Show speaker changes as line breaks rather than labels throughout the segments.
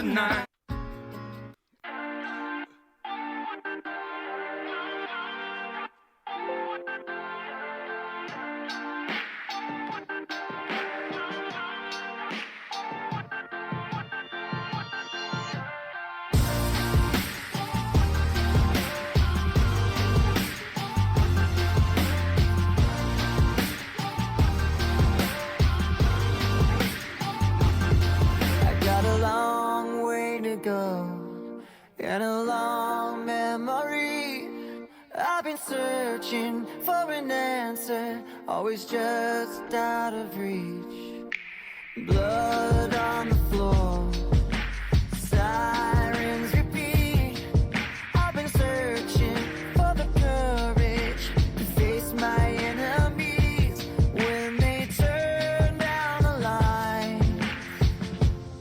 tonight.
I got a long way to go and a long memory. I've been searching for an answer, always just out of reach. Blood on the floor, sirens repeat. I've been searching for the courage to face my enemies when they turn down the line.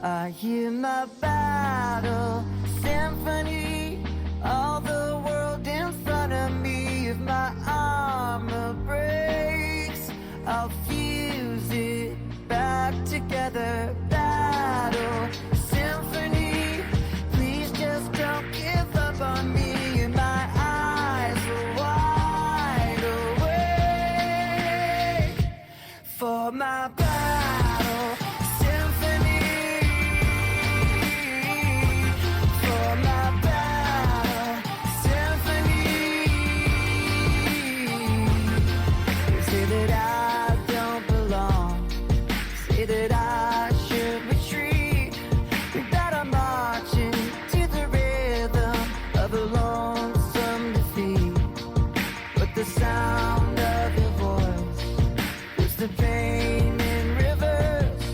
I hear my battle symphony, all the world in front of me. If my armor breaks, I'll fuse it back together. Battle symphony, please just don't give up on me. And my eyes are wide awake for my battle symphony. For my battle symphony. They say that I don't belong, say that I should retreat, that I'm marching to the rhythm of a lonesome defeat. But the sound of your voice puts the pain in reverse.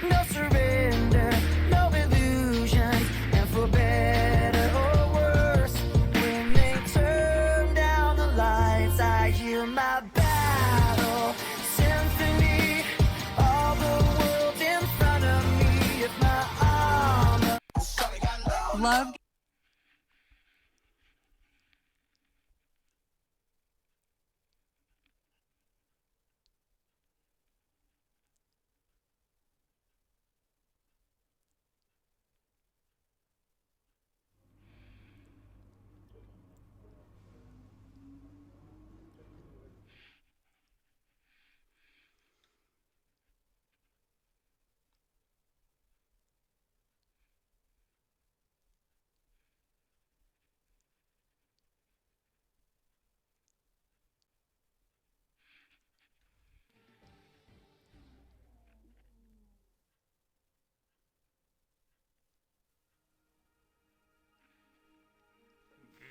No surrender, no illusions, and for better or worse, when they turn down the lights, I hear my battle symphony. All the world in front of me. If my armor
Love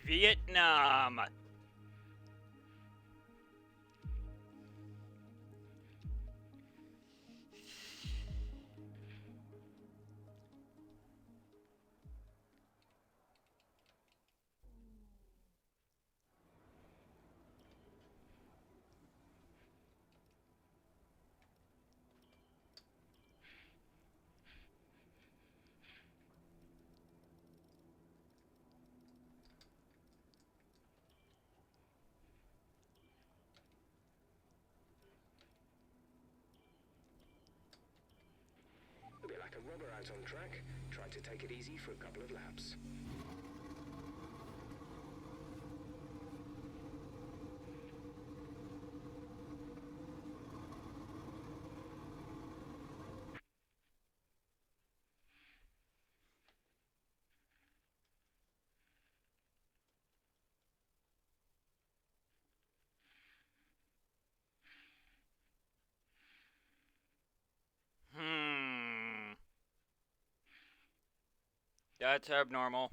Vietnam.
A bit like a robber out on track. Try to take it easy for a couple of laps.
That's abnormal.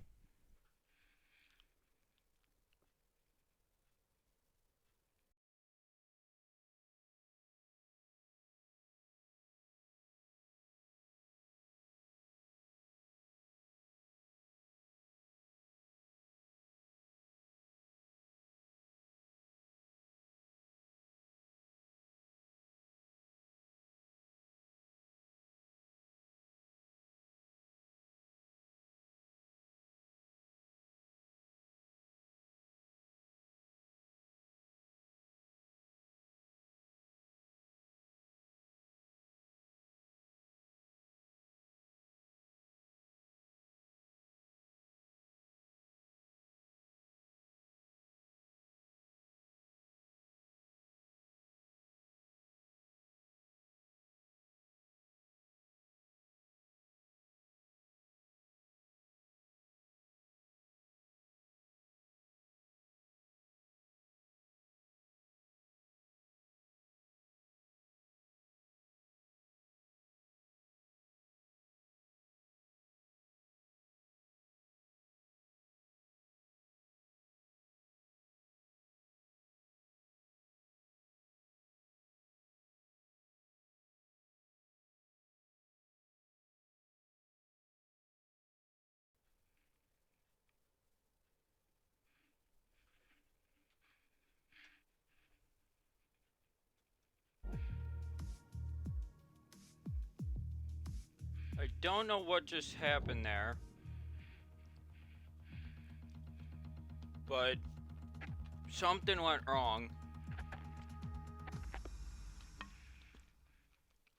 don't know what just happened there, but something went wrong.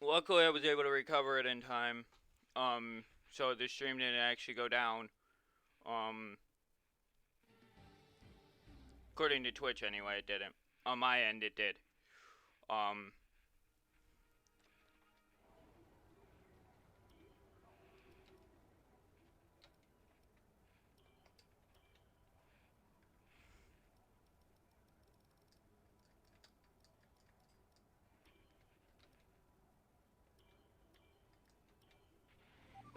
Luckily, I was able to recover it in time, so the stream didn't actually go down. According to Twitch, anyway, it didn't. On my end, it did.
A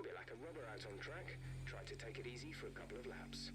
bit like a rubber out on track. Try to take it easy for a couple of laps.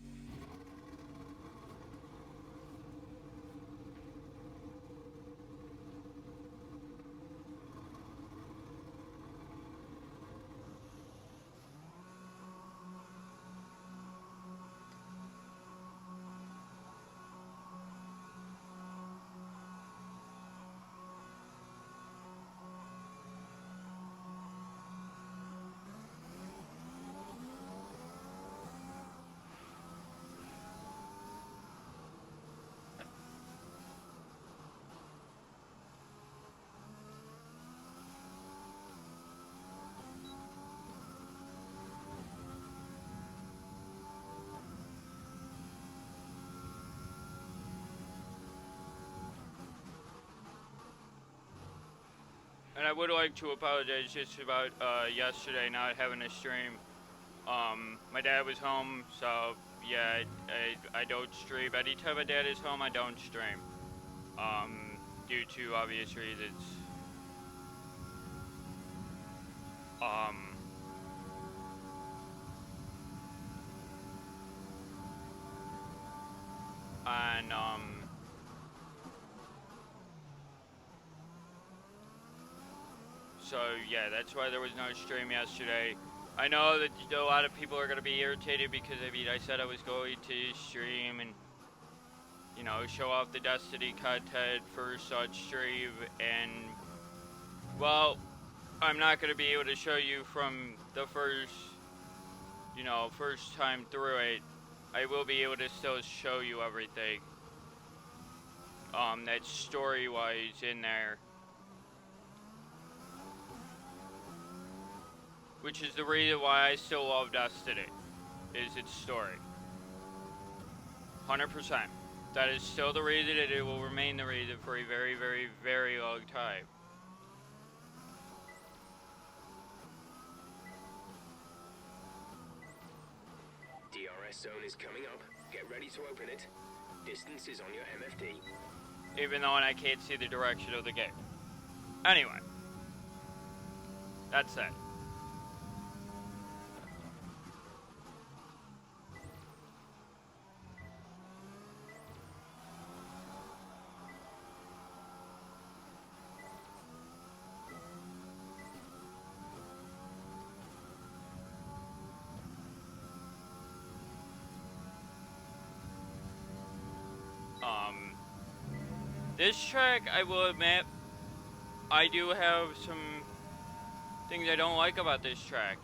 And I would like to apologize just about yesterday not having a stream. My dad was home, so yeah, I don't stream. Anytime my dad is home, I don't stream. Due to obvious reasons. And so yeah, that's why there was no stream yesterday. I know that a lot of people are going to be irritated because, I mean, I said I was going to stream and, you know, show off the Destiny content for such stream, and, well, I'm not going to be able to show you from the first, you know, first time through it. I will be able to still show you everything, that's story-wise in there. Which is the reason why I still love Destiny, is its story. 100%. That is still the reason, and it will remain the reason for a very, very, very long time.
DRS zone is coming up. Get ready to open it. Distance is on your MFD.
Even though I can't see the direction of the game. Anyway. That's it. This track, I will admit, I do have some things I don't like about this track.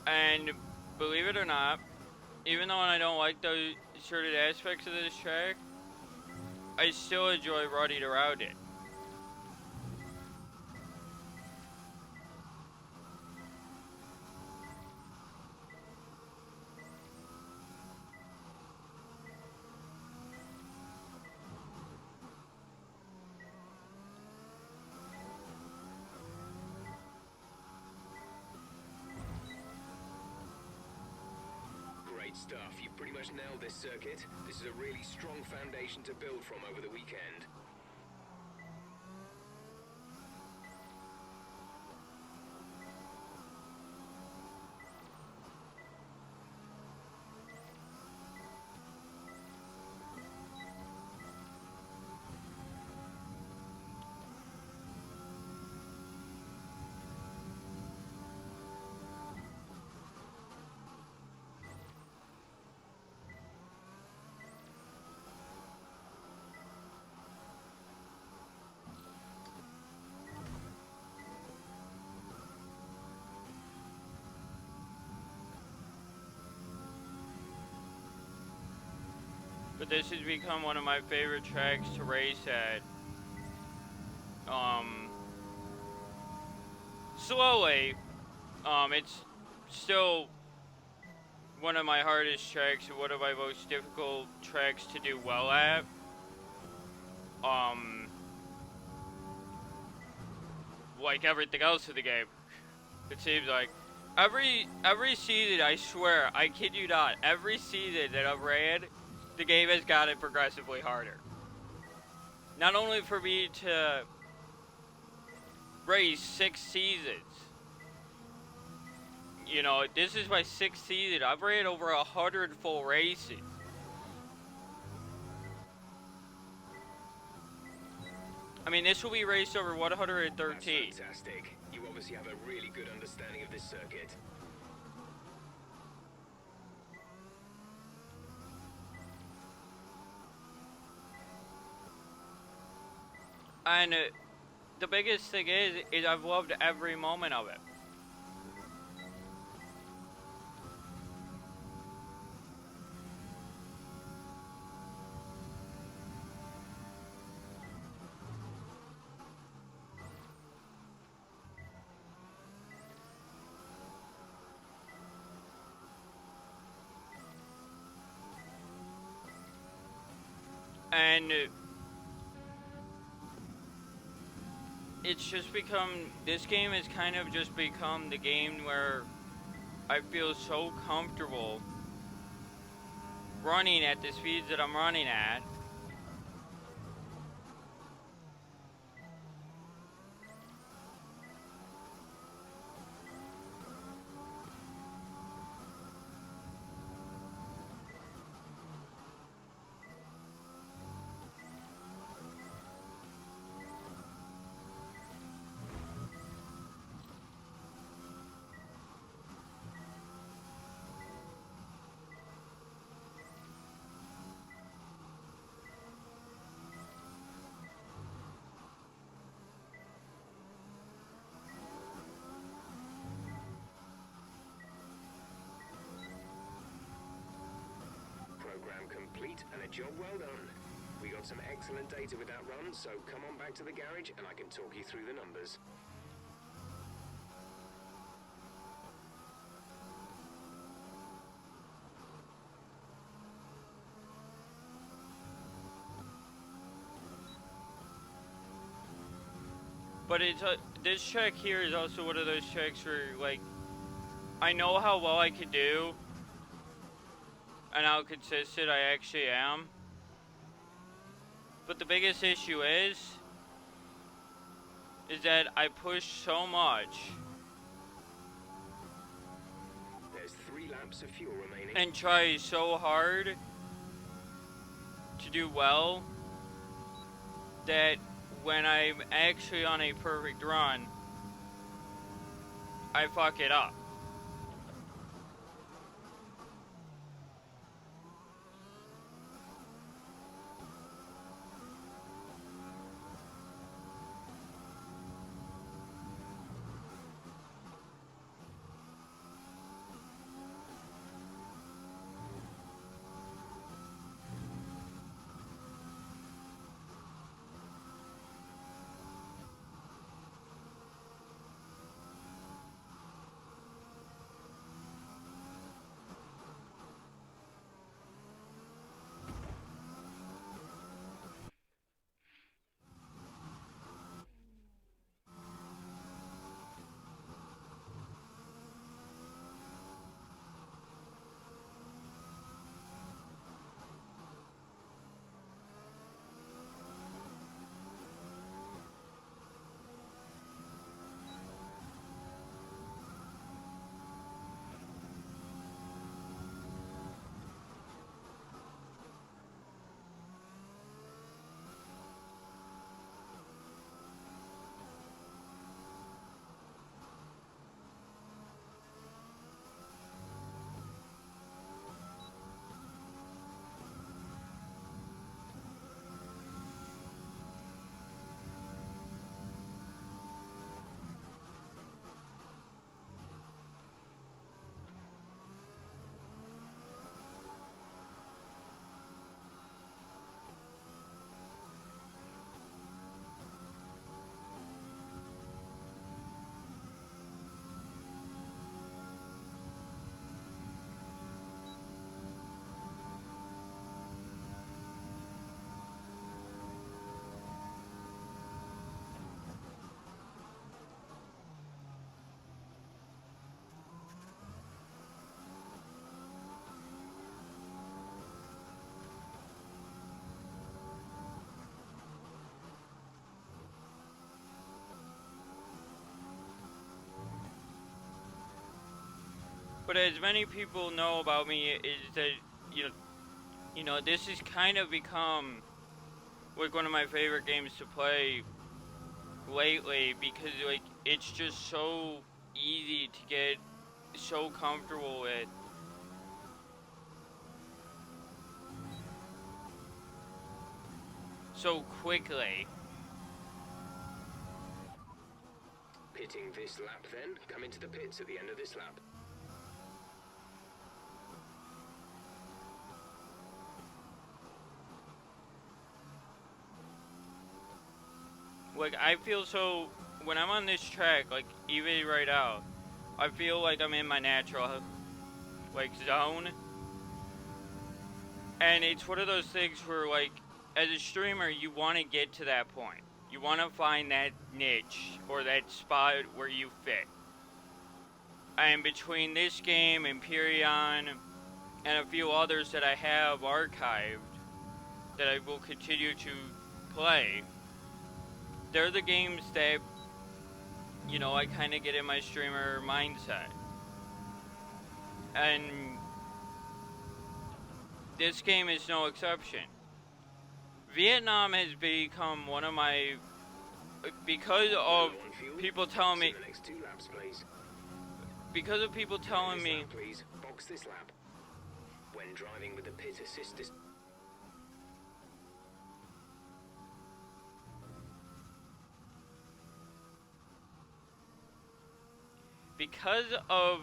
And believe it or not, even though I don't like those certain aspects of this track, I still enjoy running around it.
Great stuff. You've pretty much nailed this circuit. This is a really strong foundation to build from over the weekend.
but this has become one of my favorite tracks to race at. Slowly, it's still one of my hardest tracks and one of my most difficult tracks to do well at. Like everything else in the game, it seems like. Every season, I swear, I kid you not, every season that I've ran, the game has gotten progressively harder. Not only for me to race 6 seasons. You know, this is my 6th season. I've ran over 100 full races. I mean, this will be raced over 113.
That's fantastic. You obviously have a really good understanding of this circuit.
And the biggest thing is I've loved every moment of it. And it's just become, this game has kind of just become the game where I feel so comfortable running at the speeds that I'm running at.
Program complete and a job well done. We got some excellent data with that run, so come on back to the garage and I can talk you through the numbers.
But it's this track here is also one of those tracks where, like, I know how well I can do and how consistent I actually am. But the biggest issue is that I push so much
There's 3 laps of fuel remaining.
and try so hard to do well that when I'm actually on a perfect run, I fuck it up. But as many people know about me is that, this has kind of become like one of my favorite games to play lately because like it's just so easy to get so comfortable with. So quickly.
Pitting this lap then. Come into the pits at the end of this lap.
Like, I feel so, when I'm on this track, like, even right now, I feel like I'm in my natural, like, zone. And it's one of those things where, like, as a streamer, you want to get to that point. You want to find that niche, or that spot where you fit. And between this game, Empyrean, and a few others that I have archived, that I will continue to play, they're the games that, I kind of get in my streamer mindset. And this game is no exception. Vietnam has become one of my, because of people telling me, because of people telling me,
please box this lap. When driving with the pit assist this.
because of,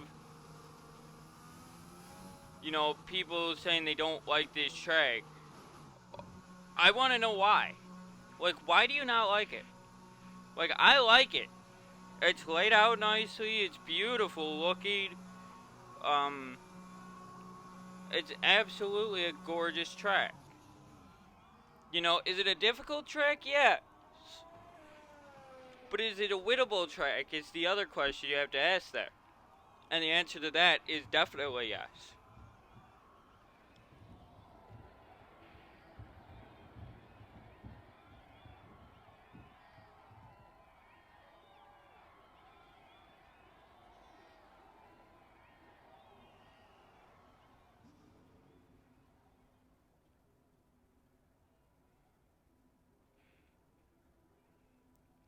people saying they don't like this track, I want to know why. Like, why do you not like it? Like, I like it. It's laid out nicely, it's beautiful looking, it's absolutely a gorgeous track. Is it a difficult track? Yeah. But is it a winnable track? Is the other question you have to ask there. And the answer to that is definitely yes.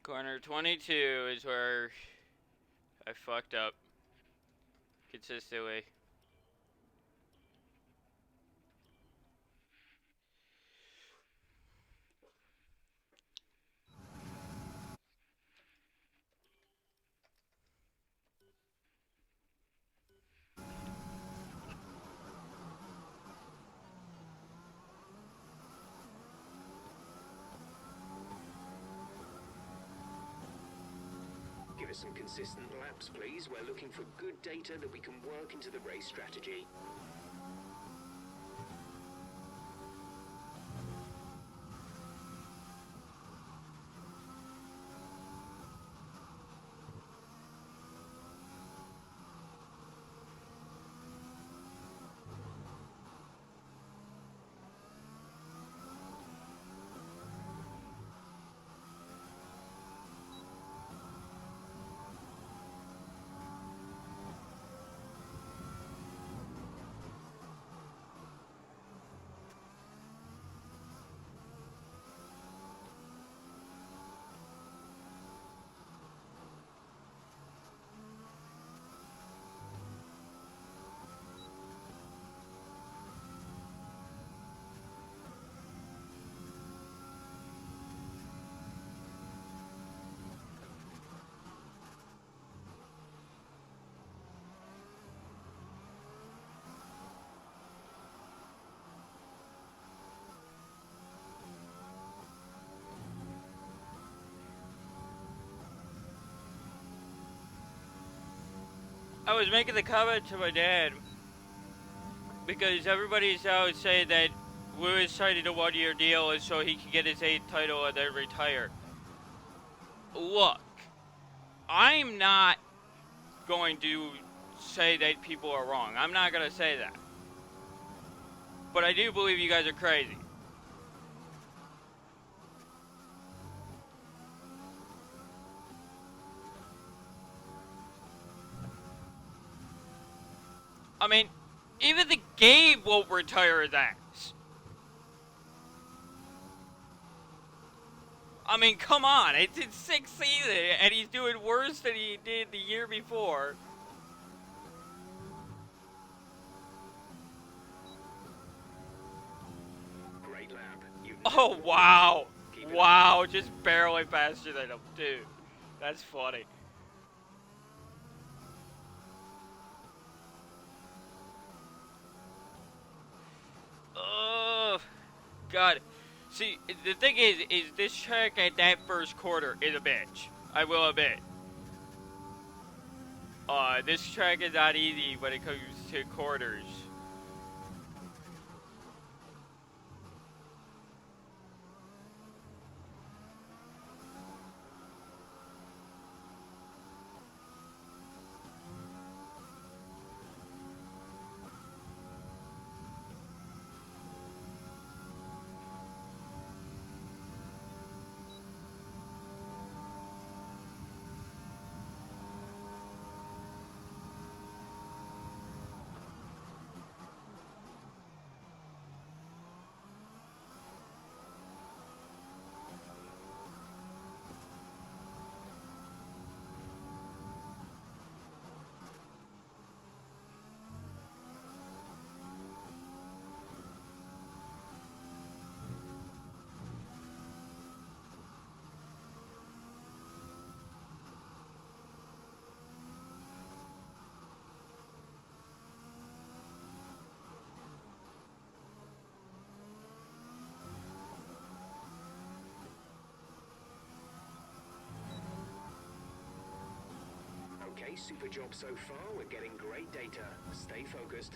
Corner 22 is where I fucked up consistently.
Give us some consistent laps, please. We're looking for good data that we can work into the race strategy.
I was making the comment to my dad because everybody's out saying that Lewis signed a 1-year deal and so he can get his 8th title and then retire. Look, I'm not going to say that people are wrong. I'm not going to say that. But I do believe you guys are crazy. mean, even the game won't retire his ass. I mean, come on, it's in 6th season, and he's doing worse than he did the year before.
Great lap.
Oh, wow. Wow, just barely faster than him, dude. That's funny. Oh, God. See, the thing is this track at that first quarter is a bitch. I will admit. This track is not easy when it comes to quarters.
Okay, super job so far. We're getting great data. Stay focused.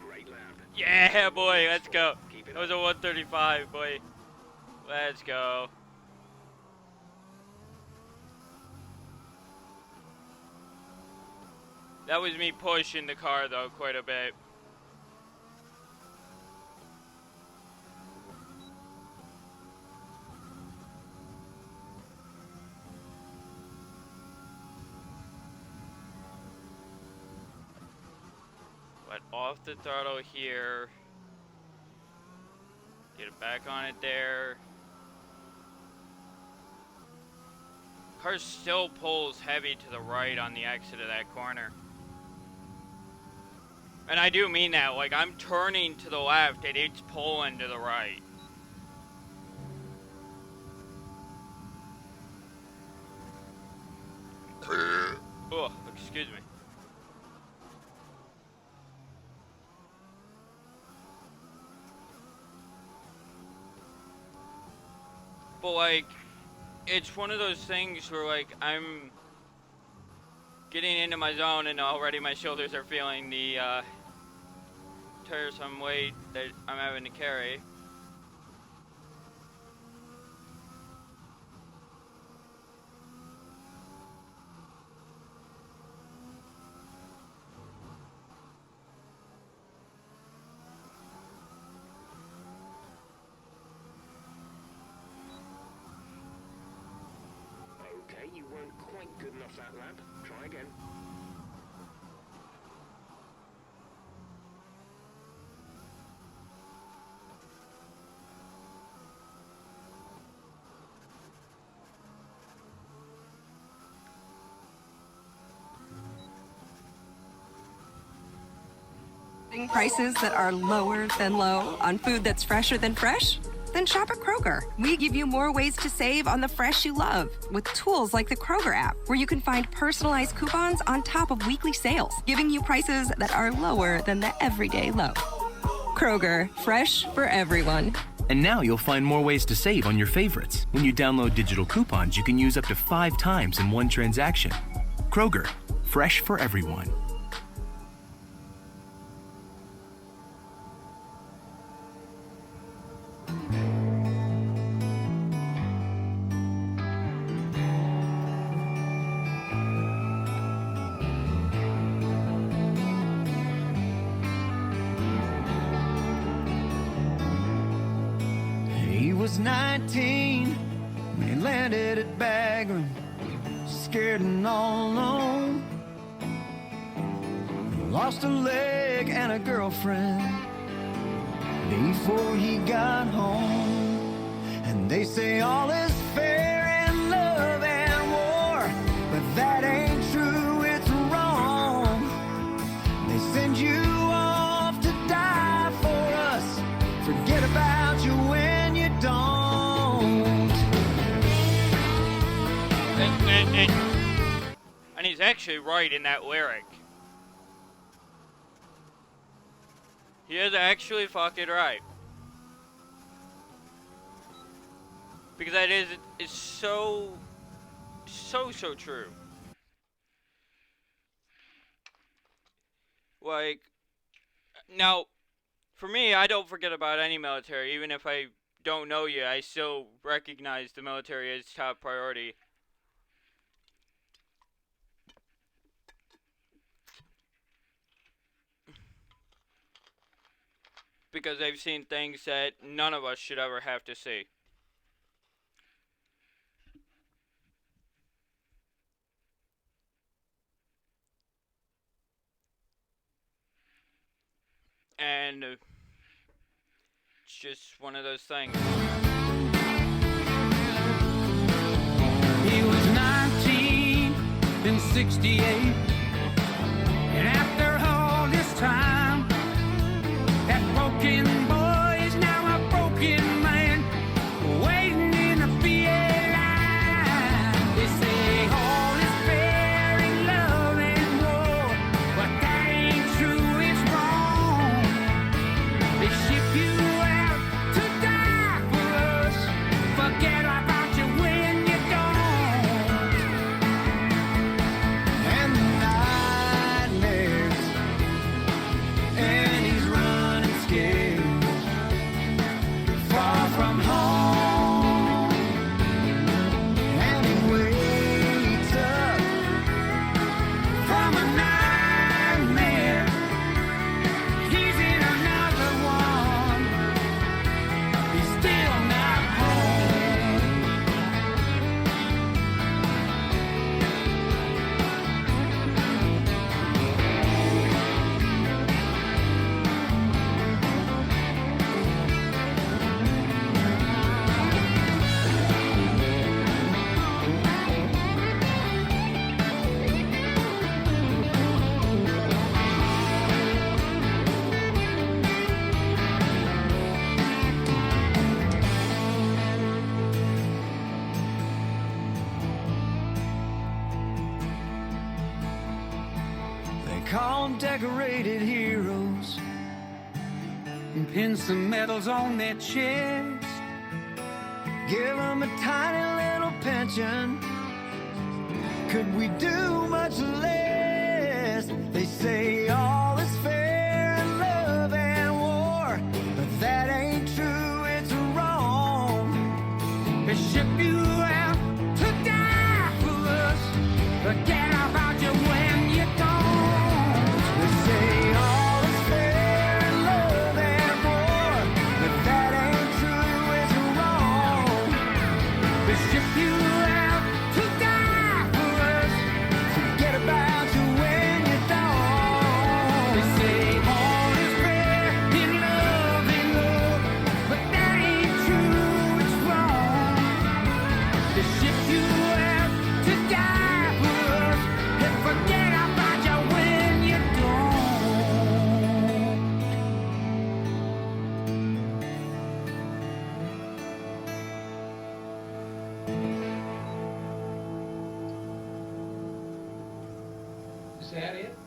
Great lap.
Yeah, boy, let's go. That was a 135, boy. Let's go. That was me pushing the car, though, quite a bit. But off the throttle here. Get it back on it there. Car still pulls heavy to the right on the exit of that corner. And I do mean that, like I'm turning to the left and it's pulling to the right. Oh, excuse me. But like, it's one of those things where like I'm getting into my zone and already my shoulders are feeling the tiresome weight that I'm having to carry.
quite good enough that lap. Try again.
Prices that are lower than low on food that's fresher than fresh? Then shop at Kroger. We give you more ways to save on the fresh you love with tools like the Kroger app, where you can find personalized coupons on top of weekly sales, giving you prices that are lower than the everyday low. Kroger, fresh for everyone.
And now you'll find more ways to save on your favorites. When you download digital coupons, you can use up to 5 times in one transaction. Kroger, fresh for everyone.
He was 19 when he landed at Bagram, scared and all alone. Lost a leg and a girlfriend before he got home. And they say all is fair in love and war, but that ain't true, it's wrong. They send you off to die for us, forget about you when you don't.
And he's actually right in that lyric. He is actually fucking right. Because that is, it's so true. Like, now, for me, I don't forget about any military. Even if I don't know you, I still recognize the military as top priority. Because they've seen things that none of us should ever have to see. And it's just one of those things.
He was 19 in 68, and after all this time, that broken boy is now a broken man, waiting in the VA line. They say all is fair in love and war, but that ain't true, it's wrong. They ship you out to die for us, forget about you when you don't. And the nightmares, and he's running scared, far from home. And he wakes up from a nightmare, he's in another one, he's still not home. They call them decorated heroes and pin some medals on their chest. Give them a tiny little pension. Could we do much less? They say all is fair in love and war, but that ain't true, it's wrong. They ship you out to die for us, forget about you when you don't. They say all is fair in love and war, but that ain't true, it's wrong. They ship you out to die for us,
Is that it?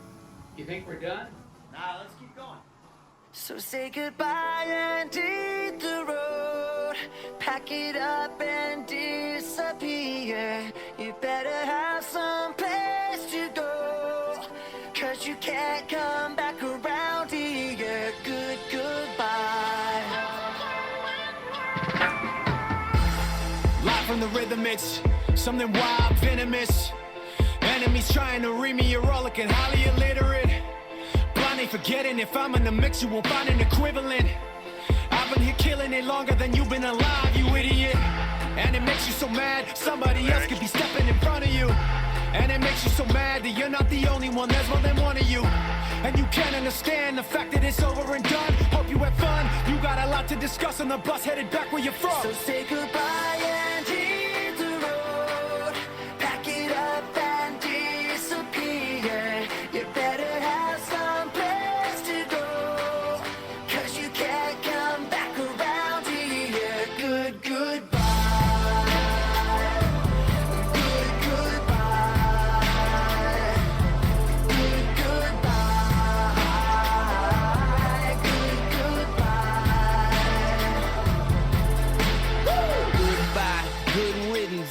You think we're done?
Nah, let's keep going.
So say goodbye and hit the road. Pack it up and disappear. You better have some place to go, 'cause you can't come back around here. Goodbye.
Live from the rhythm, it's something wild, venomous. Enemies trying to read me, you're all looking highly illiterate. Blind ain't forgetting, if I'm in the mix, you won't find an equivalent. I've been here killing it longer than you've been alive, you idiot. And it makes you so mad, somebody else could be stepping in front of you. And it makes you so mad that you're not the only one, there's more than one of you. And you can't understand the fact that it's over and done. Hope you had fun, you got a lot to discuss on the bus headed back where you're from.
So say goodbye and hit the road. Pack it up and disappear. You better have some place to go, 'cause you can't come back around here. Goodbye.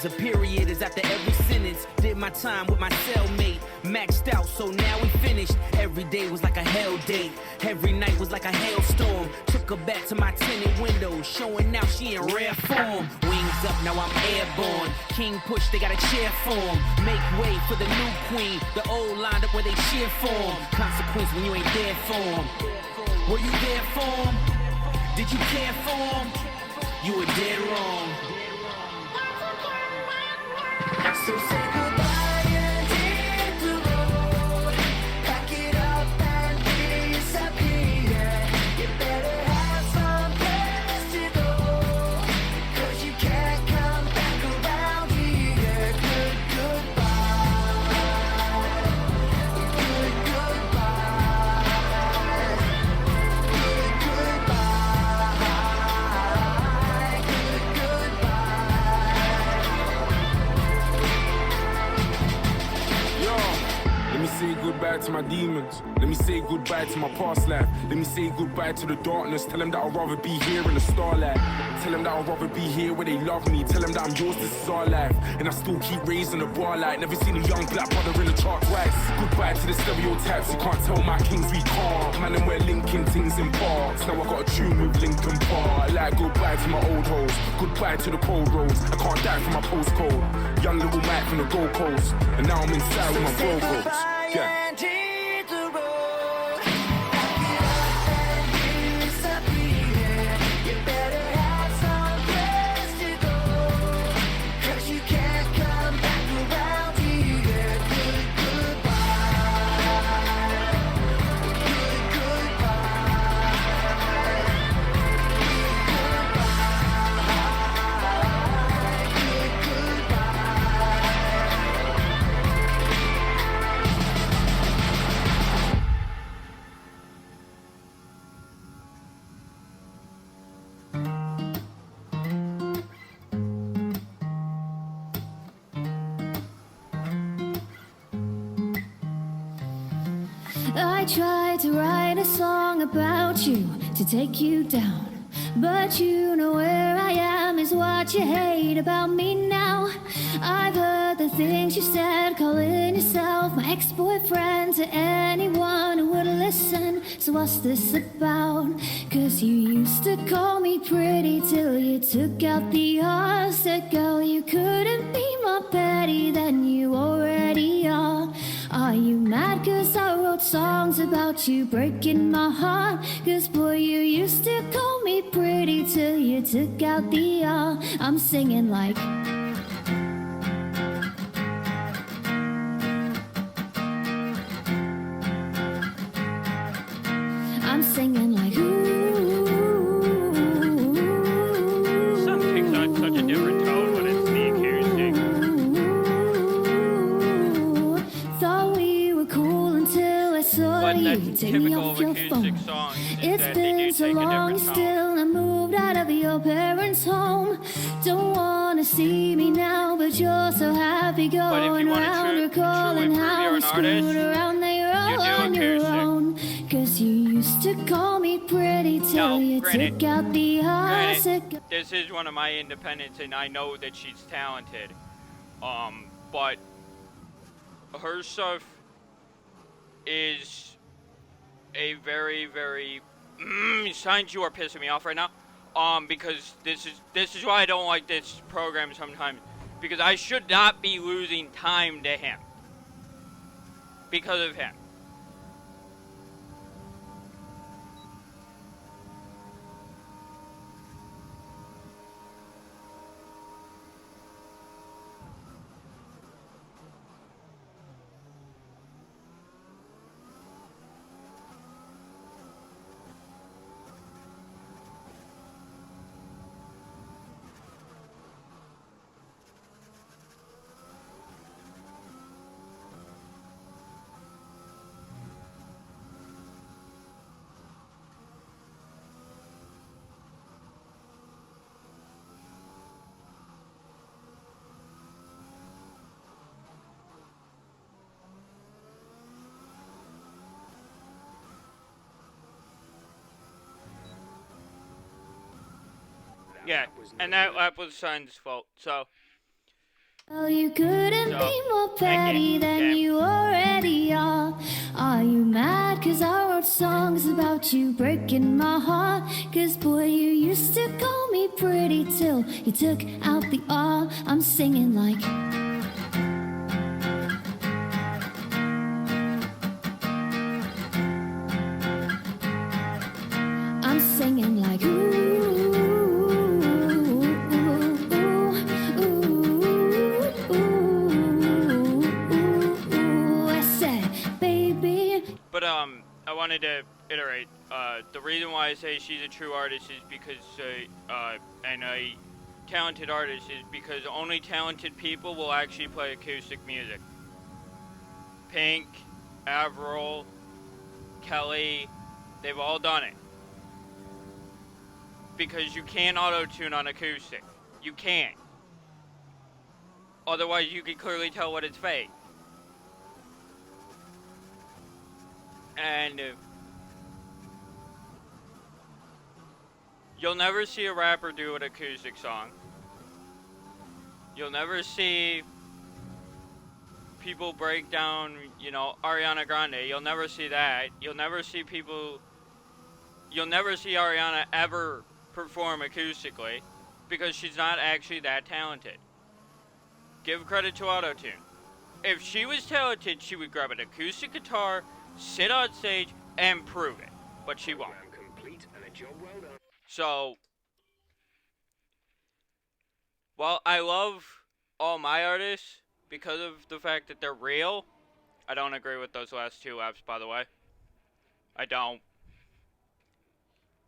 A period is after every sentence. Did my time with my cellmate, maxed out, so now we finished. Every day was like a hell date. Every night was like a hailstorm. Took her back to my tinted window, showing now she in rare form. Wings up, now I'm airborne. King push, they got a chair for him. Make way for the new queen. The old lined up where they cheer for him. Consequence when you ain't there for him. Were you there for him? Did you care for him? You were dead wrong.
So say goodbye and hit the road. Pack it up and disappear. You better have some place to go, 'cause you can't come back around here. Goodbye.
Let me say goodbye to my demons. Let me say goodbye to my past life. Let me say goodbye to the darkness. Tell them that I'd rather be here in the starlight. Tell them that I'd rather be here where they love me. Tell them that I'm yours, this is our life. And I still keep raising the bar light. Never seen a young black brother in the chart twice. Goodbye to the stereotypes. You can't tell my kings we can't. Man, and we're linking things in parts. Now I got a tune with Linkin Park. Like goodbye to my old hoes. Goodbye to the cold roads. I can't die from my postcode. Young little Mike from the Gold Coast. And now I'm inside with my bro folks. Yeah.
And hit the road. Pack it up and disappear. You better have some place to go, 'cause you can't come back around here. Goodbye.
I tried to write a song about you to take you down, but you know where I am is what you hate about me now. I've heard the things you said, calling yourself my ex-boyfriend to anyone who would listen. So what's this about? 'Cause you used to call me pretty till you took out the R. Said, girl, you couldn't be more petty than you already are. Are you mad 'cause I wrote songs about you breaking my heart? 'Cause boy, you used to call me pretty till you took out the R. I'm singing like I'm singing like ooh.
Something's on such a different tone when it's the acoustic.
Thought we were cool until I saw
But
you
that's
take me
typical
off
of
your
acoustic
phone.
songs is
It's
that they do
been so
take a
long,
different tone.
still I moved out of your parents' home. Don't wanna see me now, but you're so happy
But if
going
you want
around
to
recalling
truly prove
how
you're
we
an artist,
screwed around. Now
you
you're
do
on your
acoustic.
own. 'Cause you used to call me pretty till
No,
you
granted.
took out the
Granted, this is one of my independents, and I know that she's talented. But her stuff is a very, very signs you are pissing me off right now. Because this is why I don't like this program sometimes. Because I should not be losing time to him. Because of him. Yeah, and that was Sun's fault, so.
Oh, you couldn't
So,
be more petty than you already are. Are you mad 'cause I wrote songs about you breaking my heart? 'Cause boy, you used to call me pretty till you took out the R. I'm singing like I'm singing like I said, baby.
But I wanted to iterate. The reason why I say she's a true artist is because, and a talented artist is because only talented people will actually play acoustic music. Pink, Avril, Kelly, they've all done it. Because you can't auto-tune on acoustic. You can't. Otherwise, you can clearly tell what it's fake. And you'll never see a rapper do an acoustic song. You'll never see people break down, Ariana Grande. You'll never see that. You'll never see Ariana ever perform acoustically because she's not actually that talented. Give credit to Auto-Tune. If she was talented, she would grab an acoustic guitar, sit on stage, and prove it. But she won't.
Complete and a job well done.
So, while I love all my artists because of the fact that they're real, I don't agree with those last two laps, by the way. I don't.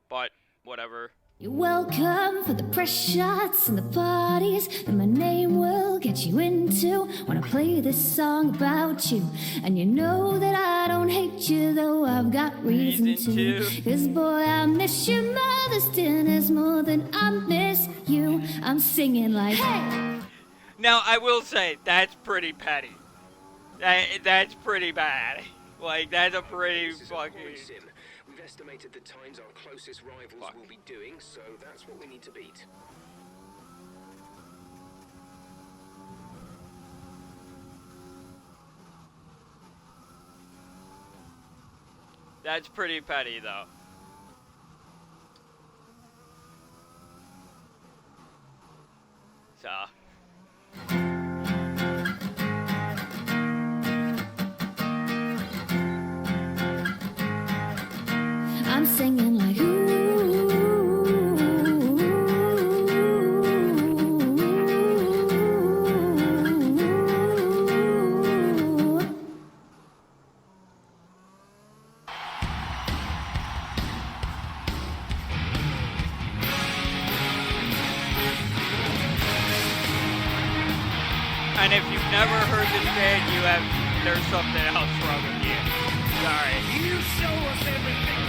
But, whatever.
You're welcome for the press shots and the parties that my name will get you into when I play this song about you. And you know that I don't hate you, though I've got reason to. 'Cause boy, I miss your mother's dinners more than I miss you. I'm singing like, hey!
Now, I will say, that's pretty petty. That's pretty bad. Like, that's a pretty fucking...
We've estimated the times our closest rivals will be doing, so that's what we need to beat.
That's pretty petty, though. So...
I'm singing like
And if you've never heard this band, there's something else wrong with you. Sorry.
You show us everything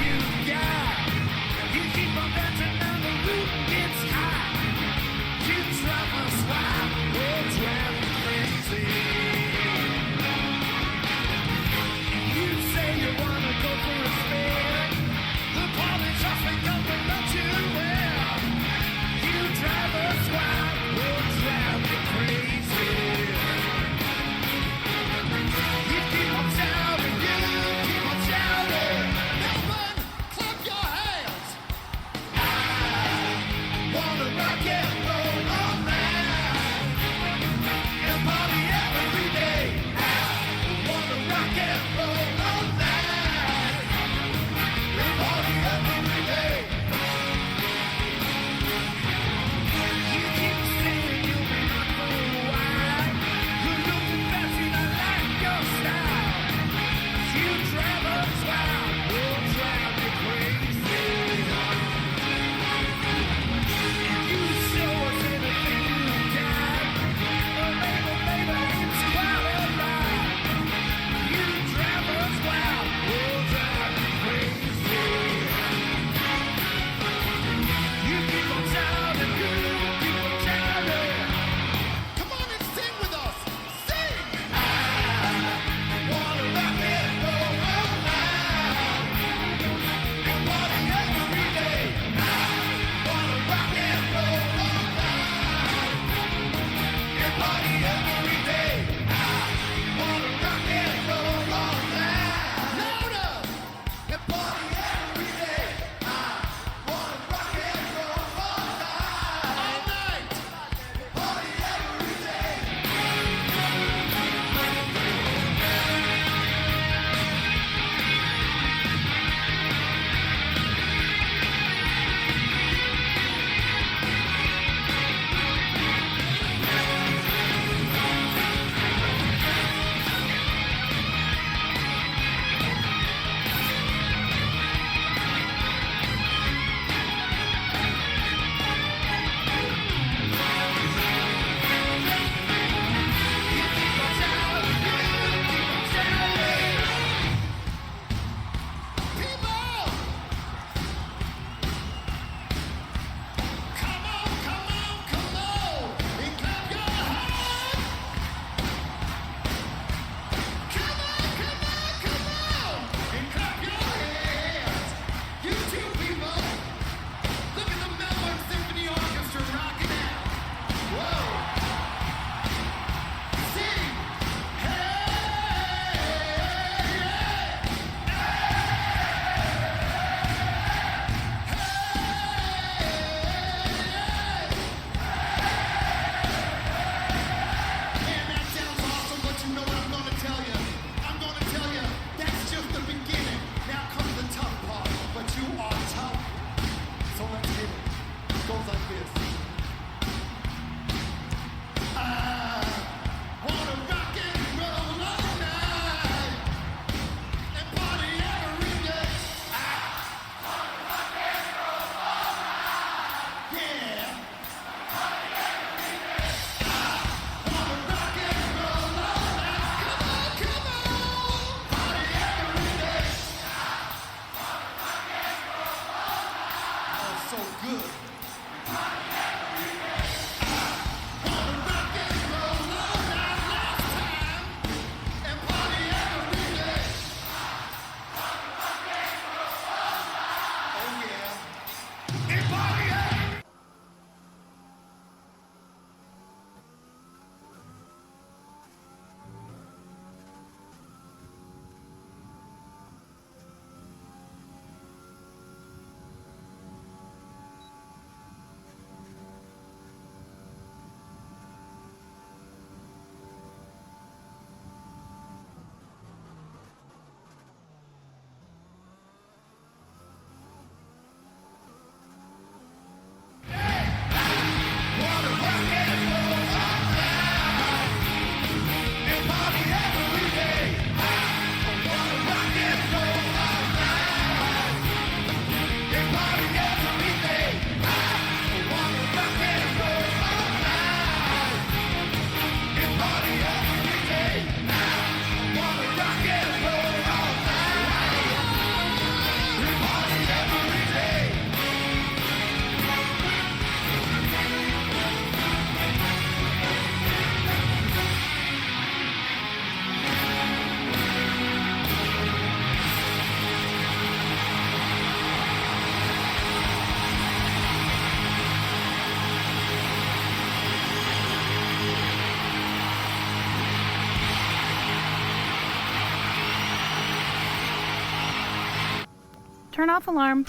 Turn off alarm.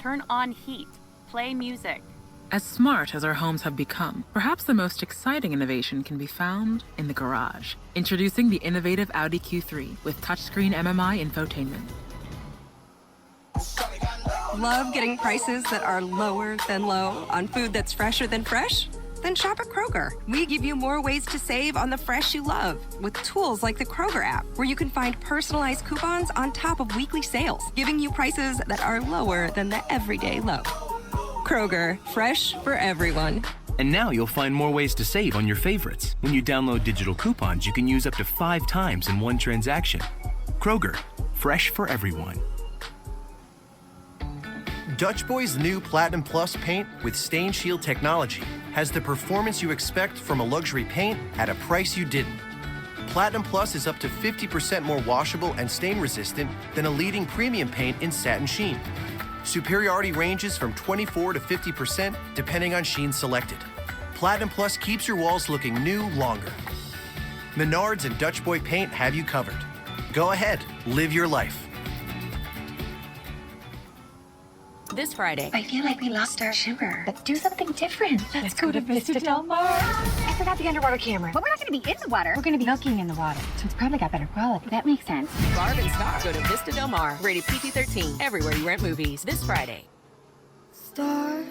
Turn on heat. Play music.
As smart as our homes have become, perhaps the most exciting innovation can be found in the garage. Introducing the innovative Audi Q3 with touchscreen MMI infotainment.
Love getting prices that are lower than low on food that's fresher than fresh? Then shop at Kroger. We give you more ways to save on the fresh you love with tools like the Kroger app, where you can find personalized coupons on top of weekly sales, giving you prices that are lower than the everyday low. Kroger, fresh for everyone.
And now you'll find more ways to save on your favorites. When you download digital coupons, you can use up to 5 times in one transaction. Kroger, fresh for everyone.
Dutch Boy's new Platinum Plus paint with Stain Shield technology has the performance you expect from a luxury paint at a price you didn't. Platinum Plus is up to 50% more washable and stain resistant than a leading premium paint in satin sheen. Superiority ranges from 24 to 50% depending on sheen selected. Platinum Plus keeps your walls looking new longer. Menards and Dutch Boy paint have you covered. Go ahead, live your life.
This Friday.
I feel like we lost our shimmer. Let's do something different. Let's go to Vista Del Mar. I forgot the underwater camera. But we're not going to be in the water. We're going to be looking in the water. So it's probably got better quality. That makes sense.
Barb and Star. Go to Vista Del Mar. Rated PG-13. Everywhere you rent movies. This Friday.
Stars.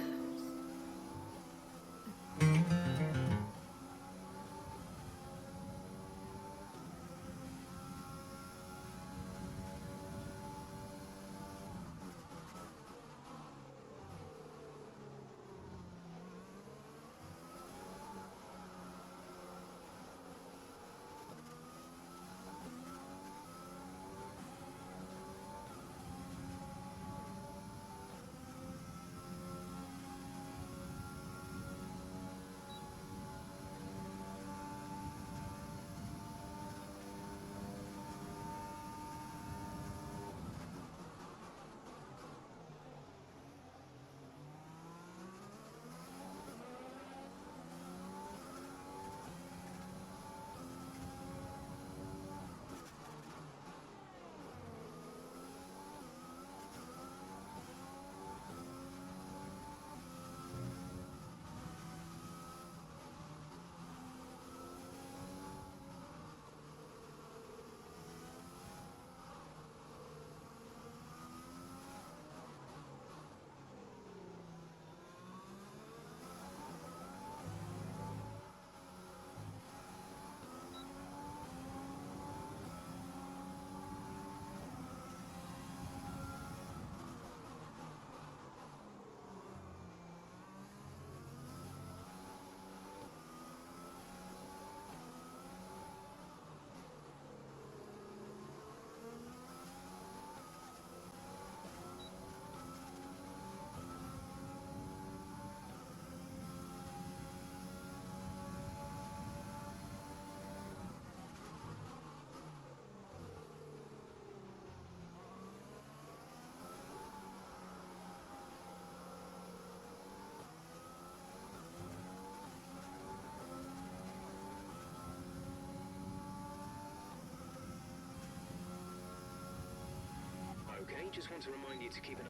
just want to remind you to keep an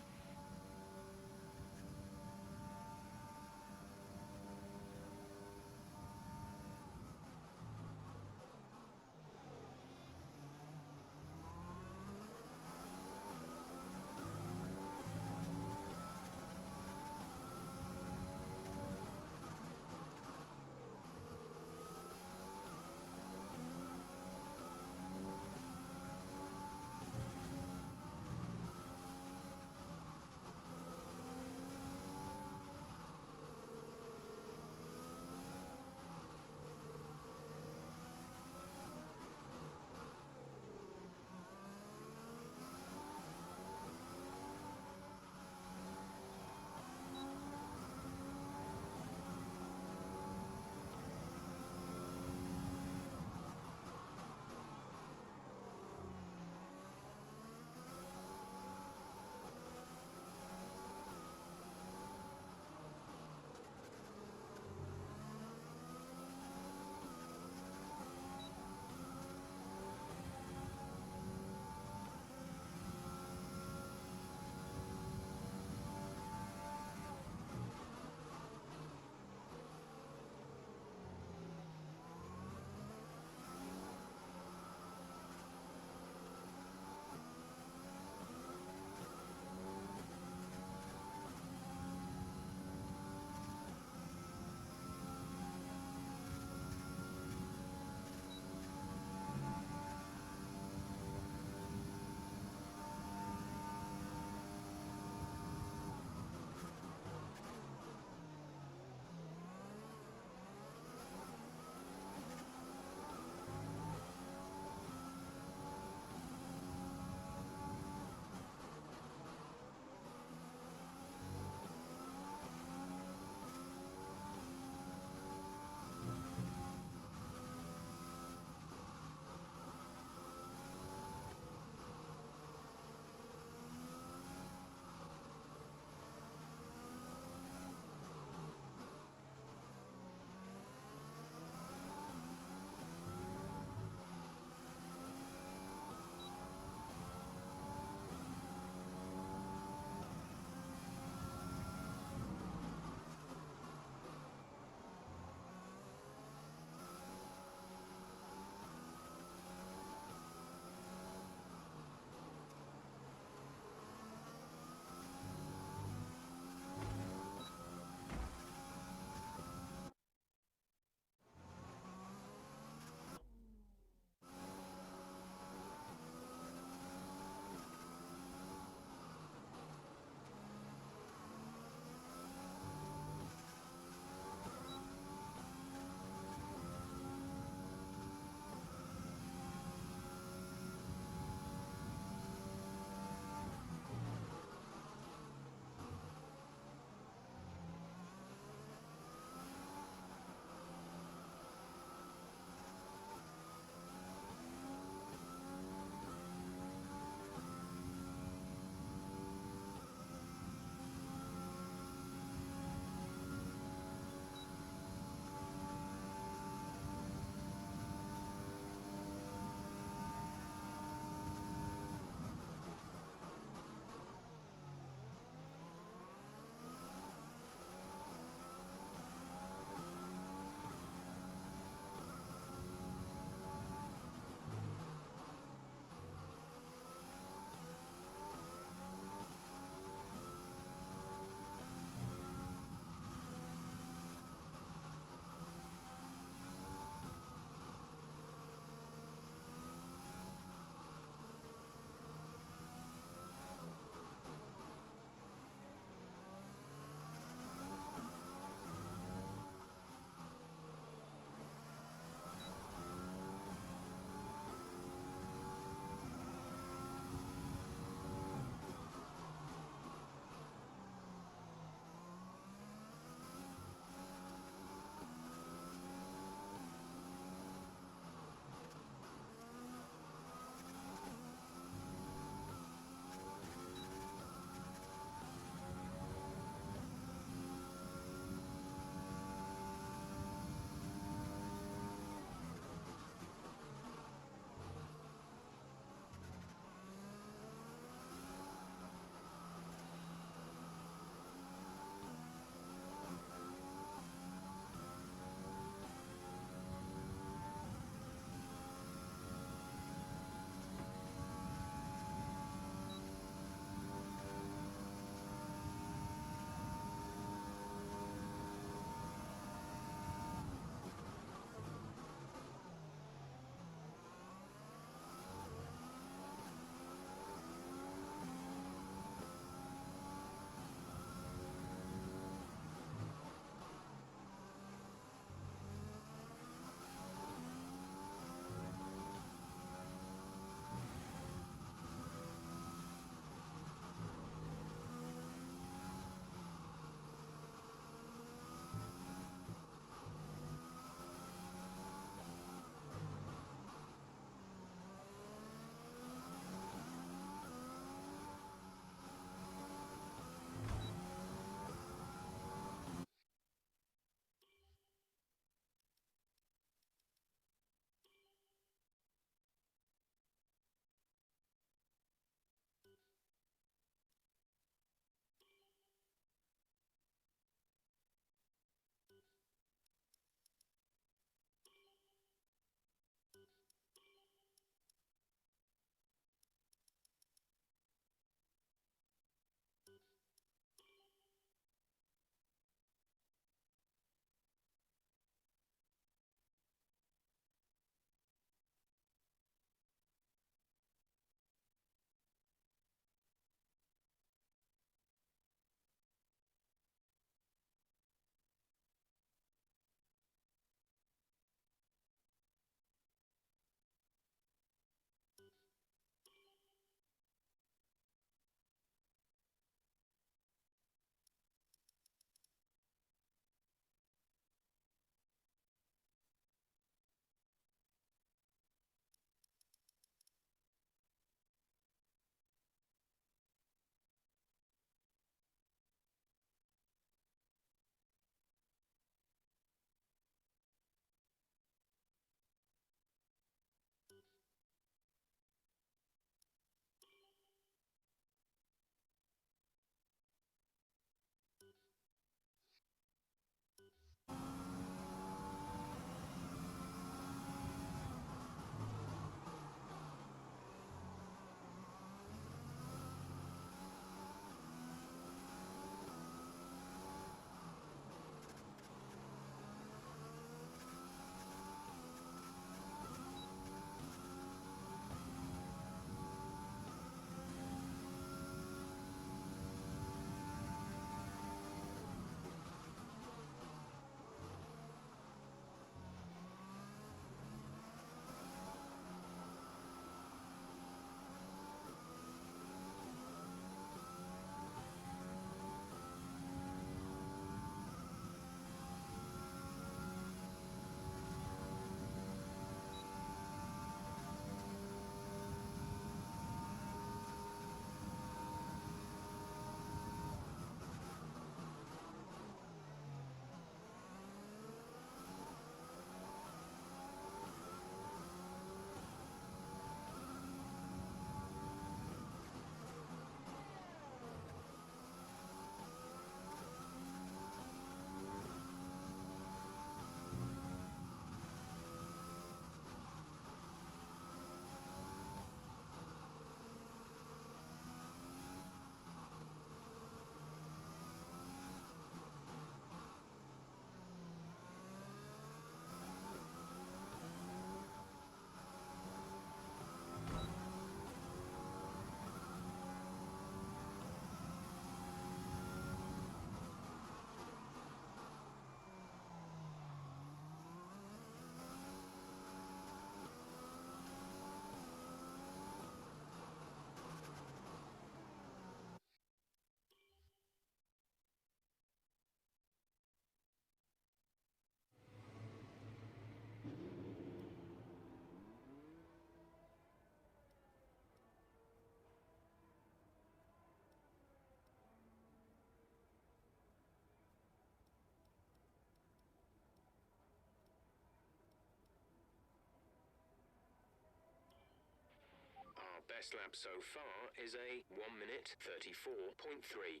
best lap so far is a 1 minute 34.3.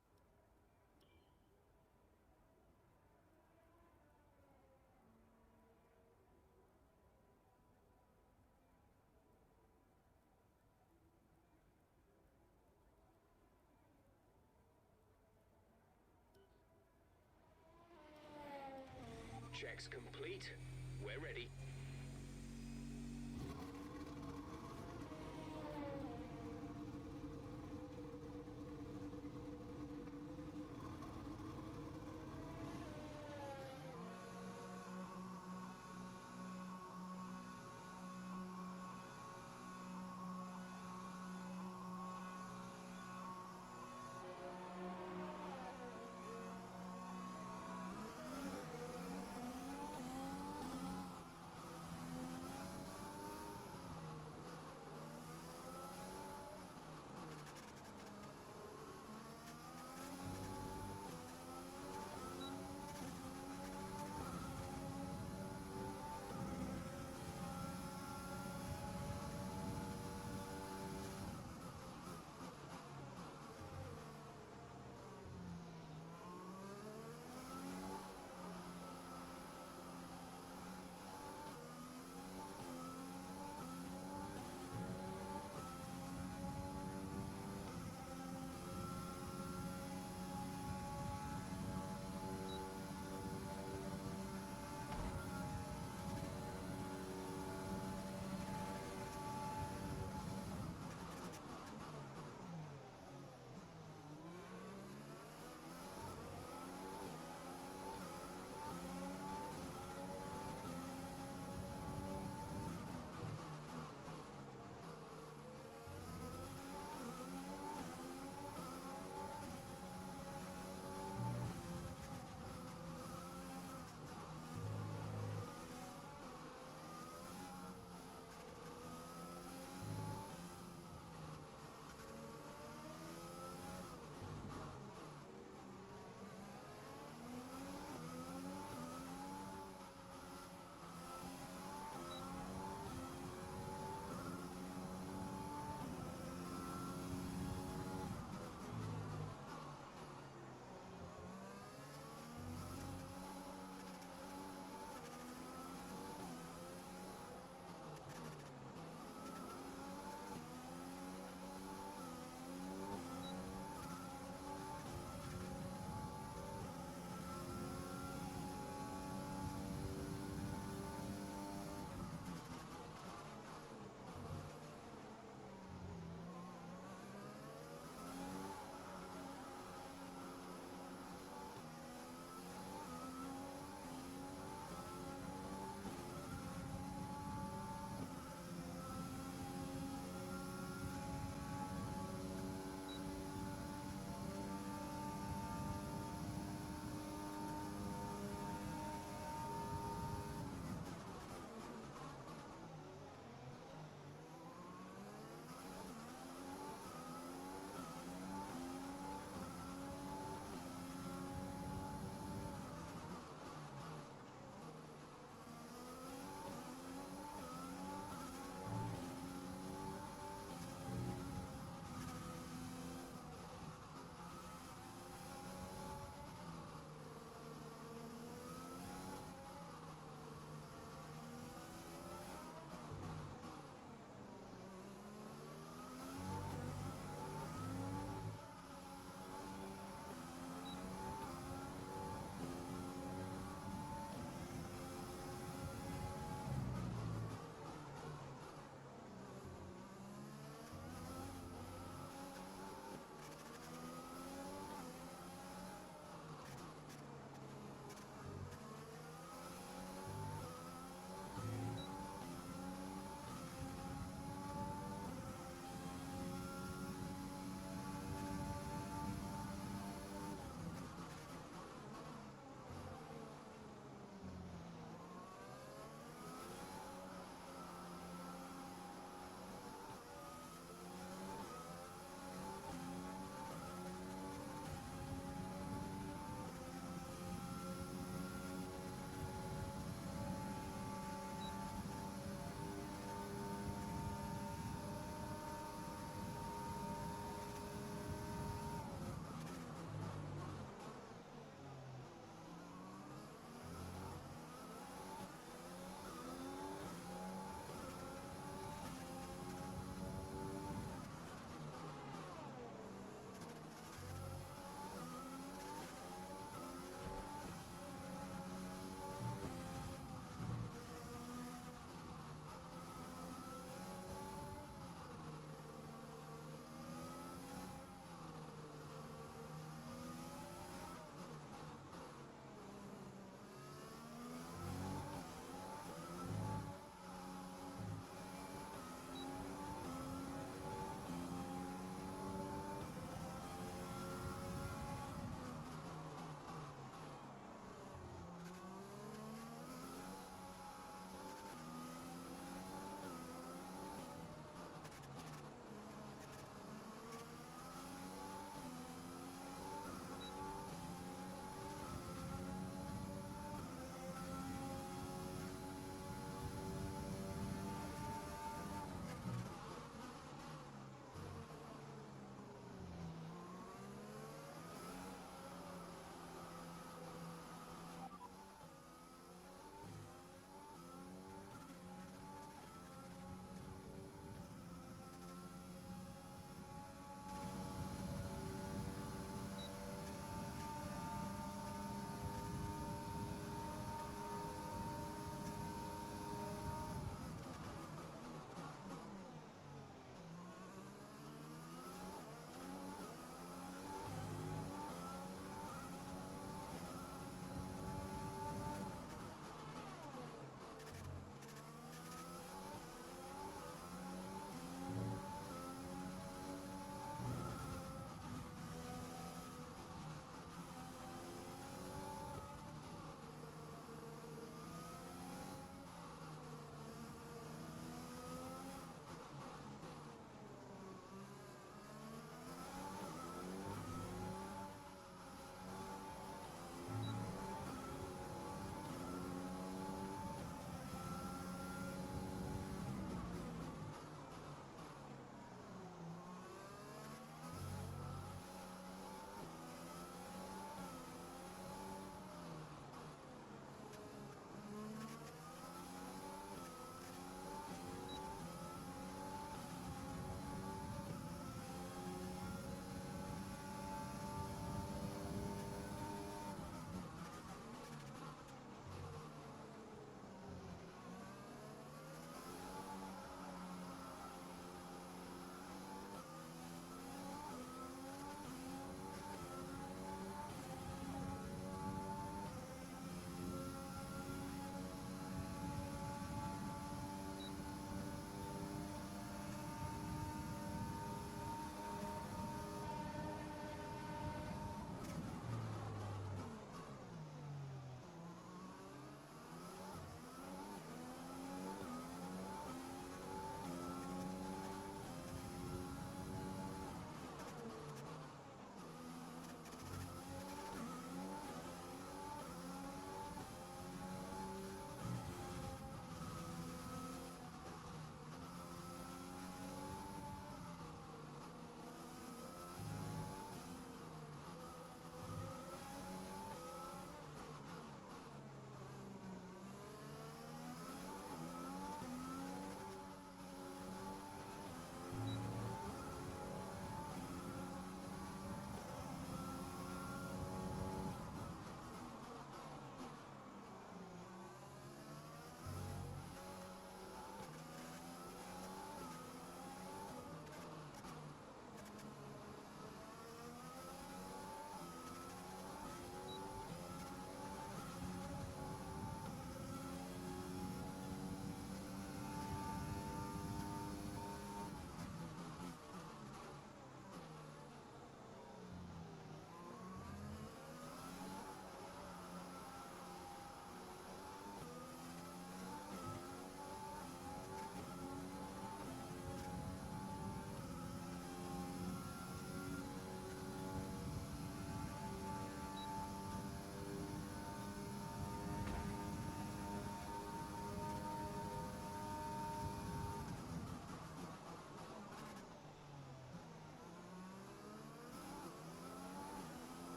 Checks complete. We're ready.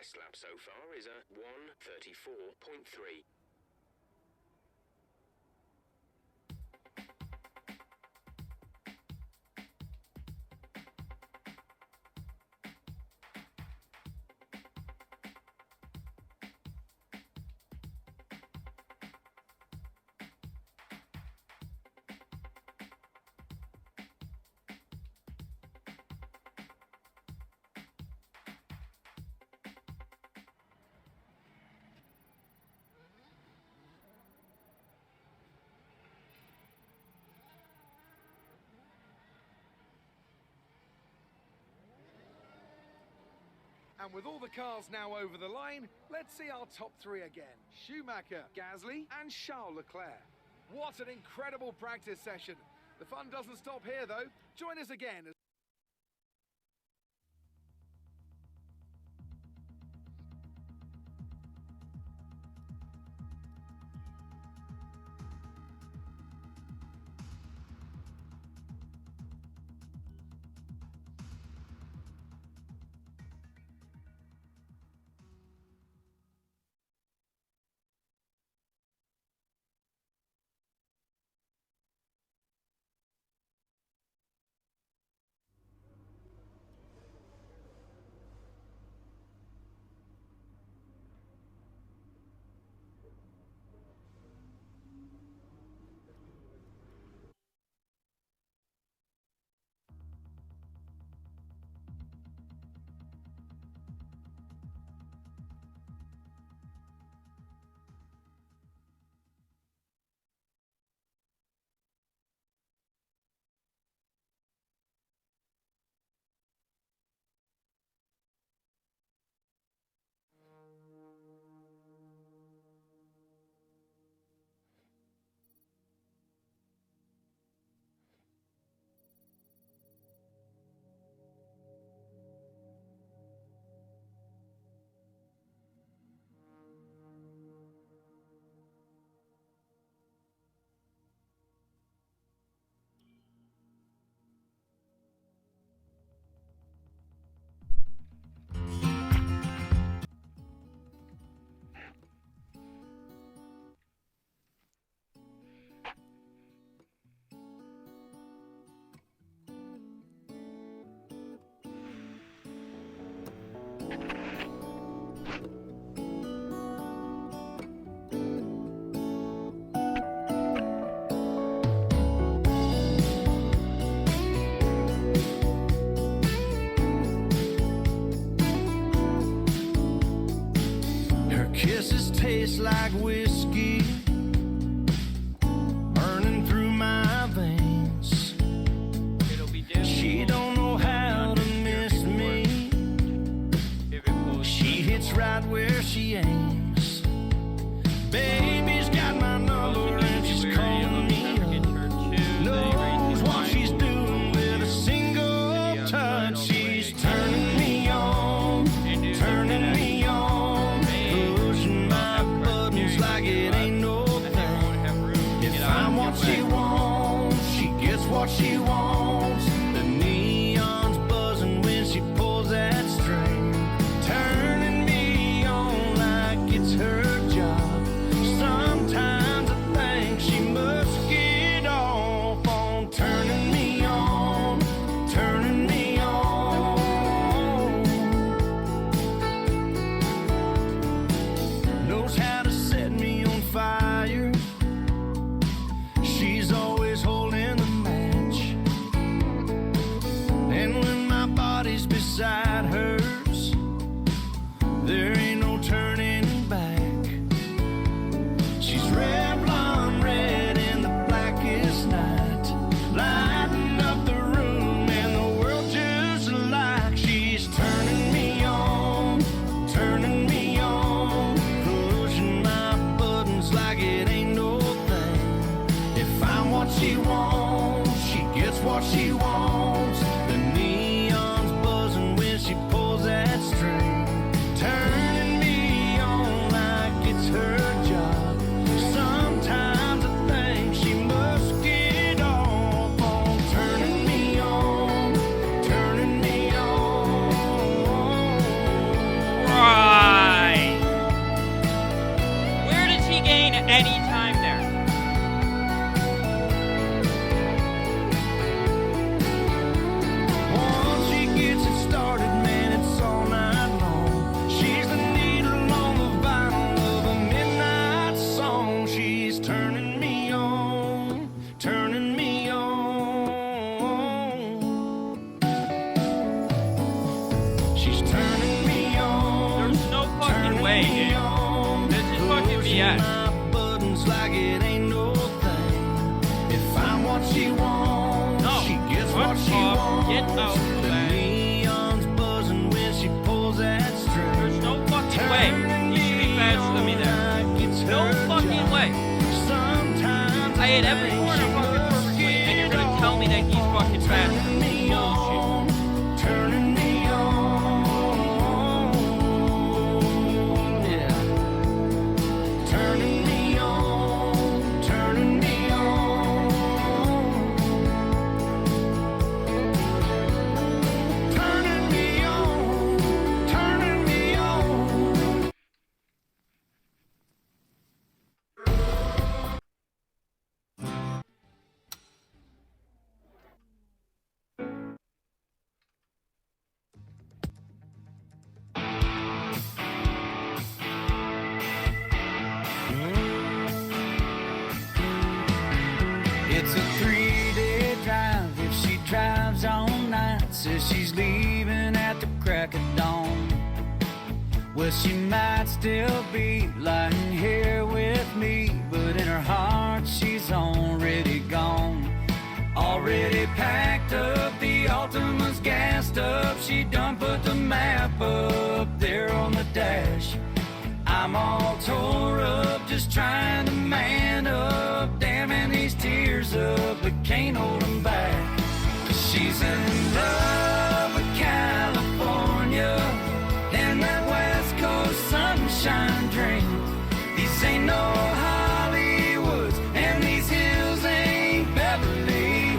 best lap so far is a 1:34.3.
And with all the cars now over the line, let's see our top three again. Schumacher, Gasly, and Charles Leclerc. What an incredible practice session. The fun doesn't stop here, though. Join us again.
Kisses taste like whiskey, burning through my veins. She don't know how to miss me. She hits right where she aims. Baby's got my number and she's calling me up. Knows what she's doing with a single touch. She's turning me on, turning me on. Like it ain't no thing. If I'm what she wants, she gets what she wants. The neon's buzzing when she pulls that string, turning me on like it's her job.
any time there.
Once she gets it started, man, it's all night long. She's the needle on the vinyl of a midnight song. She's turning me on, turning me on. She's turning me on.
There's no fucking way, dude. This is fucking BS.
My buttons like it ain't no thing. If I'm what she wants,
No.
she gets what
Fuck
she
off.
wants.
Get out of
The
that.
neon's buzzing when she pulls that string.
There's no fucking way. You should be faster than me there. No fucking way.
Sometimes
I hit every corner fucking perfectly, and you're gonna tell me that he's fucking faster. Bullshit.
turning me on. Yeah. Turning me on, turning me on. Turning me on, turning me on. It's a 3-day drive if she drives all night. Says she's leaving at the crack of dawn. Well, she might still be lying here with me, but in her heart she's already gone. Already packed up, the Altima's gassed up. She done put the map up there on the dash. I'm all tore up, just trying to man up, damming these tears up, but can't hold them back. 'Cause she's in love with California and that West Coast sunshine dream. These ain't no Hollywoods and these hills ain't Beverly.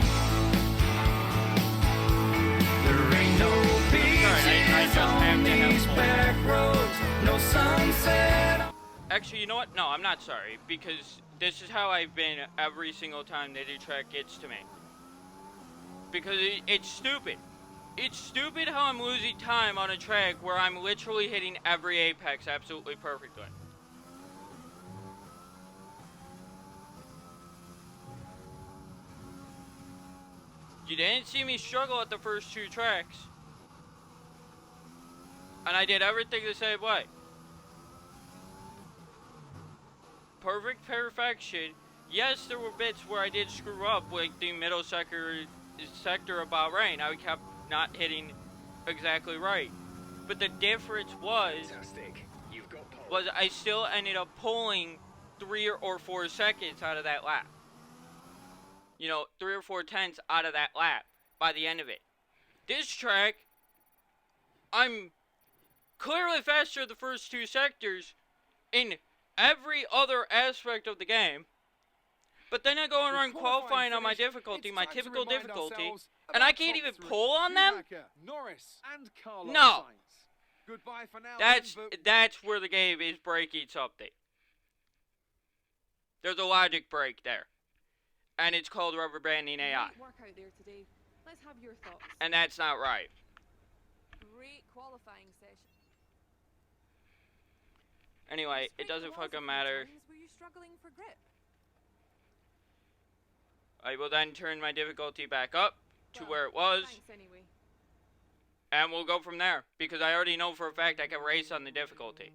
There ain't no beaches on these back roads, no sunset.
Actually, you know what? No, I'm not sorry, because this is how I've been every single time that the track gets to me. Because it's stupid. It's stupid how I'm losing time on a track where I'm literally hitting every apex absolutely perfectly. You didn't see me struggle at the first two tracks. And I did everything the same way. Perfect perfection. Yes, there were bits where I did screw up, like the middle sector of Bahrain. I kept not hitting exactly right. But the difference was I still ended up pulling 3 or 4 seconds out of that lap. You know, 3 or 4 tenths out of that lap by the end of it. This track, I'm clearly faster the first 2 sectors in every other aspect of the game. But then I go and run qualifying on my difficulty, my typical difficulty, and I can't even pull on them?
Norris and Carlos
No.
Sainz. Goodbye for now.
That's where the game is breaking something. There's a logic break there. And it's called rubber banding AI.
Great work out there today. Let's have your thoughts.
And that's not right.
Great qualifying session.
Anyway, it doesn't fucking matter.
Were you struggling for grip?
I will then turn my difficulty back up to where it was.
Thanks anyway.
And we'll go from there. Because I already know for a fact I can race on the difficulty.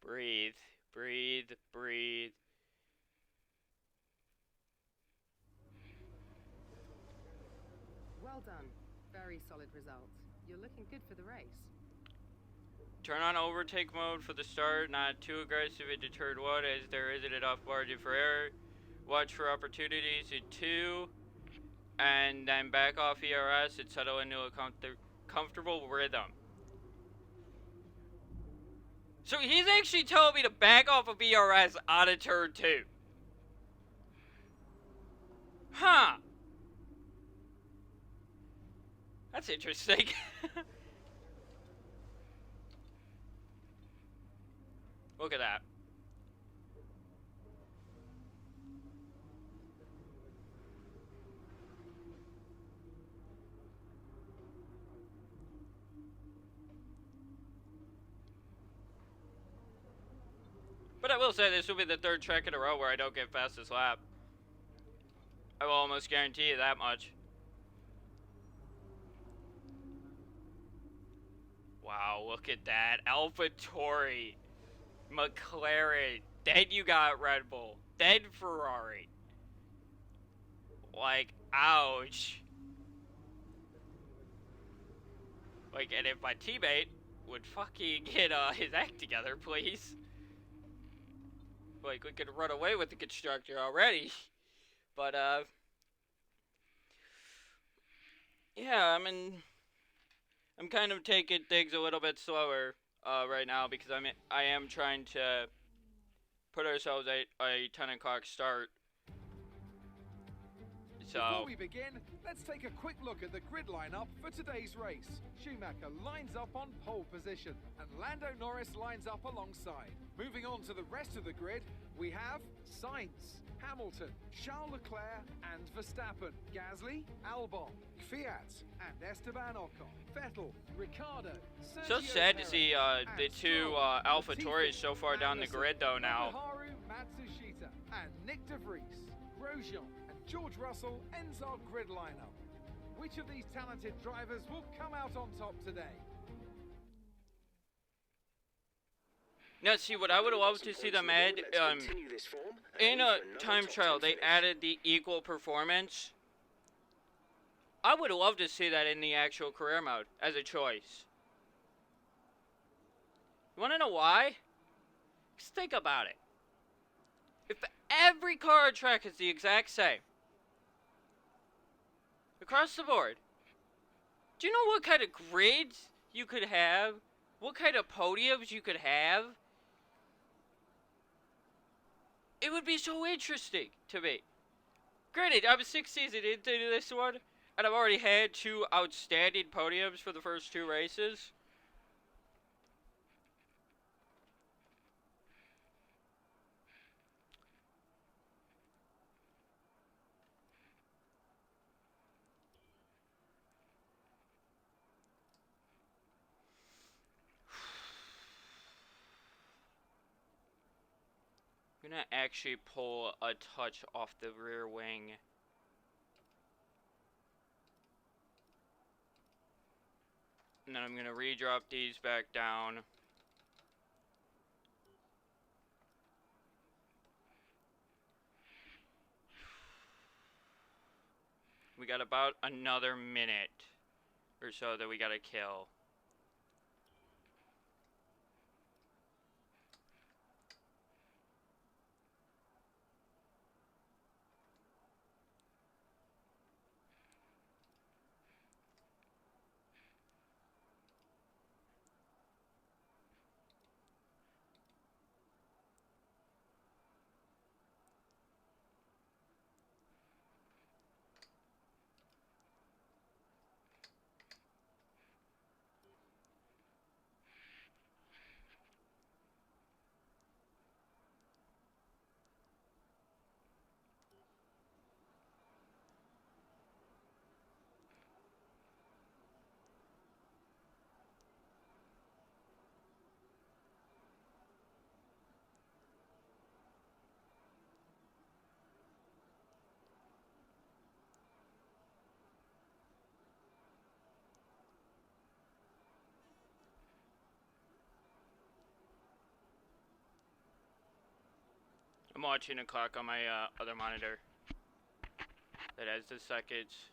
Breathe, breathe, breathe.
Well done. Very solid results. You're looking good for the race.
Turn on overtake mode for the start. Not too aggressive in deterred 1 as there isn't enough margin for error. Watch for opportunities in 2. and then back off ERS and settle into a comfortable rhythm. So he's actually telling me to back off of ERS on a turn 2. Huh. That's interesting. Look at that. But I will say this will be the 3rd track in a row where I don't get fastest lap. I will almost guarantee you that much. Wow, look at that. AlphaTauri, McLaren, then you got Red Bull, then Ferrari. Like, ouch. Like, and if my teammate would fucking get his act together, please. Like, we could run away with the constructor already. But, yeah, I mean, I'm kind of taking things a little bit slower right now because I am trying to put ourselves at a 10 o'clock start. So
before we begin, let's take a quick look at the grid lineup for today's race. Schumacher lines up on pole position, and Lando Norris lines up alongside. Moving on to the rest of the grid, we have Sainz, Hamilton, Charles Leclerc and Verstappen, Gasly, Albon, Fiat and Esteban Ocon, Vettel, Ricciardo,
so
Sergio
sad to
Perez,
see the
and
2
Stroll,
AlphaTauris so far down the
Anderson,
grid though now.
Haru Matsushita and Nick De Vries, Grosjean and George Russell ends our grid lineup. Which of these talented drivers will come out on top today?
Now, see, what I would have loved to see them add, in a time trial, they added the equal performance. I would have loved to see that in the actual career mode as a choice. You want to know why? Just think about it. If every car on track is the exact same, across the board, do you know what kind of grids you could have? What kind of podiums you could have? It would be so interesting to me. Granted, I'm 6 seasons into this one, and I've already had 2 outstanding podiums for the first 2 races. I'm gonna actually pull a touch off the rear wing. And then I'm gonna re-drop these back down. We got about another minute or so that we gotta kill. I'm watching a clock on my other monitor that has the seconds.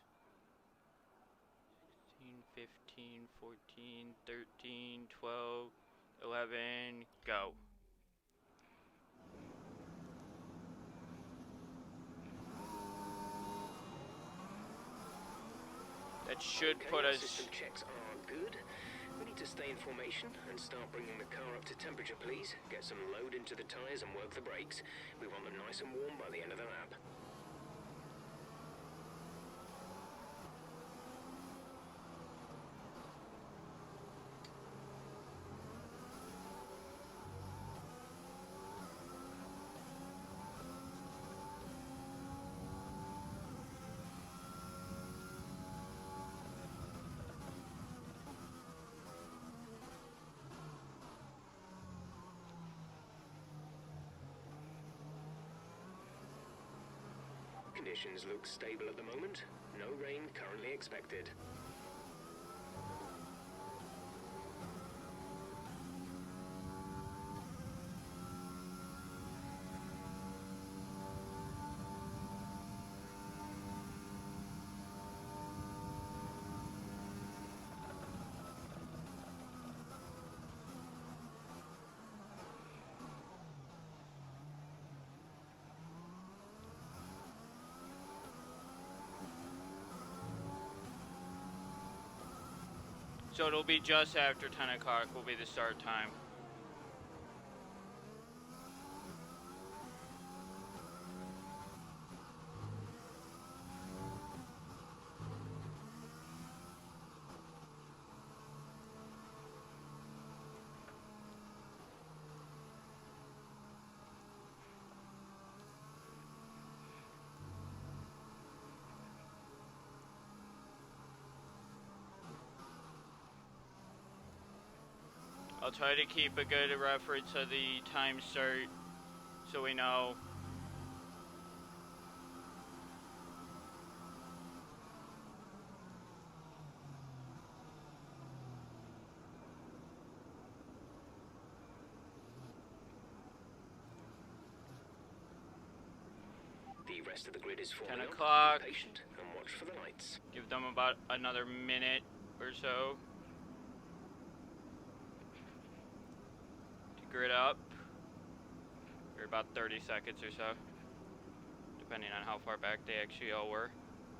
16, 15, 14, 13, 12, 11, go. That should
Okay,
put us...
system checks are good. We need to stay in formation and start bringing the car up to temperature, please. Get some load into the tires and work the brakes. We want them nice and warm by the end of the lap. Conditions look stable at the moment. No rain currently expected.
So it'll be just after 10 o'clock will be the start time. I'll try to keep a good reference of the time start so we know.
The rest of the grid is forming
10
up.
o'clock.
Be patient and watch for the lights.
Give them about another minute or so to grid up. Or about 30 seconds or so, depending on how far back they actually all were,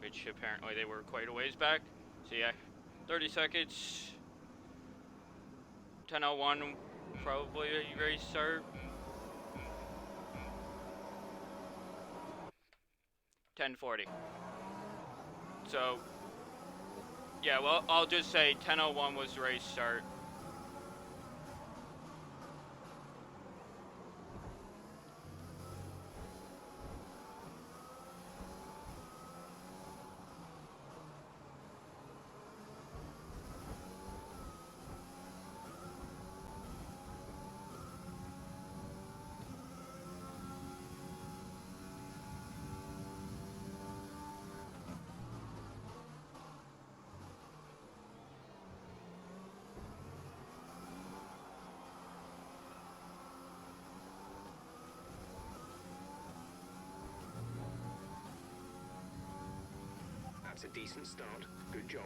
which apparently they were quite a ways back. So yeah, 30 seconds. 10:01 probably a race start. 10:40. So yeah, well, I'll just say 10:01 was the race start.
That's a decent start. Good job.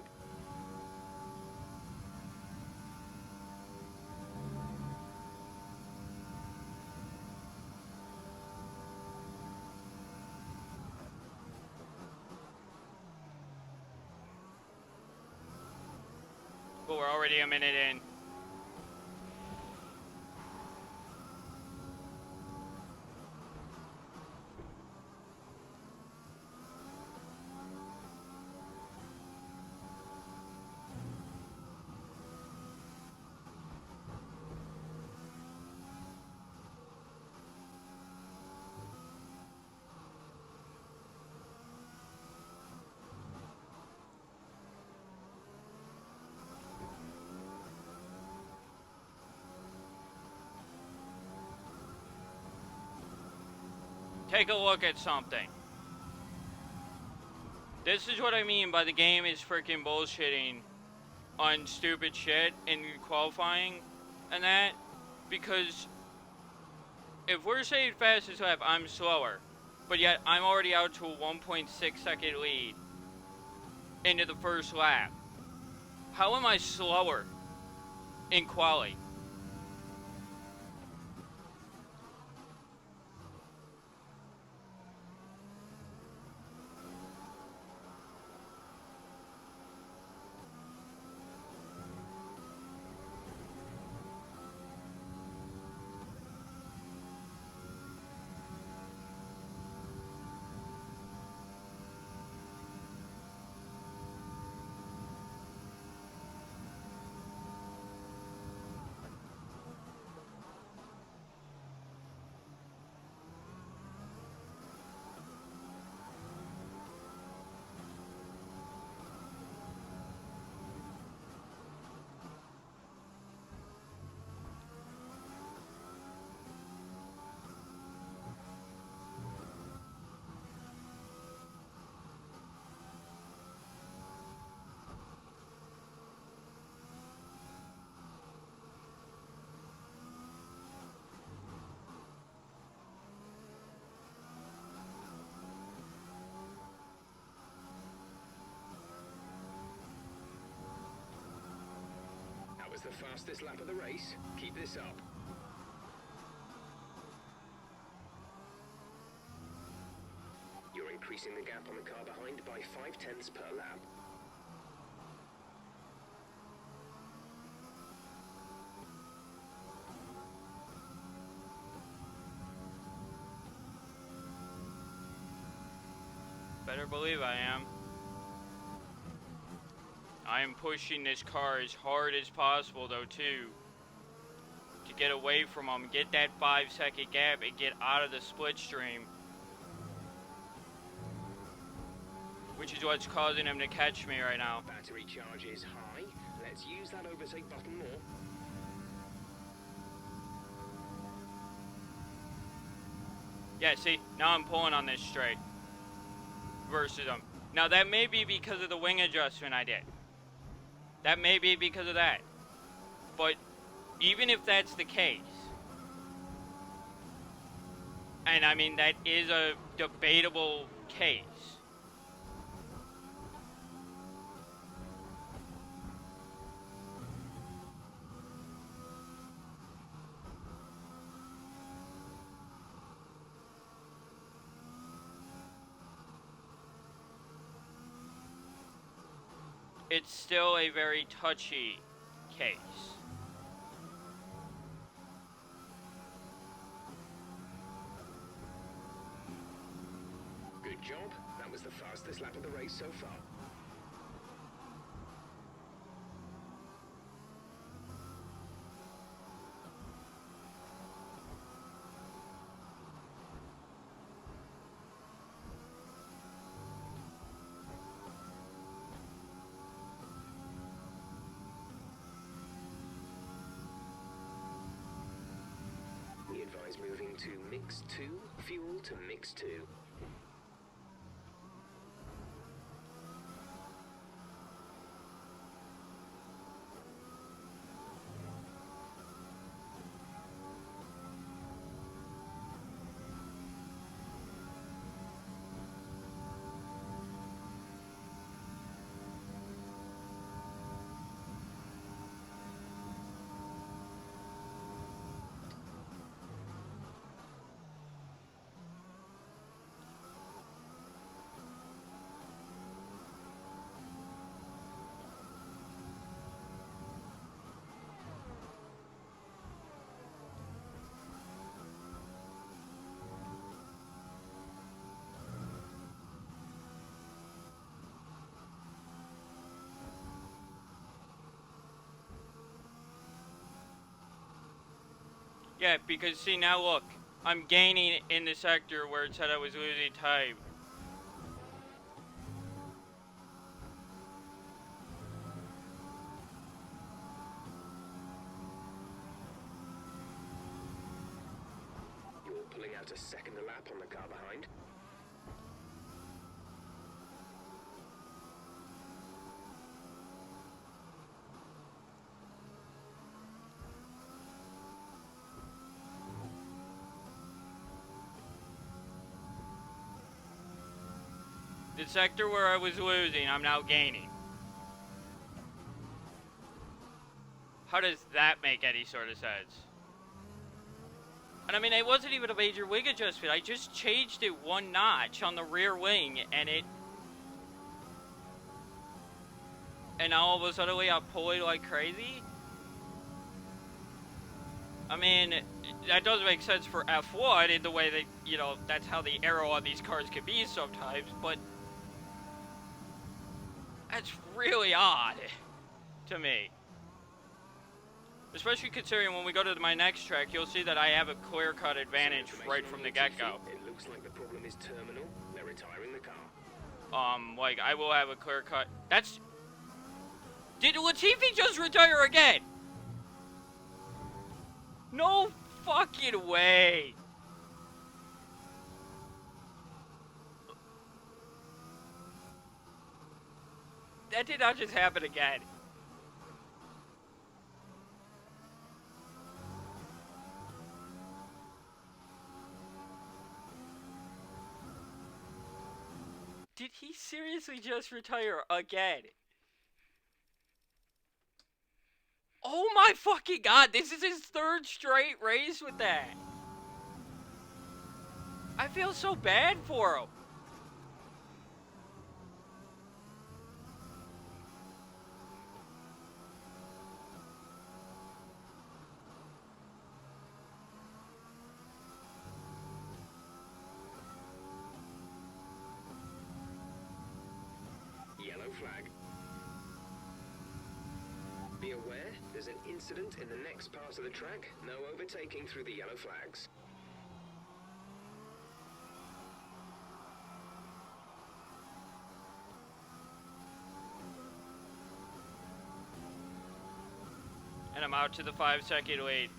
But we're already a minute in. Take a look at something. This is what I mean by the game is freaking bullshitting on stupid shit in qualifying and that, because if we're saying fastest lap, I'm slower, but yet I'm already out to a 1.6 second lead into the first lap. How am I slower in quali?
That was the fastest lap of the race. Keep this up. You're increasing the gap on the car behind by 0.5 per lap.
Better believe I am. I am pushing this car as hard as possible though too. To get away from them, get that 5-second gap and get out of the split stream. Which is what's causing them to catch me right now.
Battery charge is high. Let's use that overtake button more.
Yeah, see, now I'm pulling on this straight. Versus them. Now that may be because of the wing adjustment I did. That may be because of that. But even if that's the case, and I mean that is a debatable case, it's still a very touchy case.
Good job. That was the fastest lap of the race so far. We advise moving to mix 2, fuel to mix 2.
Yeah, because see now look, I'm gaining in the sector where it said I was losing time.
You're pulling out a second a lap on the car behind.
The sector where I was losing, I'm now gaining. How does that make any sort of sense? And I mean, it wasn't even a major wing adjustment. I just changed it 1 notch on the rear wing, and now all of a sudden I'm pulling like crazy? I mean, that doesn't make sense for F1 in the way that, you know, that's how the aero on these cars can be sometimes, but that's really odd to me. Especially considering when we go to my next track, you'll see that I have a clear-cut advantage right from the get-go.
It looks like the problem is terminal. They're retiring the car.
Like, I will have a clear-cut... Did Latifi just retire again? No fucking way. That did not just happen again. Did he seriously just retire again? Oh my fucking god, this is his third straight race with that. I feel so bad for him.
Yellow flag. Be aware, there's an incident in the next part of the track. No overtaking through the yellow flags.
And I'm out to the 5-second lead.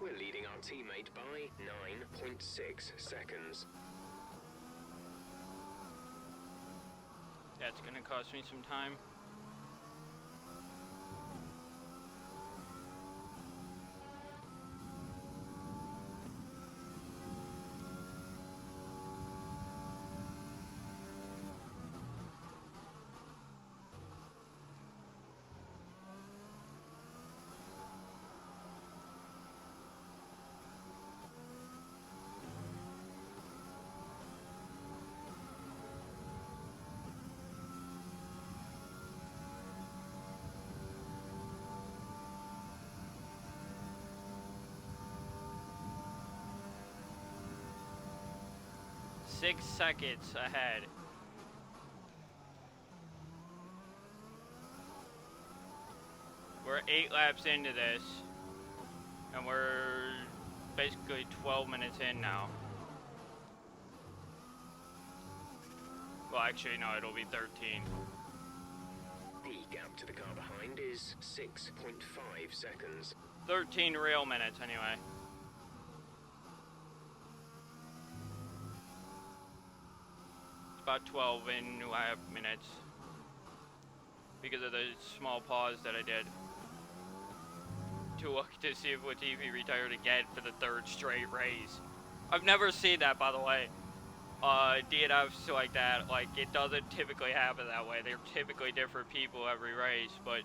We're leading our teammate by 9.6 seconds.
That's gonna cost me some time. Six seconds ahead. We're 8 laps into this, and we're basically 12 minutes in now. Well, actually, no, it'll be 13.
The gap to the car behind is 6.5 seconds.
13 real minutes, anyway. About 12 in lap minutes because of the small pause that I did to look to see if Latifi retired again for the third straight race. I've never seen that, by the way. DNFs like that, like, it doesn't typically happen that way. They're typically different people every race, but...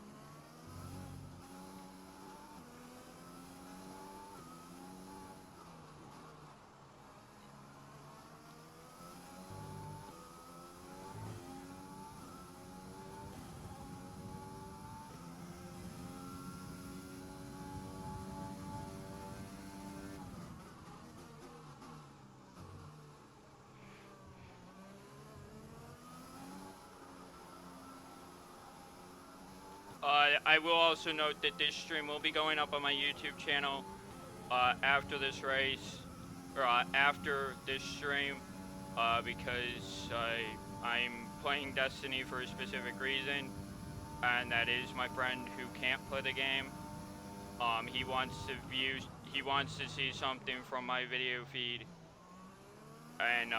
I will also note that this stream will be going up on my YouTube channel after this race, or after this stream, because I'm playing Destiny for a specific reason, and that is my friend who can't play the game. He wants to see something from my video feed, and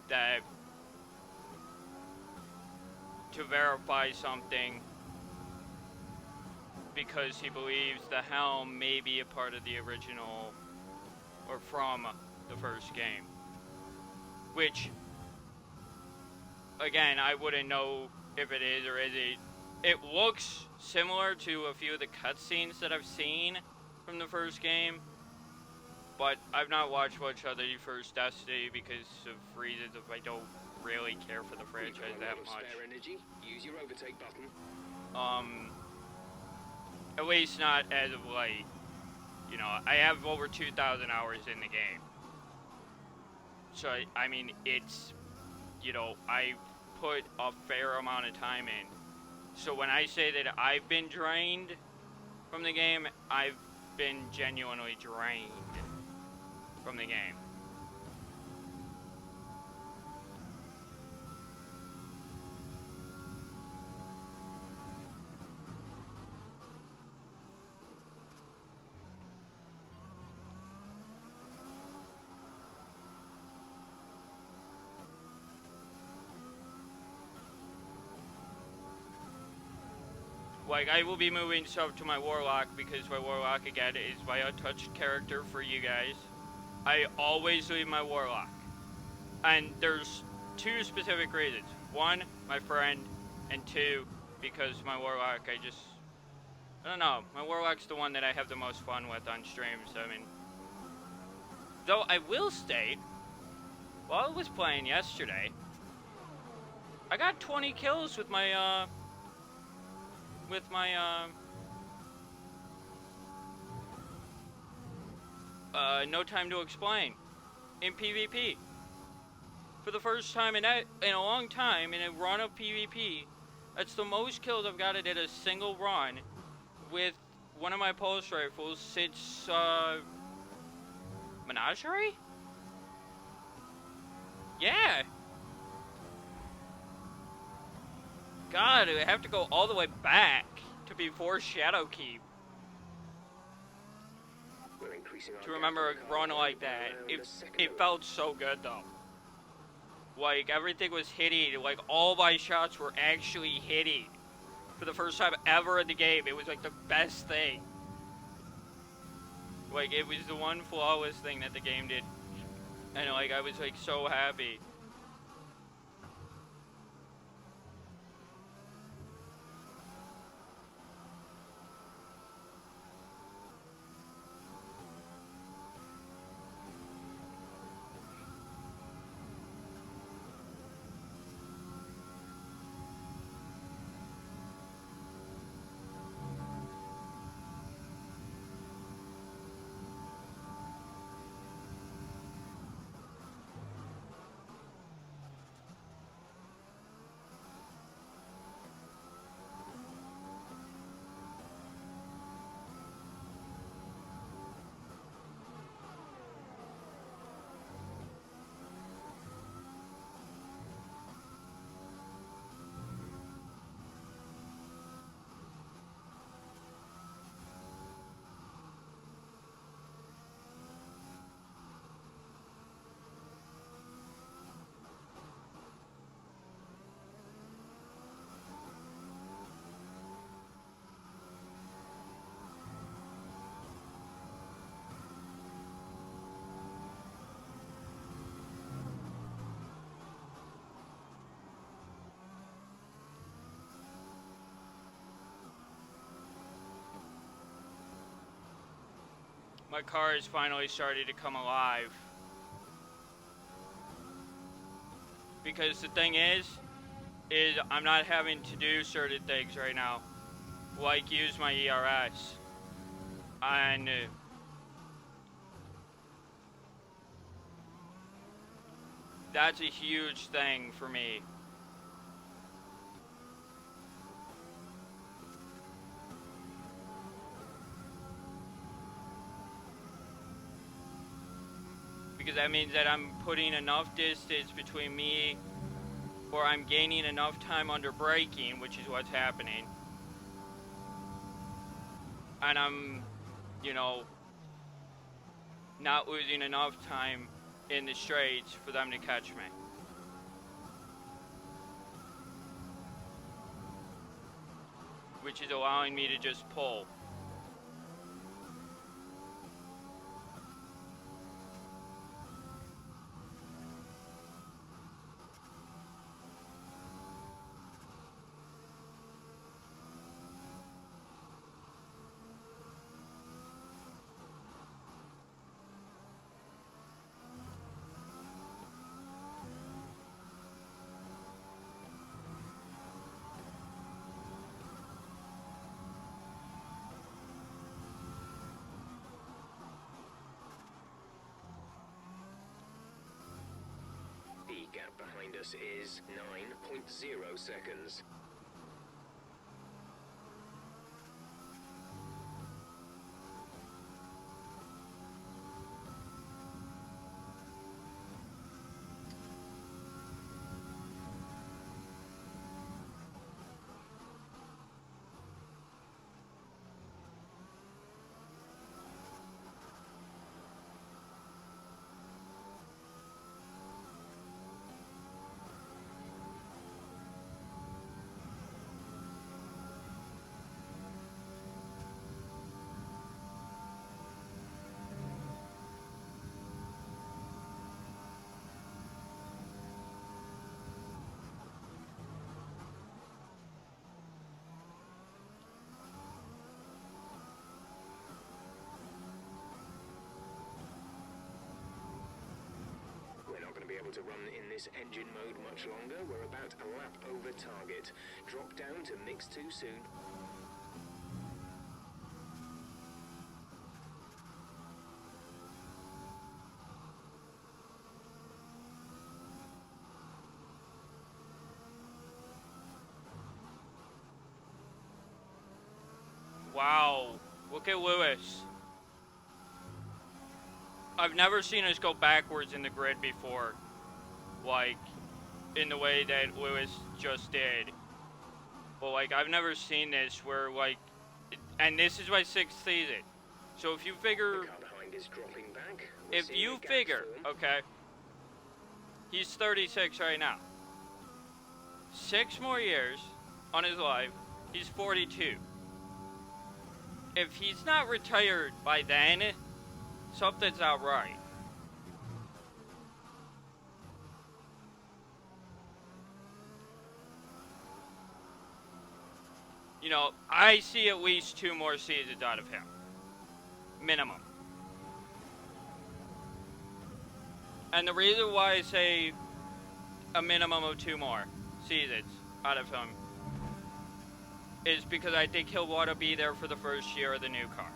that to verify something, because he believes the helm may be a part of the original, or from the first game. Which, again, I wouldn't know if it is or isn't. It looks similar to a few of the cutscenes that I've seen from the first game, but I've not watched much of the first Destiny because of reasons of I don't really care for the franchise that much.
Spare energy? Use your overtake button.
At least not as of late. You know, I have over 2,000 hours in the game. So, I mean, it's, you know, I put a fair amount of time in. So when I say that I've been drained from the game, I've been genuinely drained from the game. Like, I will be moving stuff to my Warlock because my Warlock, again, is my untouched character for you guys. I always leave my Warlock. And there's two specific reasons. One, my friend, and two, because my Warlock, I don't know. My Warlock's the one that I have the most fun with on streams. I mean, though I will state, while I was playing yesterday, I got 20 kills with my, No Time to Explain in PvP. For the first time in a long time in a run of PvP, that's the most kills I've gotten in a single run with one of my pulse rifles since Menagerie? Yeah. God, I have to go all the way back to before Shadowkeep to remember a run like that. It felt so good though. Like, everything was hitting, like all my shots were actually hitting. For the first time ever in the game, it was like the best thing. Like, it was the one flawless thing that the game did. And like, I was like so happy. my car is finally starting to come alive. Because the thing is I'm not having to do certain things right now, like use my ERS. And that's a huge thing for me. Because that means that I'm putting enough distance between me, or I'm gaining enough time under braking, which is what's happening. And I'm, you know, not losing enough time in the straights for them to catch me. Which is allowing me to just pull.
The gap behind us is 9.0 seconds. Be able to run in this engine mode much longer. We're about a lap over target. Drop down to mix too soon.
Wow, look at Lewis. I've never seen us go backwards in the grid before, like, in the way that Lewis just did. But, like, I've never seen this where, like, and this is my 6th season. So if you figure, if you figure, okay, he's 36 right now. 6 more years on his life, he's 42. If he's not retired by then, something's not right. You know, I see at least 2 more seasons out of him. Minimum. And the reason why I say a minimum of 2 more seasons out of him is because I think he'll want to be there for the first year of the new car.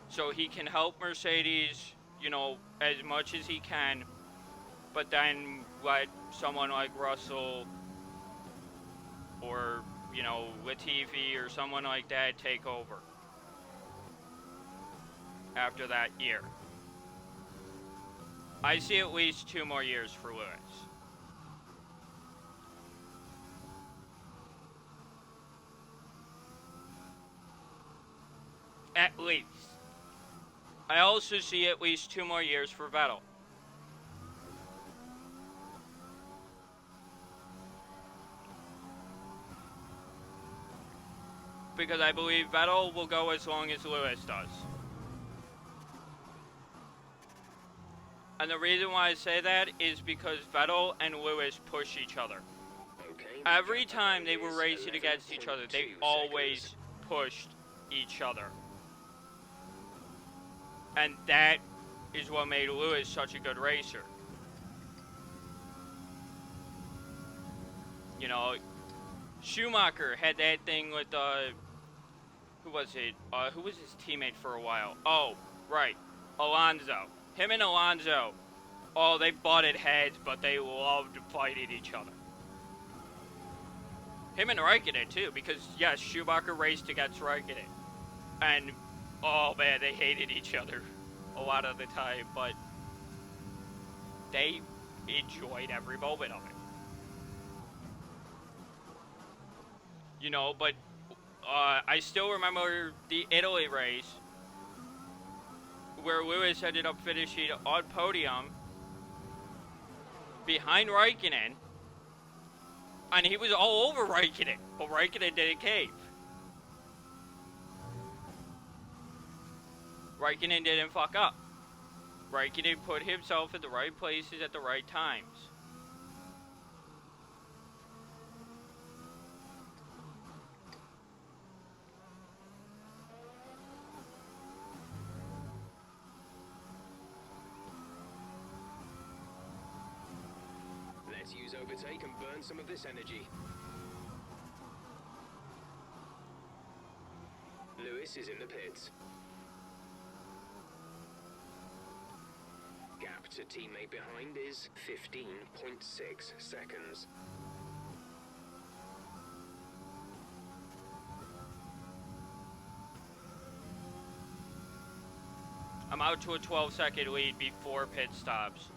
So he can help Mercedes, you know, as much as he can, but then let someone like Russell or, you know, Latifi or someone like that take over after that year. I see at least 2 more years for Lewis. At least. I also see at least 2 more years for Vettel. Because I believe Vettel will go as long as Lewis does. And the reason why I say that is because Vettel and Lewis push each other. Every time they were racing against each other, they always pushed each other. And that is what made Lewis such a good racer. You know, Schumacher had that thing with, who was it? Who was his teammate for a while? Oh, right, Alonso. Him and Alonso, oh, they butted heads, but they loved fighting each other. Him and Raikkonen, too, because, yes, Schumacher raced against Raikkonen. And, oh, man, they hated each other a lot of the time, but they enjoyed every moment of it. You know, but I still remember the Italy race where Lewis ended up finishing on podium behind Raikkonen, and he was all over Raikkonen, but Raikkonen didn't cave. Raikkonen didn't fuck up. Raikkonen put himself in the right places at the right times.
Let's use overtake and burn some of this energy. Lewis is in the pits. Gap to teammate behind is 15.6 seconds.
I'm out to a 12-second lead before pit stops.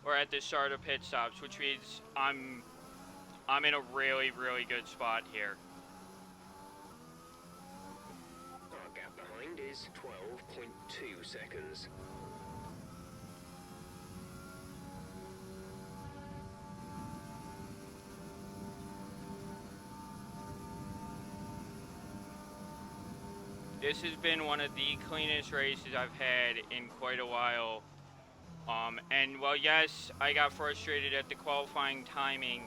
Or at the start of pit stops, which means I'm in a really, really good spot here.
Our gap behind is 12.2 seconds.
This has been one of the cleanest races I've had in quite a while. And well, yes, I got frustrated at the qualifying timing.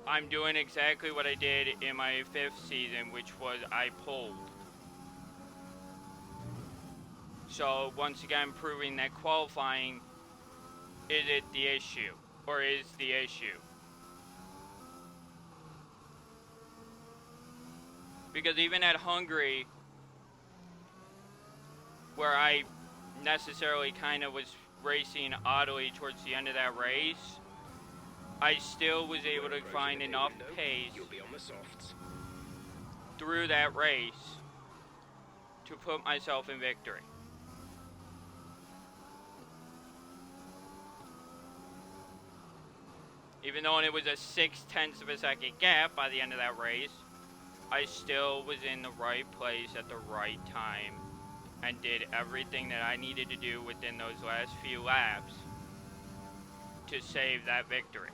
I'm doing exactly what I did in my 5th season, which was I pulled. So once again, proving that qualifying isn't the issue, or is the issue. Because even at Hungary, where I necessarily kind of was racing oddly towards the end of that race, I still was able to find enough pace through that race to put myself in victory. Even though it was a 0.6 of a second gap by the end of that race, I still was in the right place at the right time and did everything that I needed to do within those last few laps to save that victory.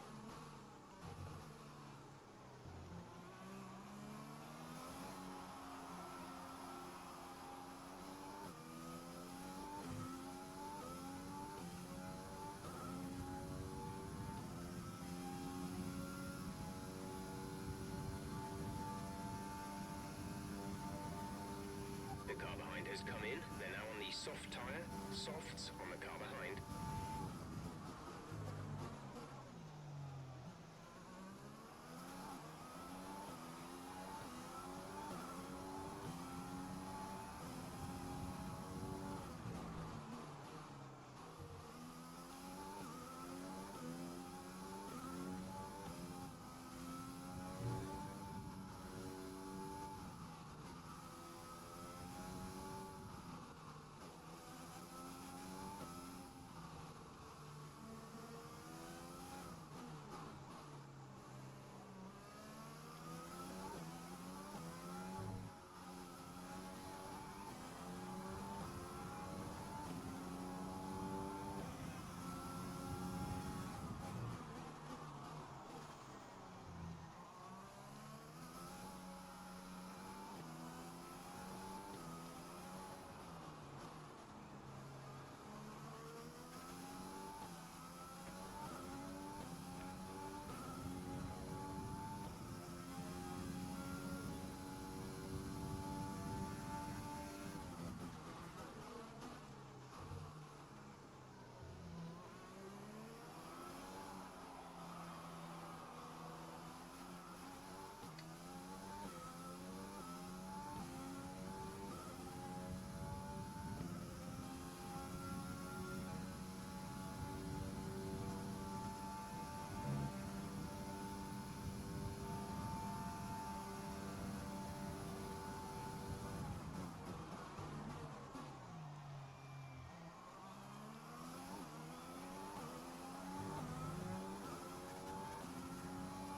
Come in, they're now on the soft tyre, softs on the car behind.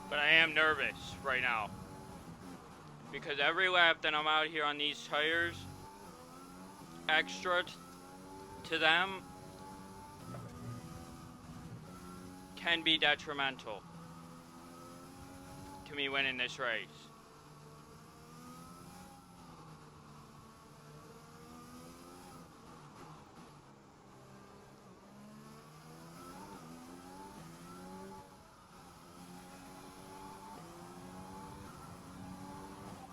But I am nervous right now. Because every lap that I'm out here on these tires, extra to them, can be detrimental to me winning this race.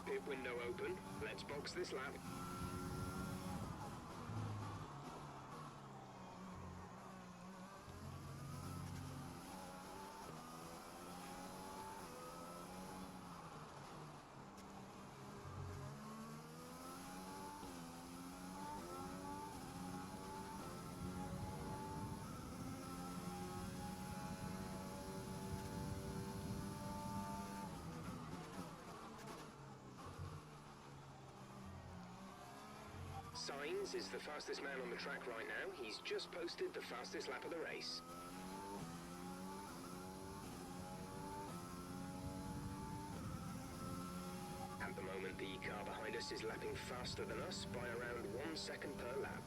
Pit window open. Let's box this lap. Sainz is the fastest man on the track right now. He's just posted the fastest lap of the race. At the moment, the car behind us is lapping faster than us by around 1 second per lap.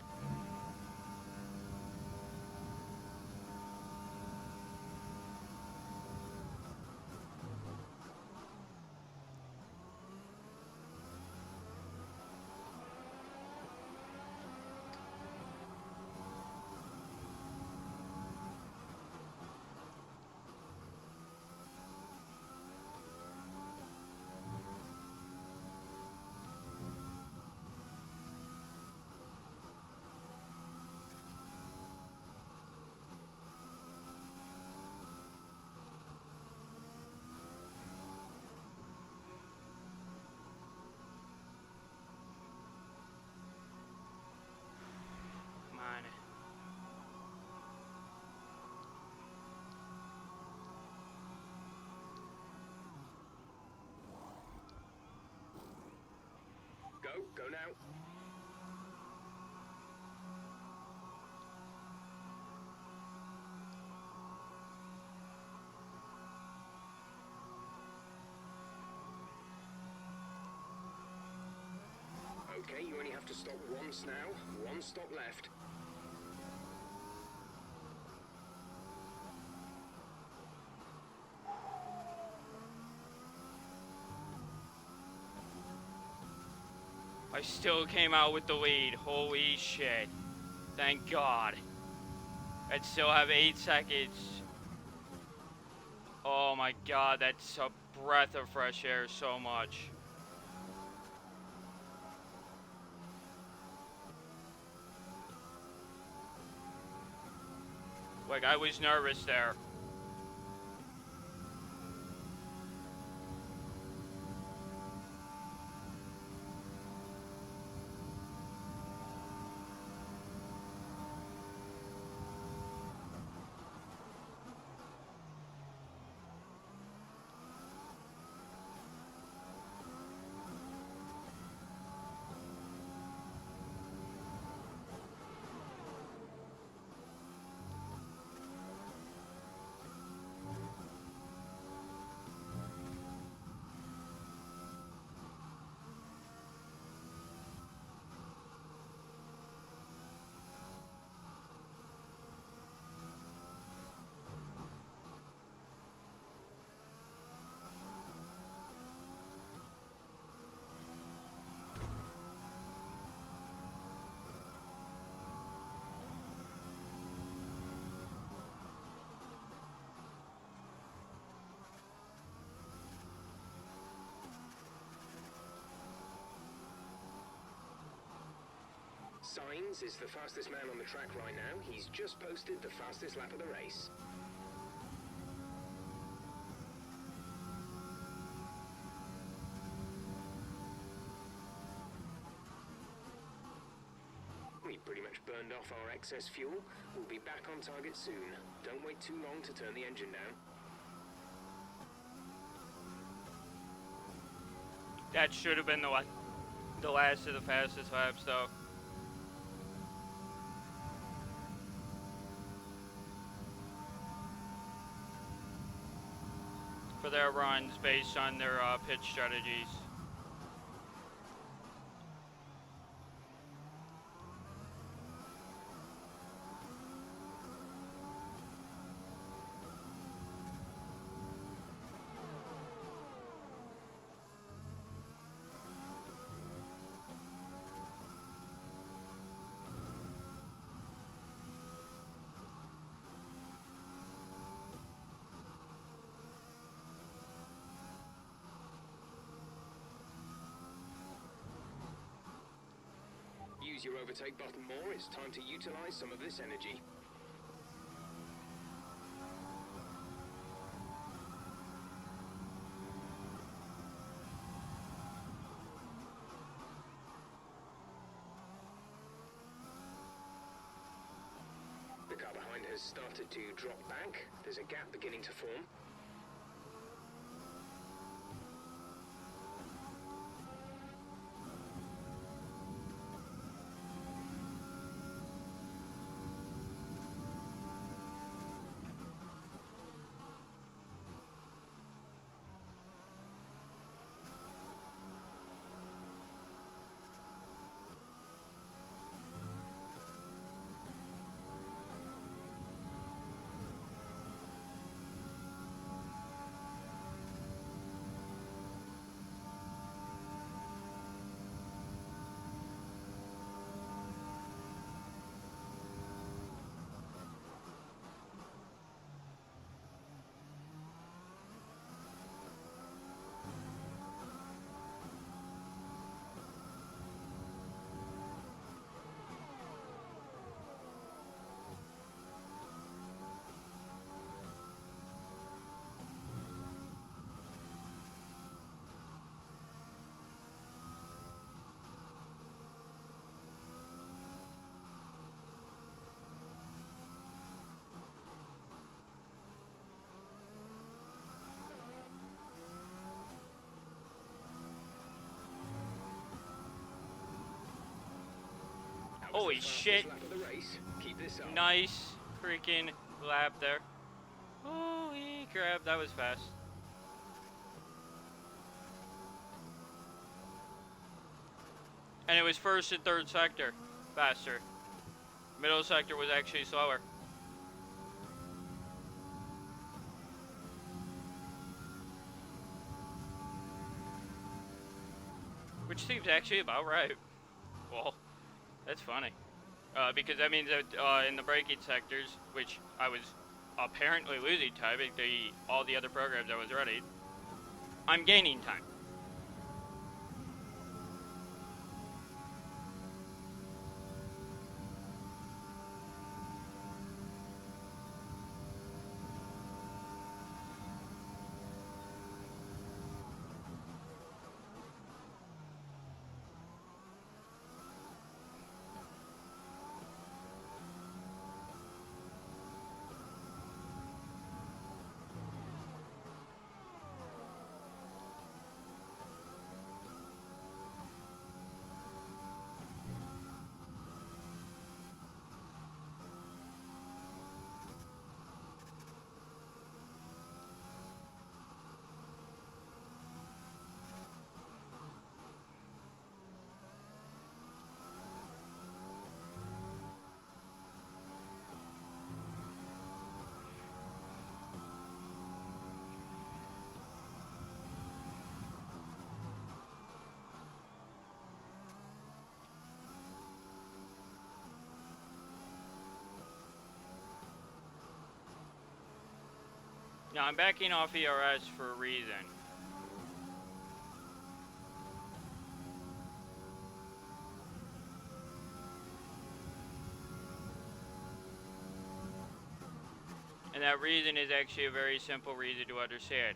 Go now. Okay, you only have to stop once now. 1 stop left.
I still came out with the lead. Holy shit. Thank God. I'd still have 8 seconds. Oh my God, that's a breath of fresh air so much. Like, I was nervous there.
Sainz is the fastest man on the track right now. He's just posted the fastest lap of the race. We pretty much burned off our excess fuel. We'll be back on target soon. Don't wait too long to turn the engine down.
That should have been the last of the fastest laps, though. For for their runs based on their pitch strategies.
Use your overtake button more. It's time to utilize some of this energy. The car behind has started to drop back. There's a gap beginning to form.
Holy shit.
Keep this up.
Nice freaking lap there. Holy crap, that was fast. And it was first and third sector faster. Middle sector was actually slower. Which seems actually about right. Well, that's funny. Because that means that in the braking sectors, which I was apparently losing time, all the other programs I was running, I'm gaining time. Now I'm backing off ERS for a reason. And that reason is actually a very simple reason to understand.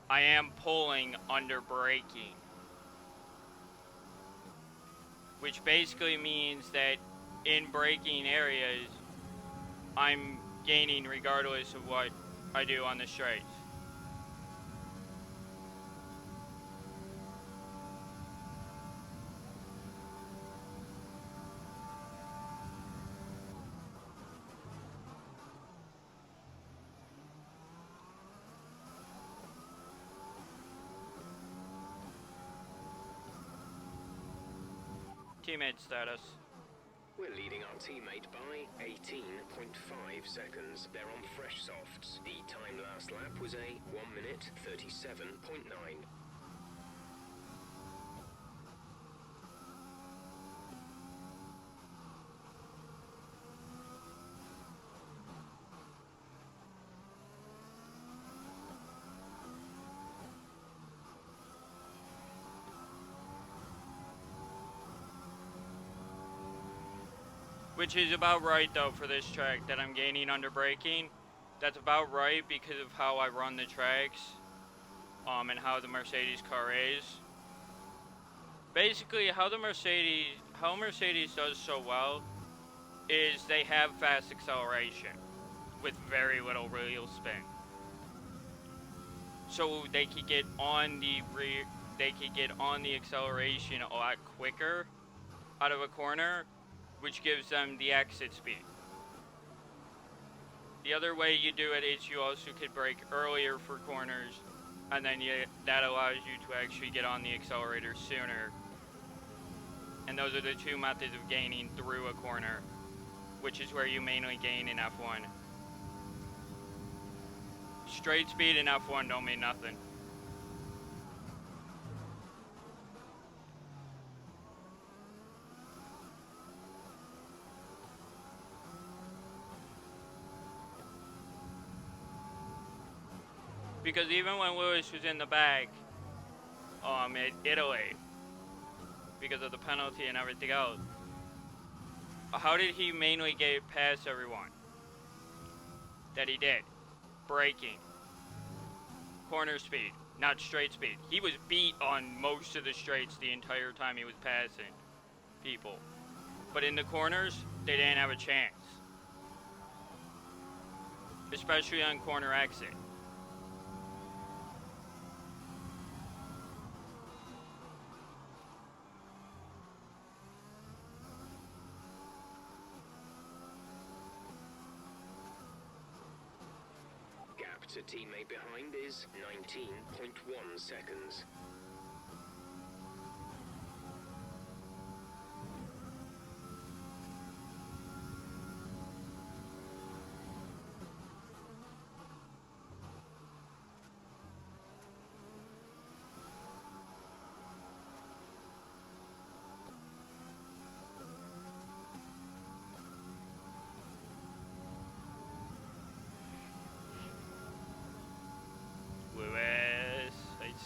I am pulling under braking. Which basically means that in braking areas, I'm gaining regardless of what I do on the straights. Teammate status.
We're leading our teammate by 18.5 seconds. They're on fresh softs. The time last lap was a 1 minute 37.9.
Which is about right though for this track, that I'm gaining under braking. That's about right because of how I run the tracks, and how the Mercedes car is. Basically, how Mercedes does so well is they have fast acceleration with very little wheel spin. So they could get on the acceleration a lot quicker out of a corner, which gives them the exit speed. The other way you do it is you also could brake earlier for corners, and then that allows you to actually get on the accelerator sooner. And those are the two methods of gaining through a corner, which is where you mainly gain in F1. Straight speed in F1 don't mean nothing. Because even when Lewis was in the back, at Italy, because of the penalty and everything else, how did he mainly get past everyone? That he did. Braking. Corner speed, not straight speed. He was beat on most of the straights the entire time he was passing people. But in the corners, they didn't have a chance. Especially on corner exit.
To teammate behind is 19.1 seconds.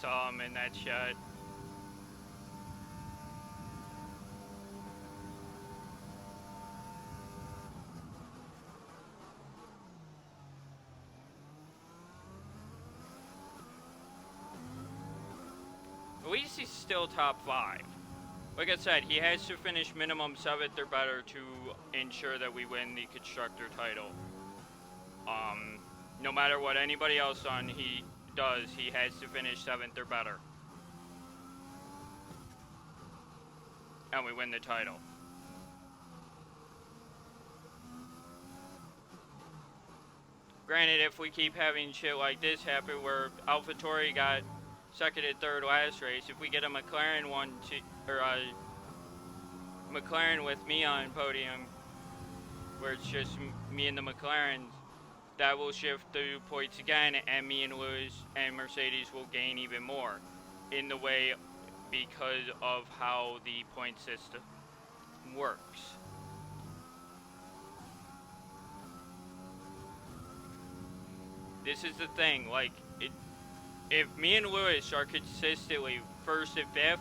Saw him in that shot. At least he's still top 5. Like I said, he has to finish minimum 7th or better to ensure that we win the constructor title. No matter what anybody else does, he has to finish 7th or better. And we win the title. Granted, if we keep having shit like this happen where AlphaTauri got 2nd and 3rd last race, if we get a McLaren McLaren with me on podium, where it's just me and the McLarens, that will shift the points again, and me and Lewis and Mercedes will gain even more in the way because of how the point system works. This is the thing, like, if me and Lewis are consistently 1st and 5th,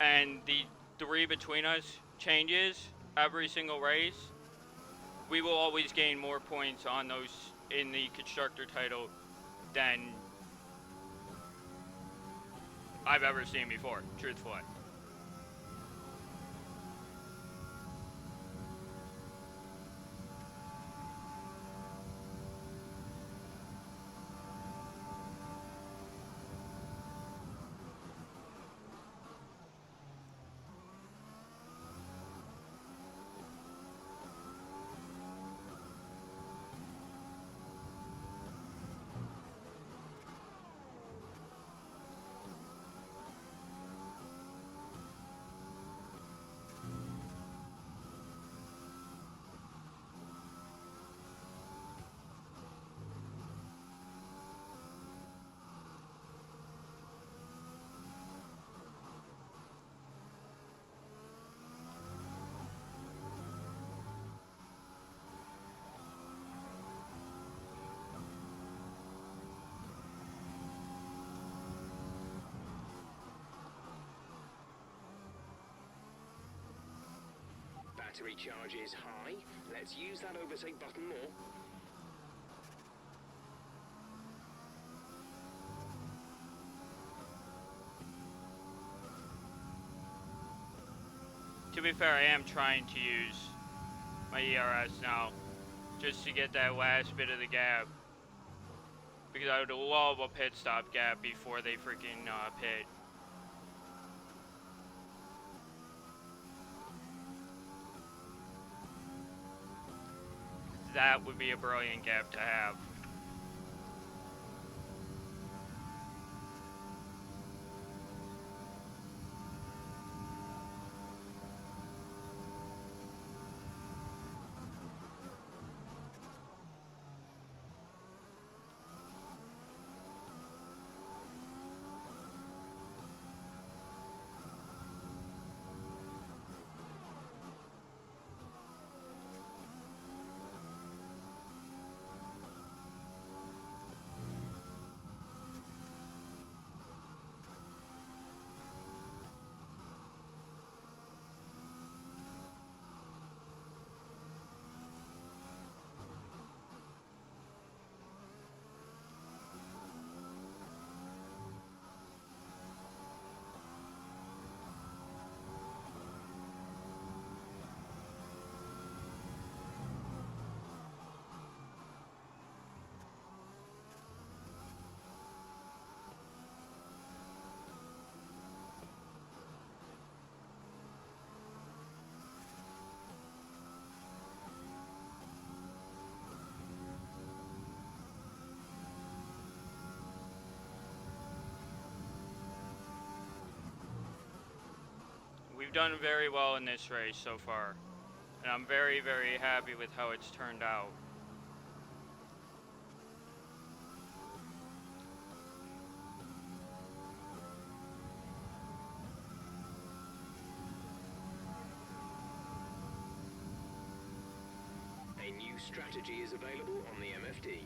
and the 3 between us changes every single race, we will always gain more points on those in the constructor title than I've ever seen before, truthfully.
battery charge is high. Let's use that overtake button more.
To be fair, I am trying to use my ERS now, just to get that last bit of the gap. Because I would love a pit stop gap before they freaking pit. That would be a brilliant gap to have. We've done very well in this race so far, and I'm very, very happy with how it's turned out.
A new strategy is available on the MFD.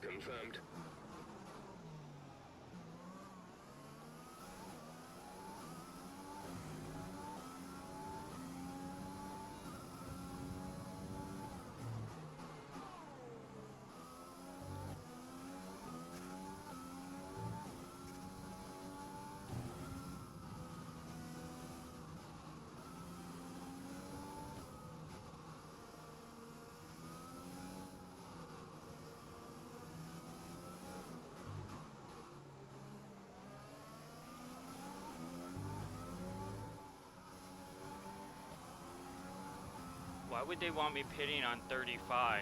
Confirmed.
Why would they want me pitting on 35?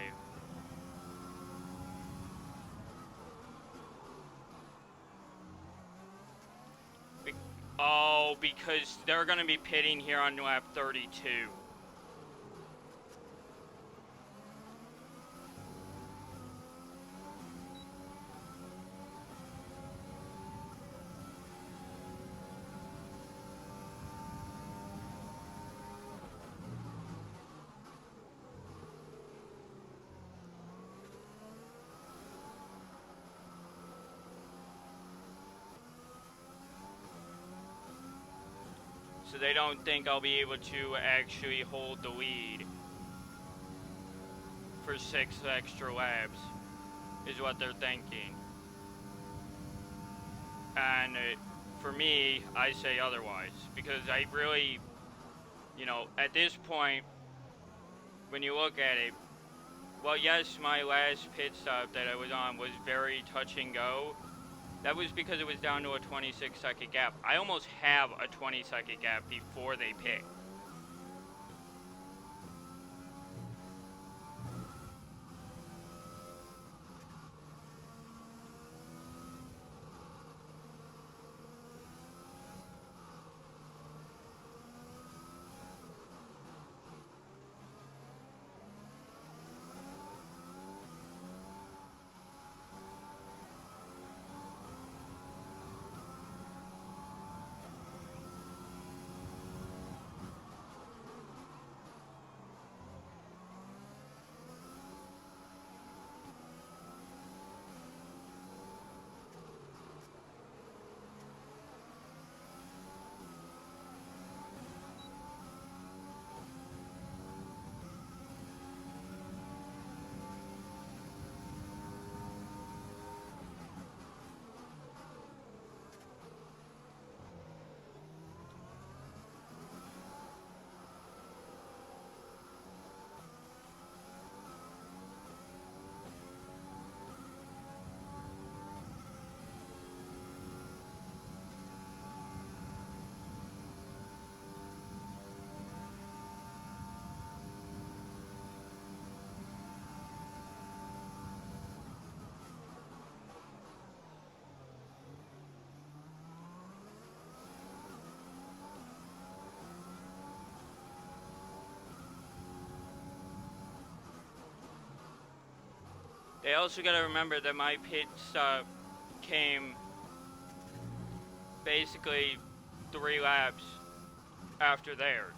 Oh, because they're going to be pitting here on lap 32. So they don't think I'll be able to actually hold the lead for 6 extra laps, is what they're thinking. And for me, I say otherwise, because I really, you know, at this point, when you look at it, well, yes, my last pit stop that I was on was very touch and go. That was because it was down to a 26-second gap. I almost have a 20-second gap before they pit. They also got to remember that my pit stop came basically 3 laps after theirs.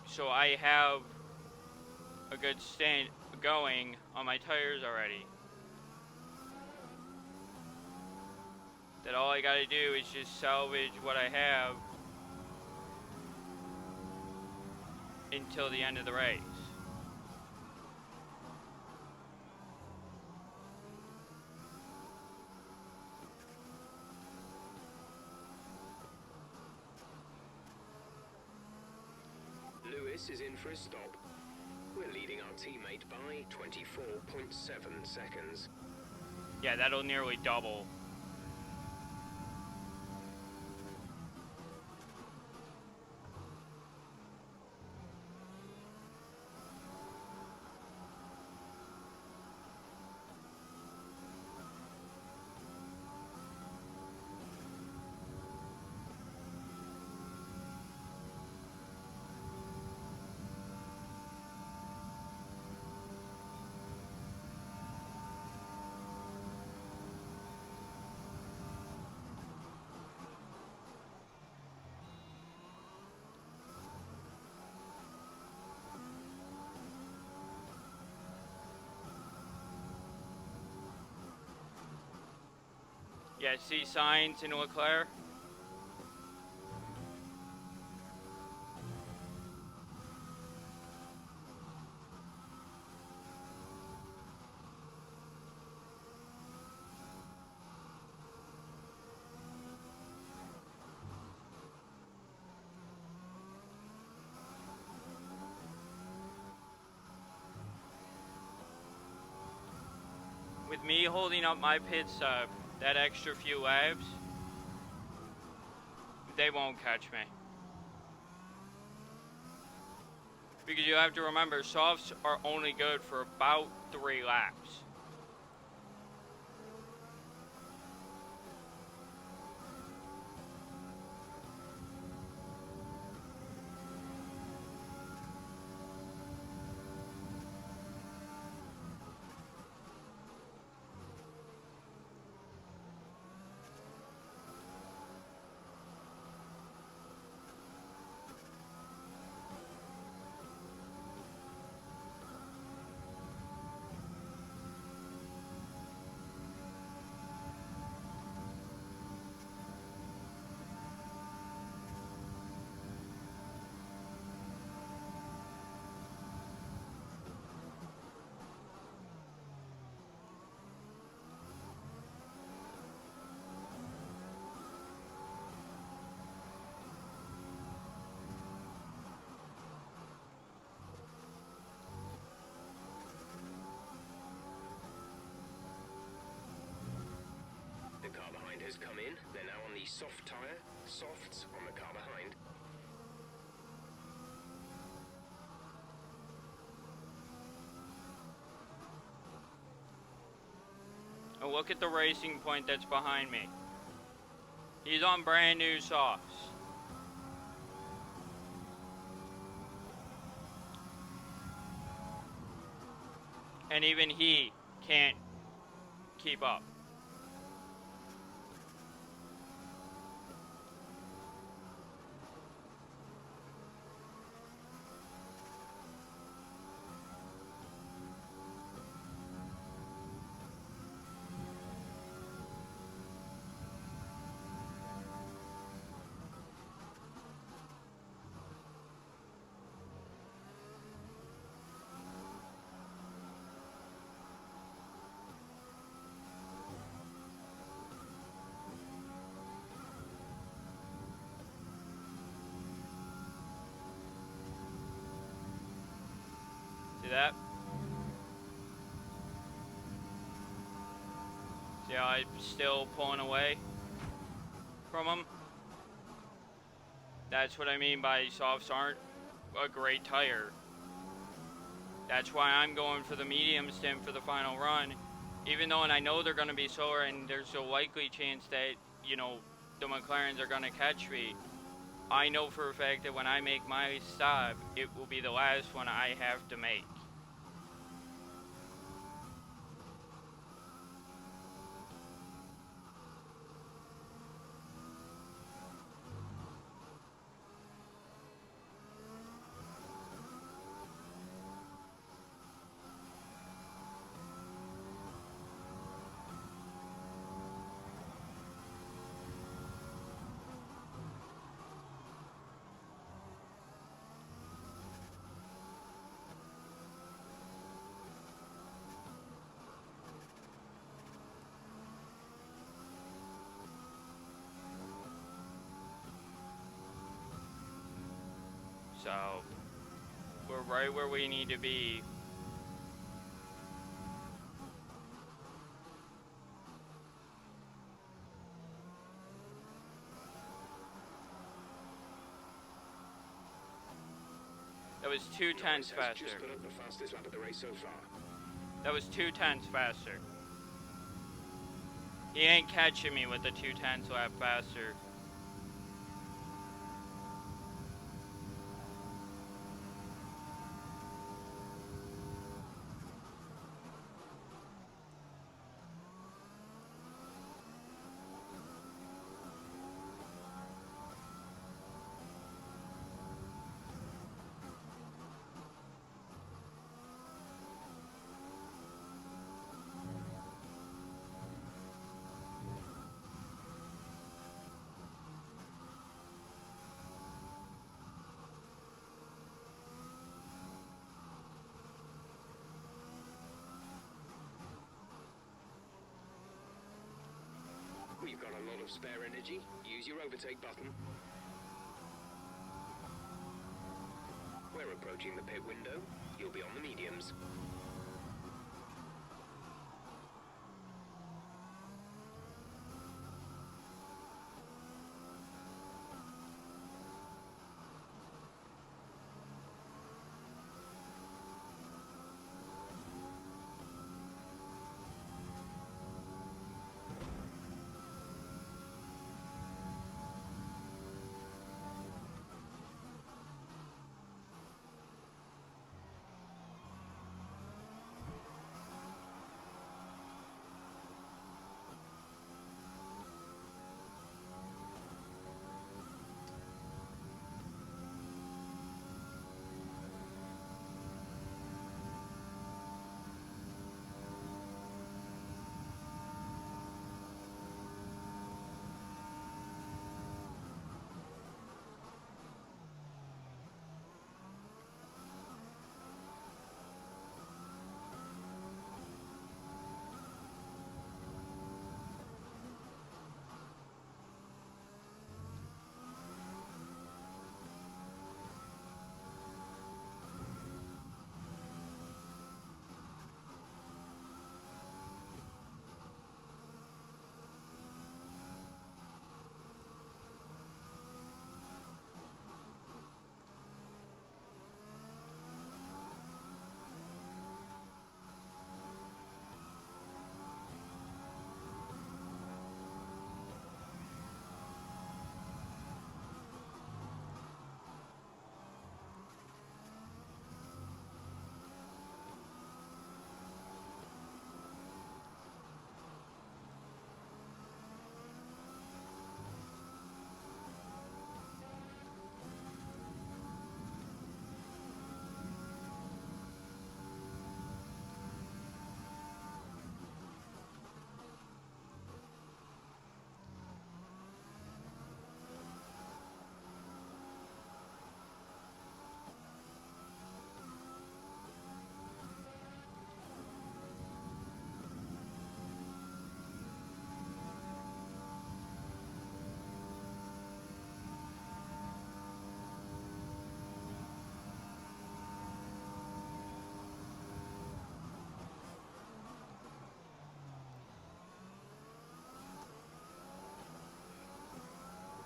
So I have a good stint going on my tires already. That all I gotta do is just salvage what I have until the end of the race.
Lewis is in for a stop. We're leading our teammate by 24.7 seconds.
Yeah, that'll nearly double. Yeah, see signs in Leclerc? With me holding up my pit stop, that extra few laps, they won't catch me. Because you have to remember, softs are only good for about 3 laps.
The car behind has come in. They're now on the soft tyre. Softs on the car behind.
Oh, look at the racing point that's behind me. He's on brand new softs. And even he can't keep up. See that? See how I'm still pulling away from him? That's what I mean by softs aren't a great tire. That's why I'm going for the medium stint for the final run. Even though, and I know they're going to be slower and there's a likely chance that, you know, the McLarens are going to catch me. I know for a fact that when I make my stop, it will be the last one I have to make. So, we're right where we need to be. That was 2/10 faster.
Just put up the fastest lap of the race so far.
That was 2/10 faster. He ain't catching me with the 2/10 lap faster.
We've got a lot of spare energy. Use your overtake button. We're approaching the pit window. You'll be on the mediums.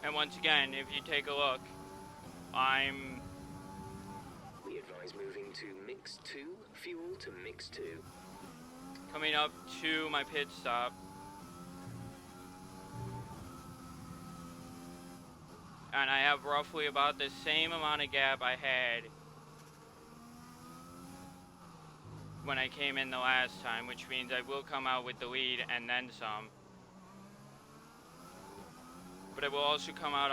And once again, if you take a look,
We advise moving to mix 2, fuel to mix 2.
coming up to my pit stop. And I have roughly about the same amount of gap I had when I came in the last time, which means I will come out with the lead and then some. But I will also come out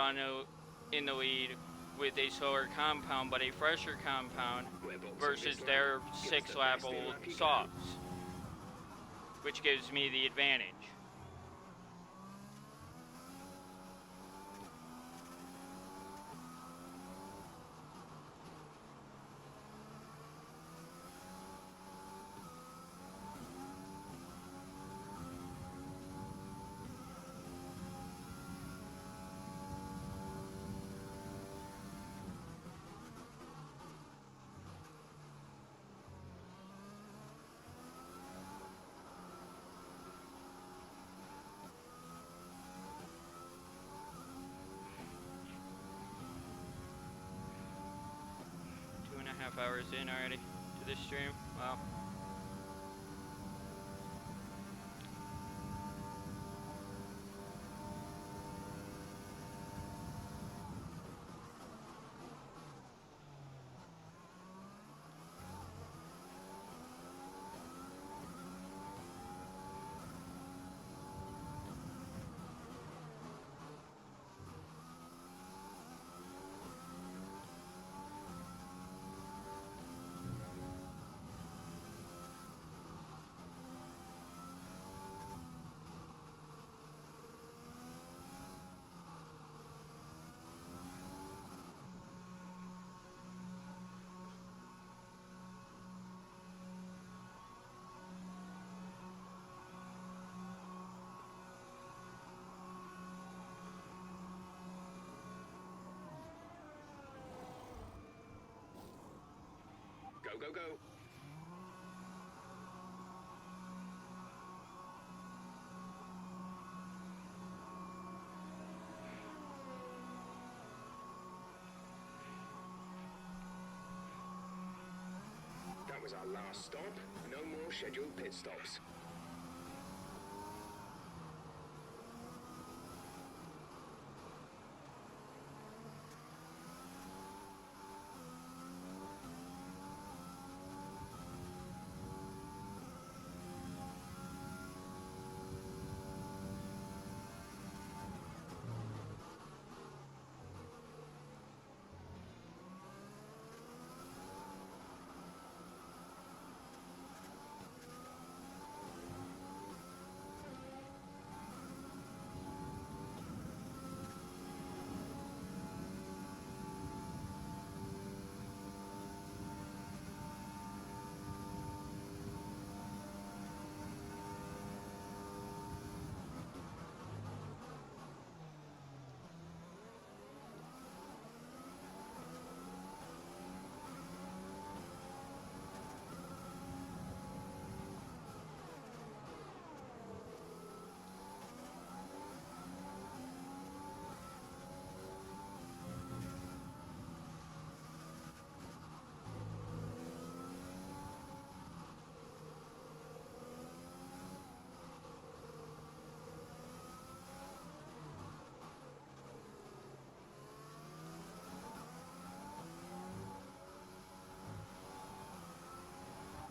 in the lead with a slower compound, but a fresher compound versus their 6-lap-old softs, which gives me the advantage. Hours in already to this stream. Wow.
Go, go, go. That was our last stop. No more scheduled pit stops.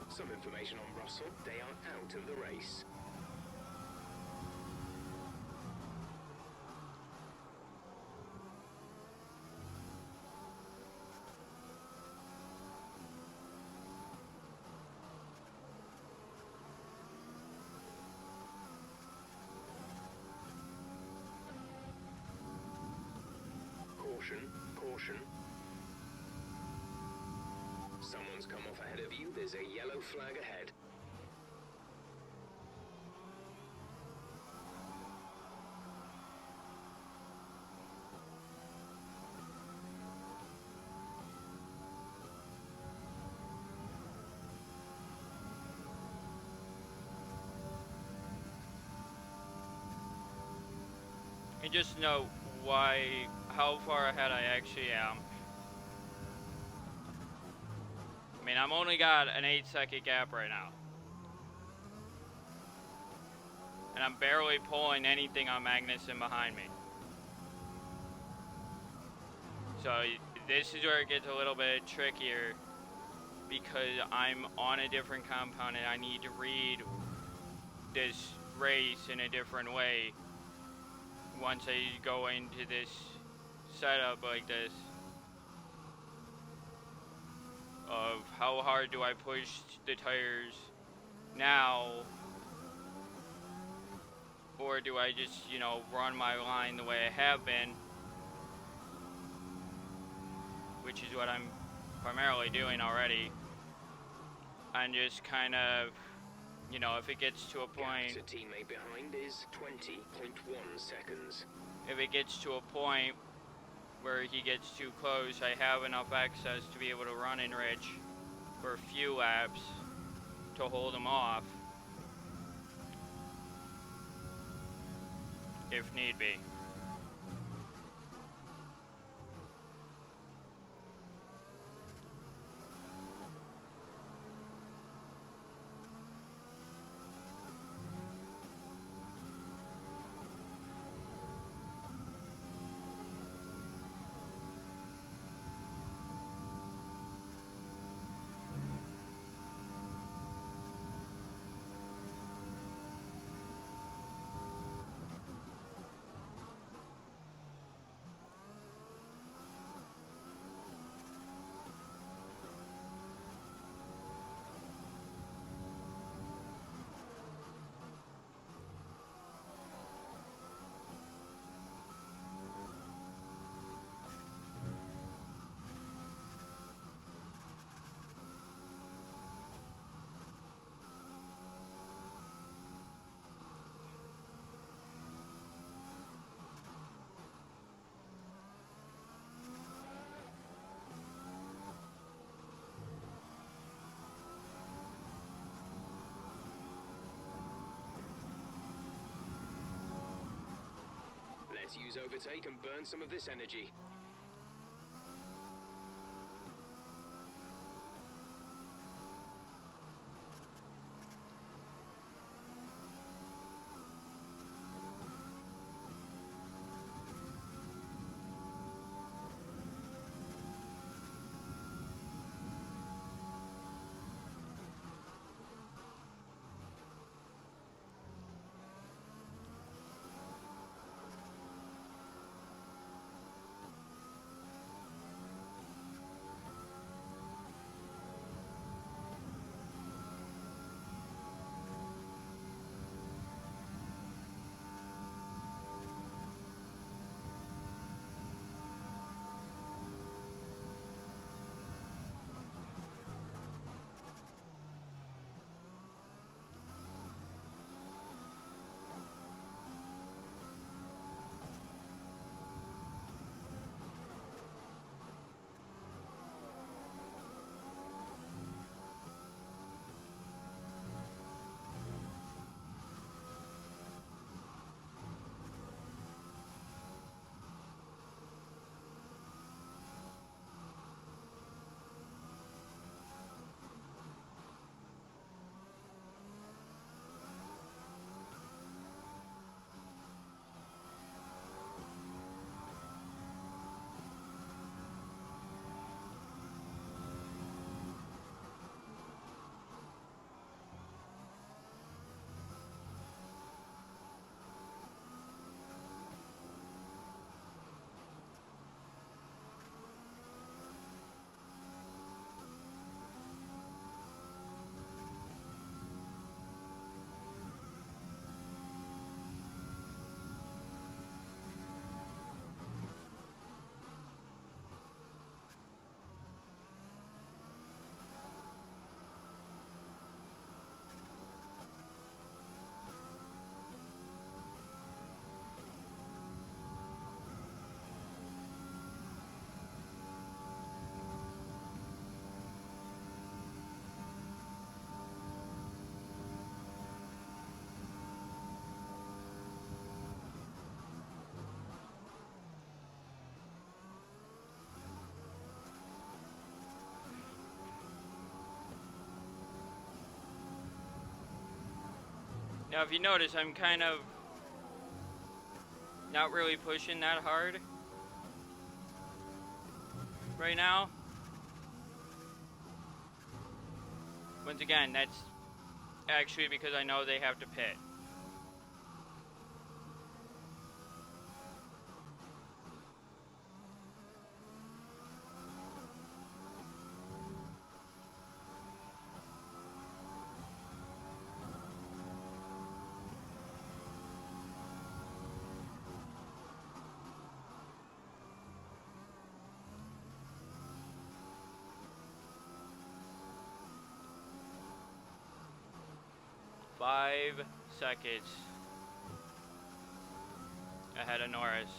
Some information on Russell. They are out of the race. Caution, caution. Someone's come off ahead of you. There's a yellow flag ahead.
And just note how far ahead I actually am. I mean, I'm only got an 8-second gap right now. And I'm barely pulling anything on Magnussen behind me. So this is where it gets a little bit trickier because I'm on a different compound and I need to read this race in a different way once I go into this setup like this of how hard do I push the tires now, or do I just, you know, run my line the way I have been, which is what I'm primarily doing already, and just kind of, you know, if it gets to a point,
Gap to teammate behind is 20.1 seconds.
if it gets to a point where he gets too close, I have enough access to be able to run Enrich for a few laps to hold him off if need be.
Let's use overtake and burn some of this energy.
Now, if you notice, I'm kind of not really pushing that hard. right now. Once again, that's actually because I know they have to pit. Five seconds ahead of Norris.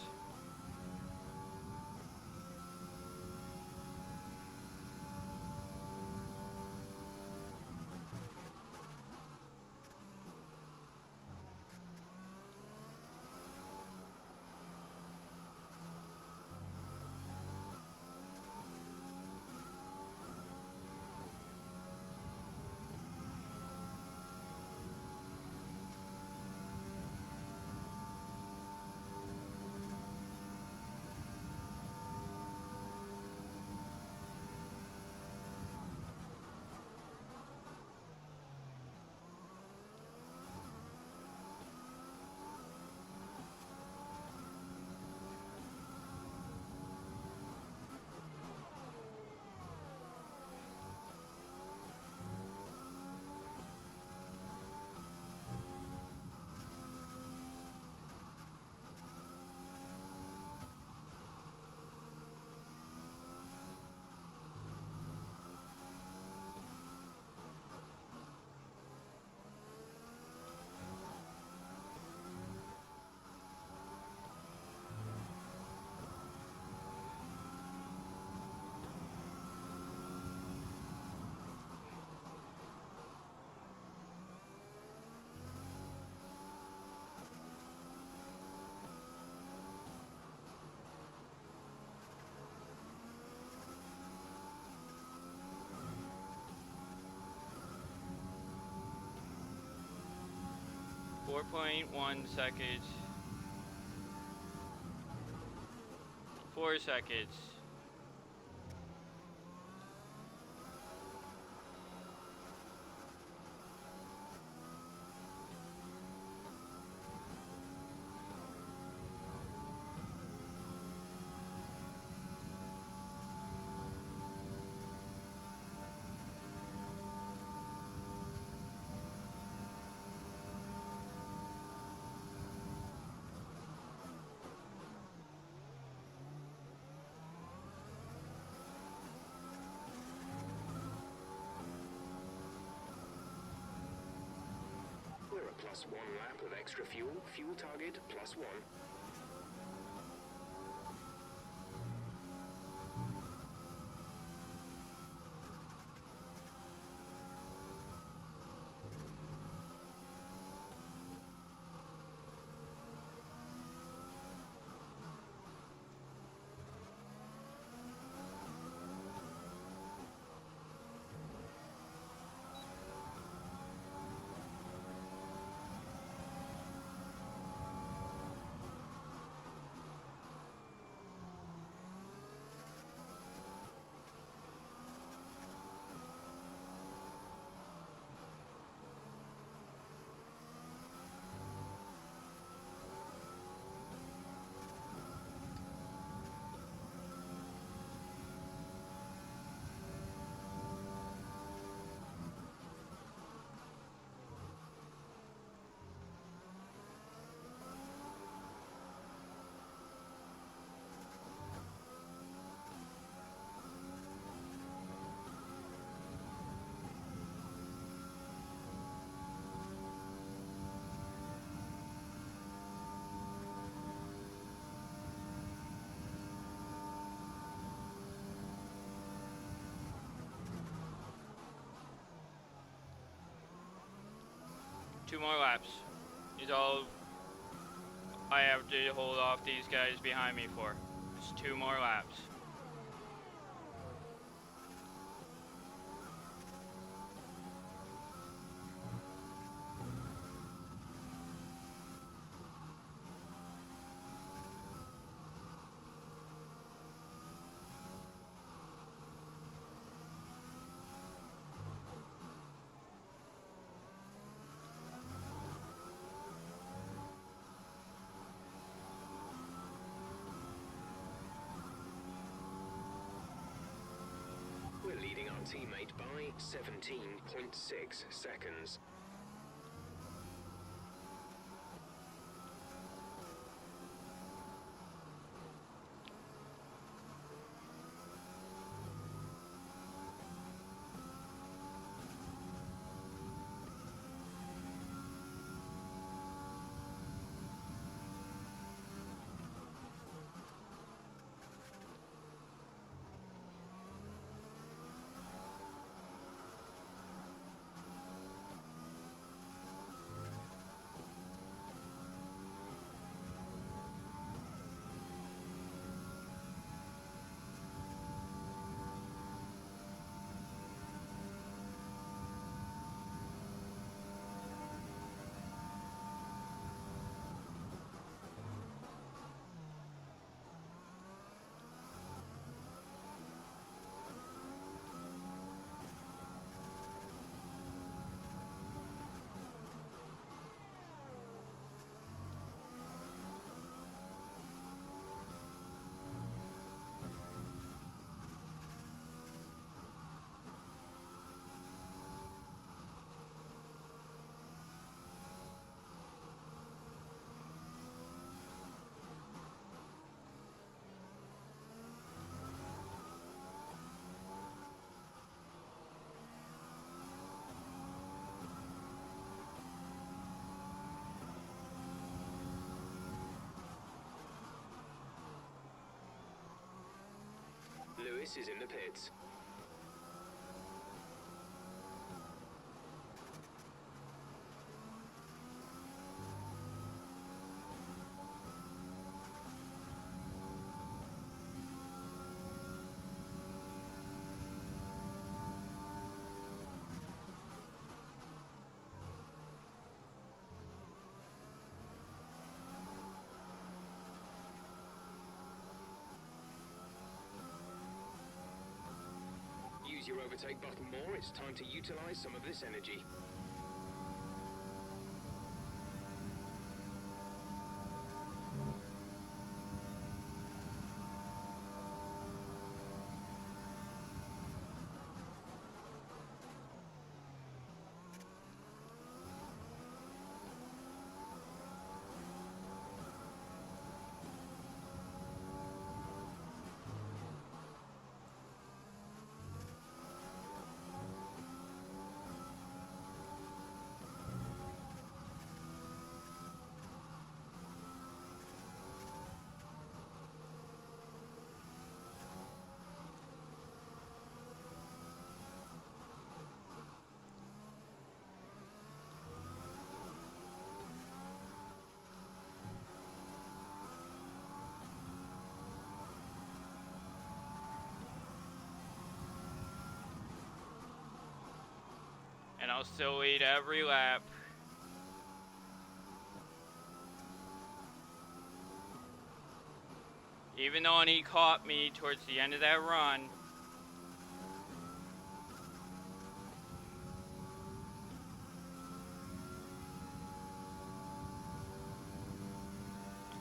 .1 seconds. 4 seconds.
We're at +1 lap of extra fuel. Fuel target +1.
Two more laps is all I have to hold off these guys behind me for. Just 2 more laps.
teammate by 17.6 seconds. Lewis is in the pits. Use your overtake button more, it's time to utilize some of this energy.
And I'll still lead every lap. Even though he caught me towards the end of that run.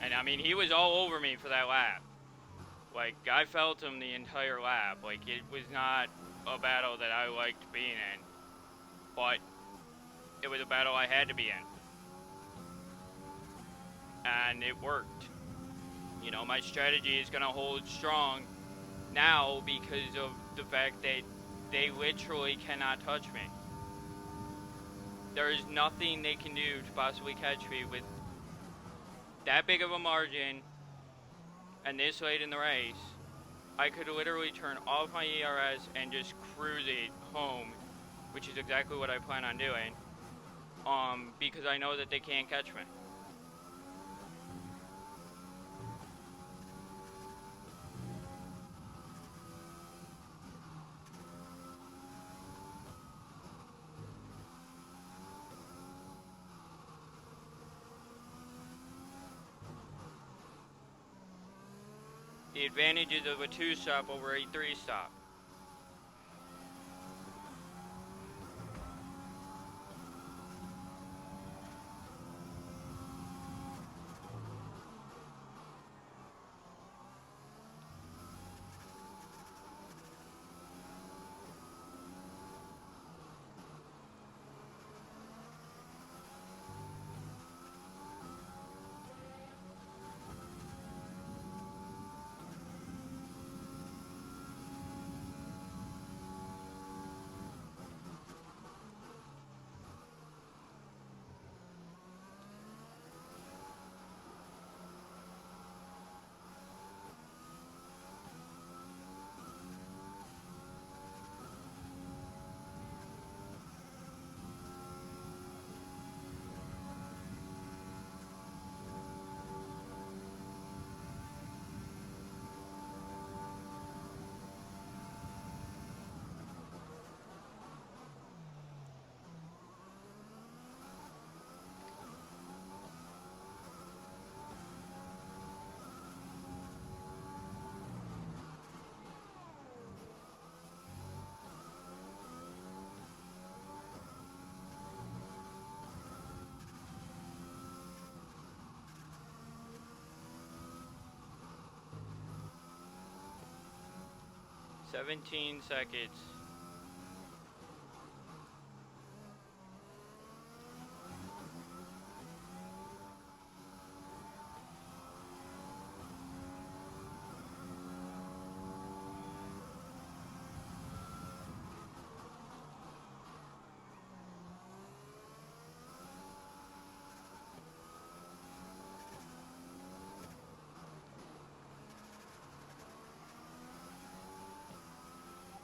And I mean, he was all over me for that lap. Like, I felt him the entire lap. Like, it was not a battle that I liked being in. But it was a battle I had to be in. And it worked. You know, my strategy is going to hold strong now because of the fact that they literally cannot touch me. There is nothing they can do to possibly catch me with that big of a margin and this late in the race. I could literally turn off my ERS and just cruise it home, which is exactly what I plan on doing, because I know that they can't catch me. The advantages of a 2-stop over a 3-stop. 17 seconds.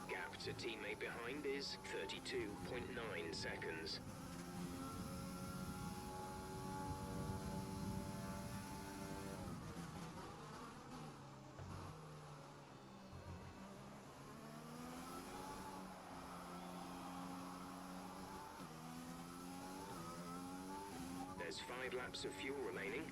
Gap to teammate behind is 32.9 seconds. There's 5 laps of fuel remaining.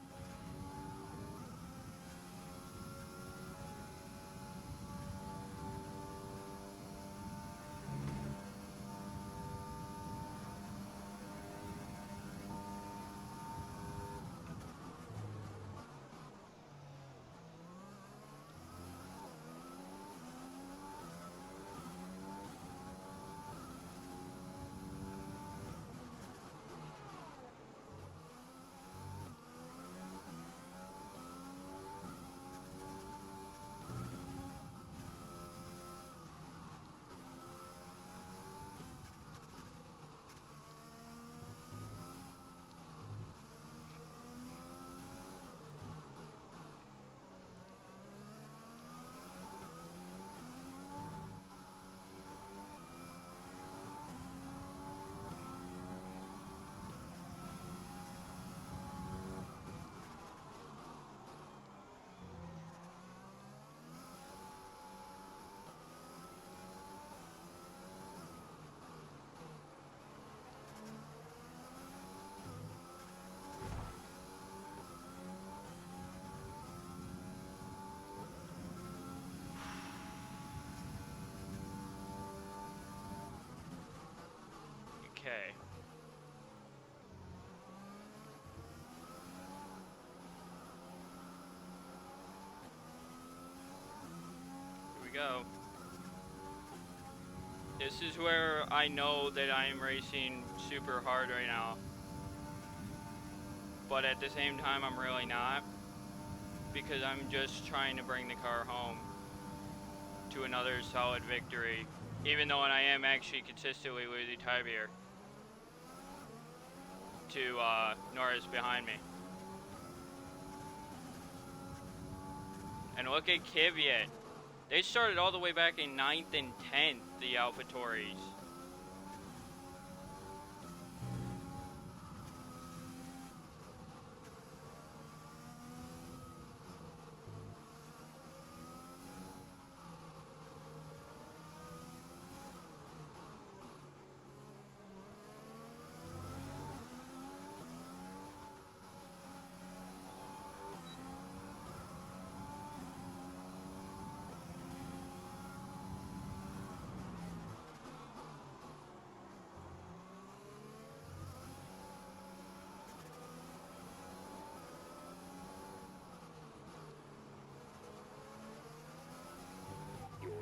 Okay. Here we go. This is where I know that I am racing super hard right now. But at the same time, I'm really not. Because I'm just trying to bring the car home to another solid victory. Even though I am actually consistently losing time here to Norris behind me. And look at Kvyat. They started all the way back in 9th and 10th, the AlphaTauris.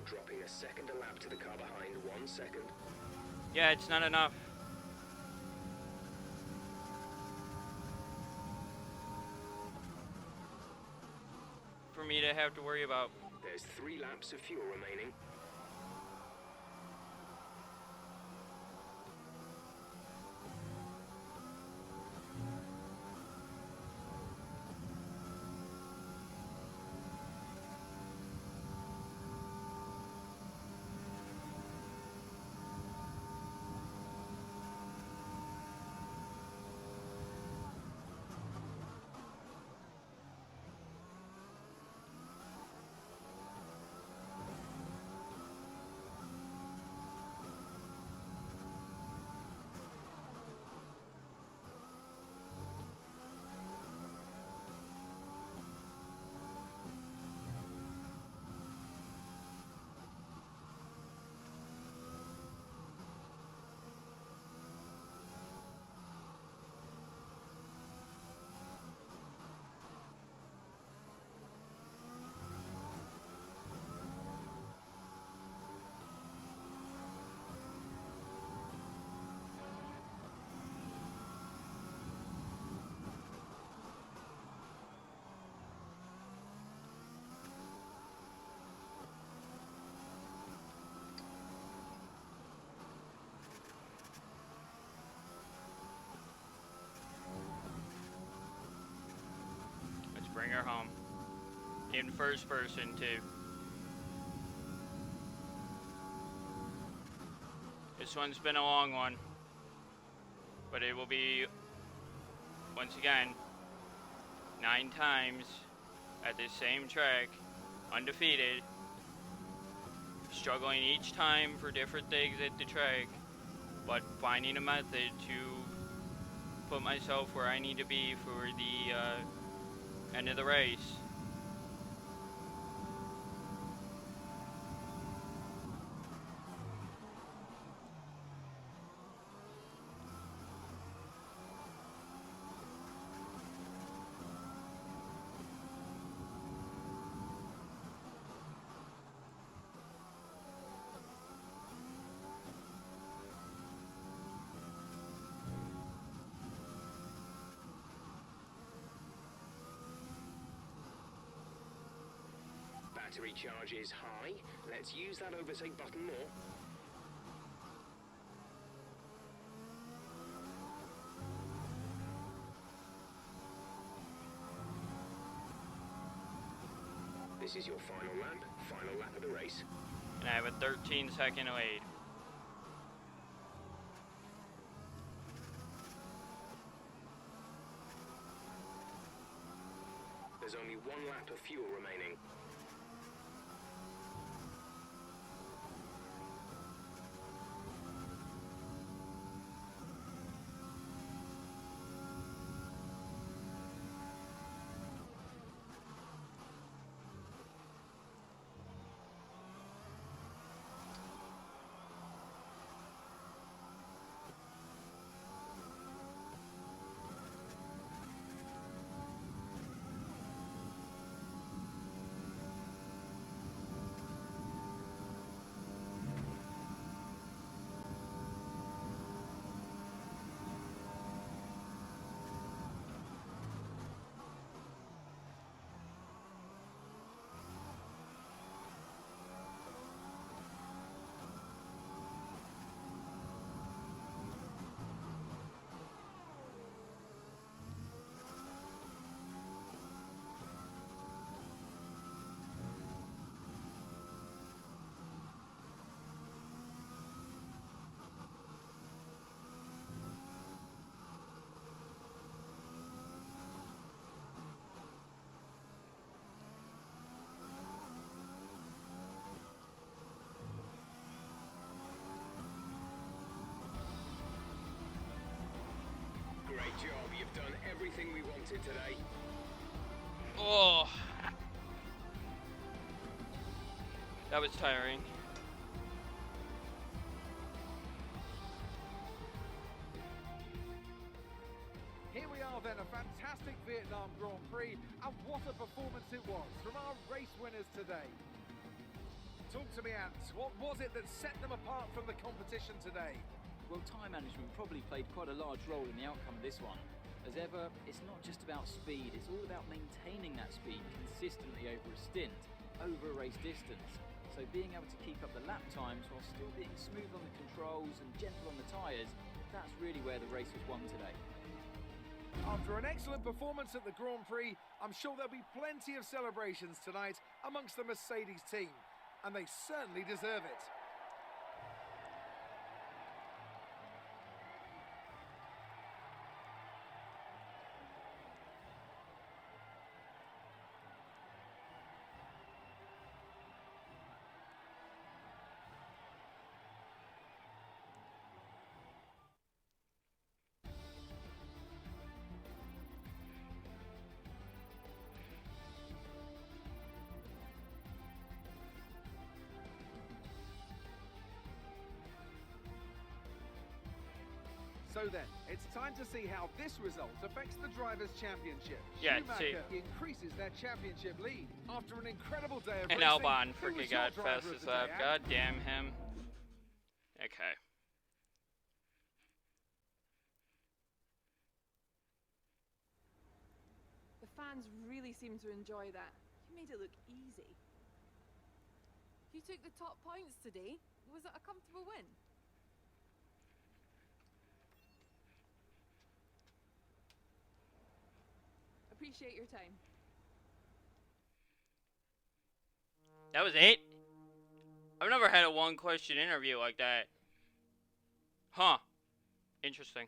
Dropping a second a lap to the car behind, 1 second.
Yeah, it's not enough. For me to have to worry about.
There's 3 laps of fuel remaining.
bring her home. In first person, too. This one's been a long one, but it will be, once again, 9 times at this same track, undefeated, struggling each time for different things at the track, but finding a method to put myself where I need to be for the end of the race.
Battery charge is high. Let's use that overtake button more. This is your final lap of the race.
And I have a 13-second lead.
There's only 1 lap of fuel remaining. Great job, you've done everything we wanted today.
Oh, that was tiring.
Here we are then, a fantastic Vietnam Grand Prix, and what a performance it was from our race winners today. Talk to me, Ants. What was it that set them apart from the competition today?
Well, time management probably played quite a large role in the outcome of this one. As ever, it's not just about speed, it's all about maintaining that speed consistently over a stint, over a race distance. So being able to keep up the lap times while still being smooth on the controls and gentle on the tyres, that's really where the race was won today.
After an excellent performance at the Grand Prix, I'm sure there'll be plenty of celebrations tonight amongst the Mercedes team, and they certainly deserve it. So then, it's time to see how this result affects the Drivers' Championship.
Yeah,
Schumacher increases their championship lead after an incredible day of
and
racing.
Albon
Who was
freaking
your
got
driver of
fastest
the
lap.
day,
God
Ant?
damn him. Okay.
The fans really seem to enjoy that. You made it look easy. You took the top points today. Was it a comfortable win? Appreciate your time.
That was it? I've never had a one-question interview like that. Huh. Interesting.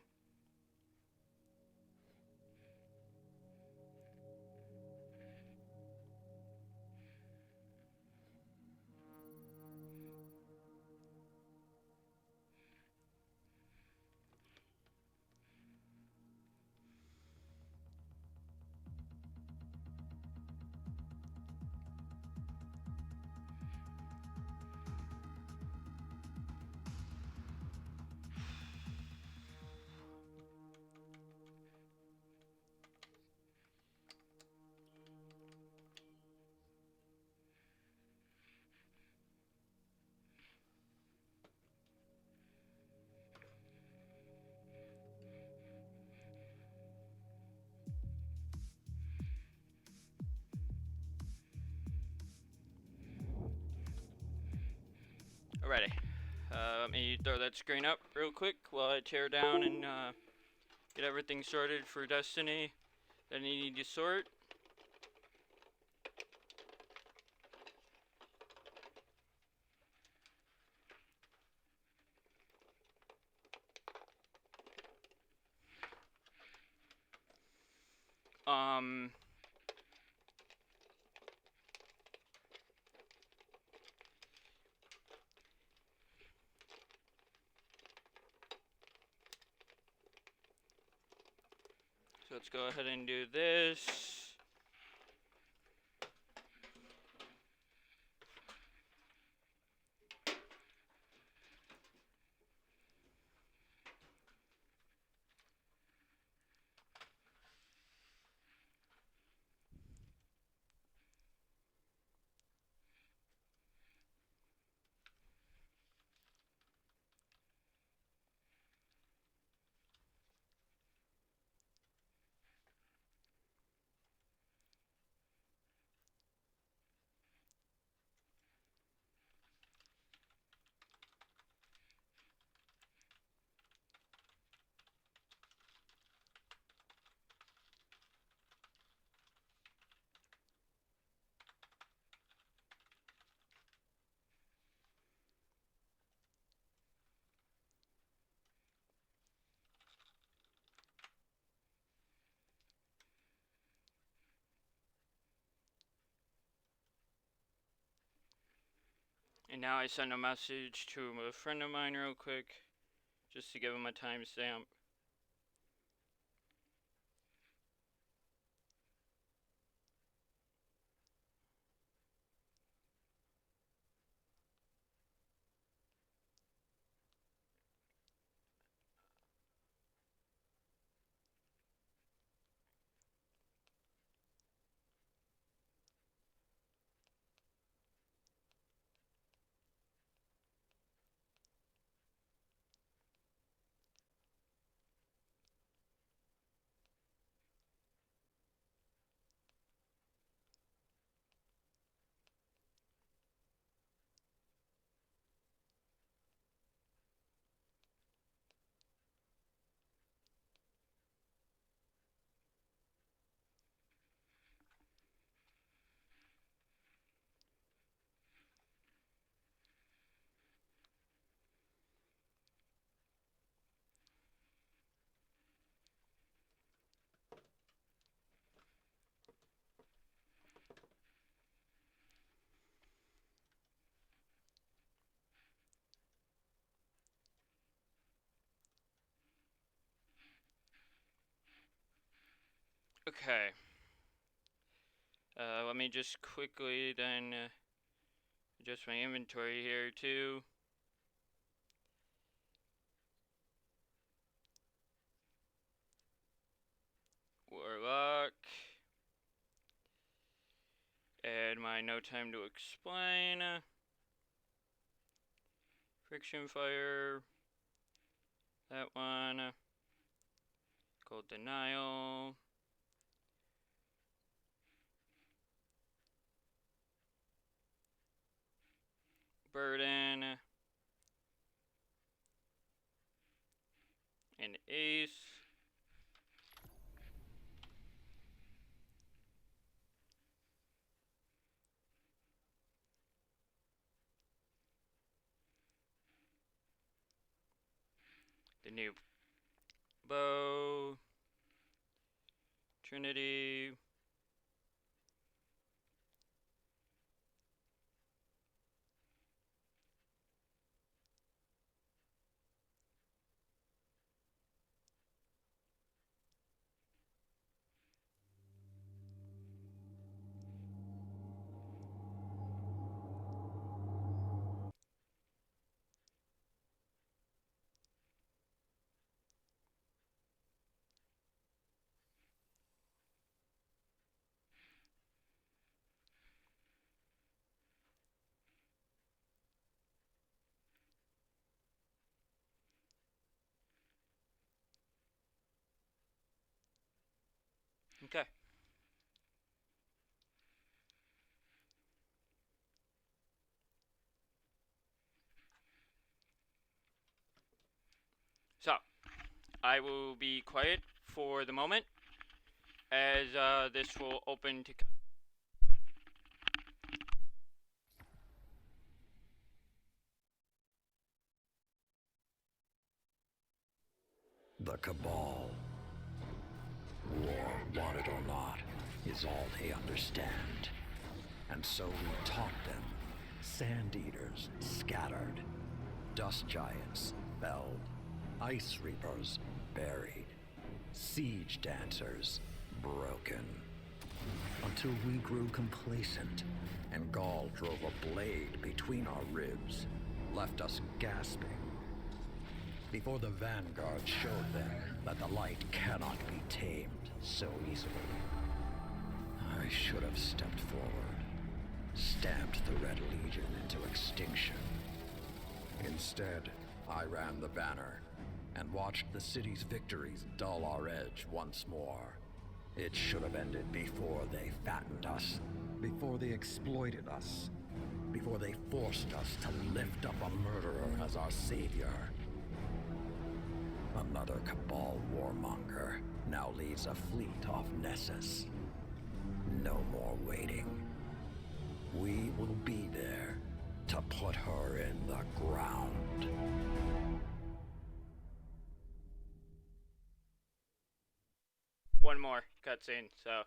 Alrighty. Let me throw that screen up real quick while I tear down and get everything sorted for Destiny that I need to sort. So let's go ahead and do this. And now I send a message to a friend of mine real quick, just to give him a timestamp. Okay. Let me just quickly then adjust my inventory here too. Warlock. Add my no time to explain. Friction fire. That one. Cold denial. Burden. And ace. the new bow. Trinity. Okay. So, I will be quiet for the moment, as this will open to...
The Cabal, war, want it or not, is all they understand. And so we taught them. Sand Eaters scattered. Dust Giants felled. Ice Reapers buried. Siege Dancers broken. Until we grew complacent, and Gaul drove a blade between our ribs, left us gasping. Before the Vanguard showed them that the light cannot be tamed so easily. I should have stepped forward, stamped the Red Legion into extinction. Instead, I ran the banner and watched the city's victories dull our edge once more. It should have ended before they fattened us, before they exploited us, before they forced us to lift up a murderer as our savior. Another Cabal warmonger now leads a fleet off Nessus. No more waiting. We will be there to put her in the ground.
One more cutscene, so...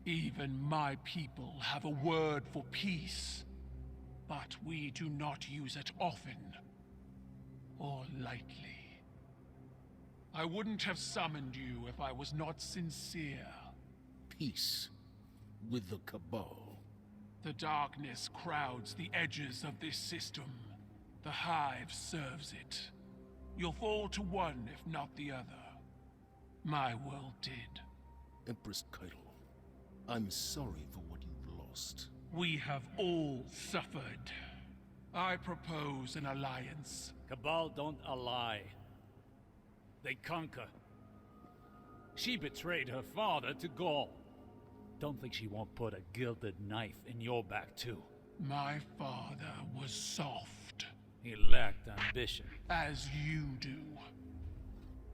Even my people have a word for peace, but we do not use it often or lightly. I wouldn't have summoned you if I was not sincere.
Peace with the Cabal.
The darkness crowds the edges of this system. The Hive serves it. You'll fall to one if not the other. My world did.
Empress Keitel, I'm sorry for what you've lost.
We have all suffered. I propose an alliance.
Cabal don't ally. They conquer. She betrayed her father to Gaul. Don't think she won't put a gilded knife in your back too.
My father was soft.
He lacked ambition.
As you do.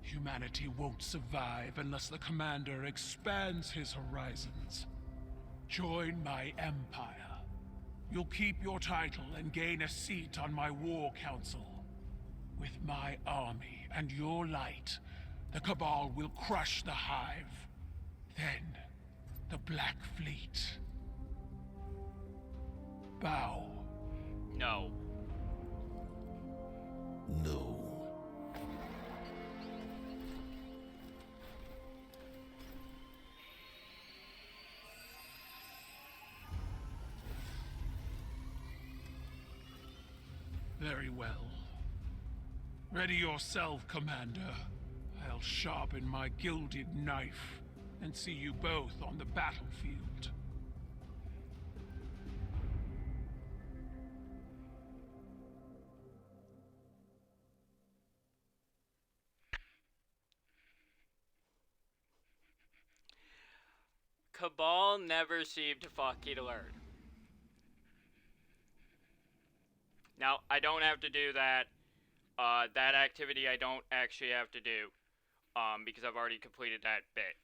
Humanity won't survive unless the Commander expands his horizons. Join my empire. You'll keep your title and gain a seat on my war council. With my army and your light, the Cabal will crush the Hive. Then, the Black Fleet. Bow.
No.
No.
Very well. Ready yourself, Commander. I'll sharpen my gilded knife and see you both on the battlefield.
Cabal never seemed to fucking learn. Now, I don't have to do that. That activity I don't actually have to do, because I've already completed that bit.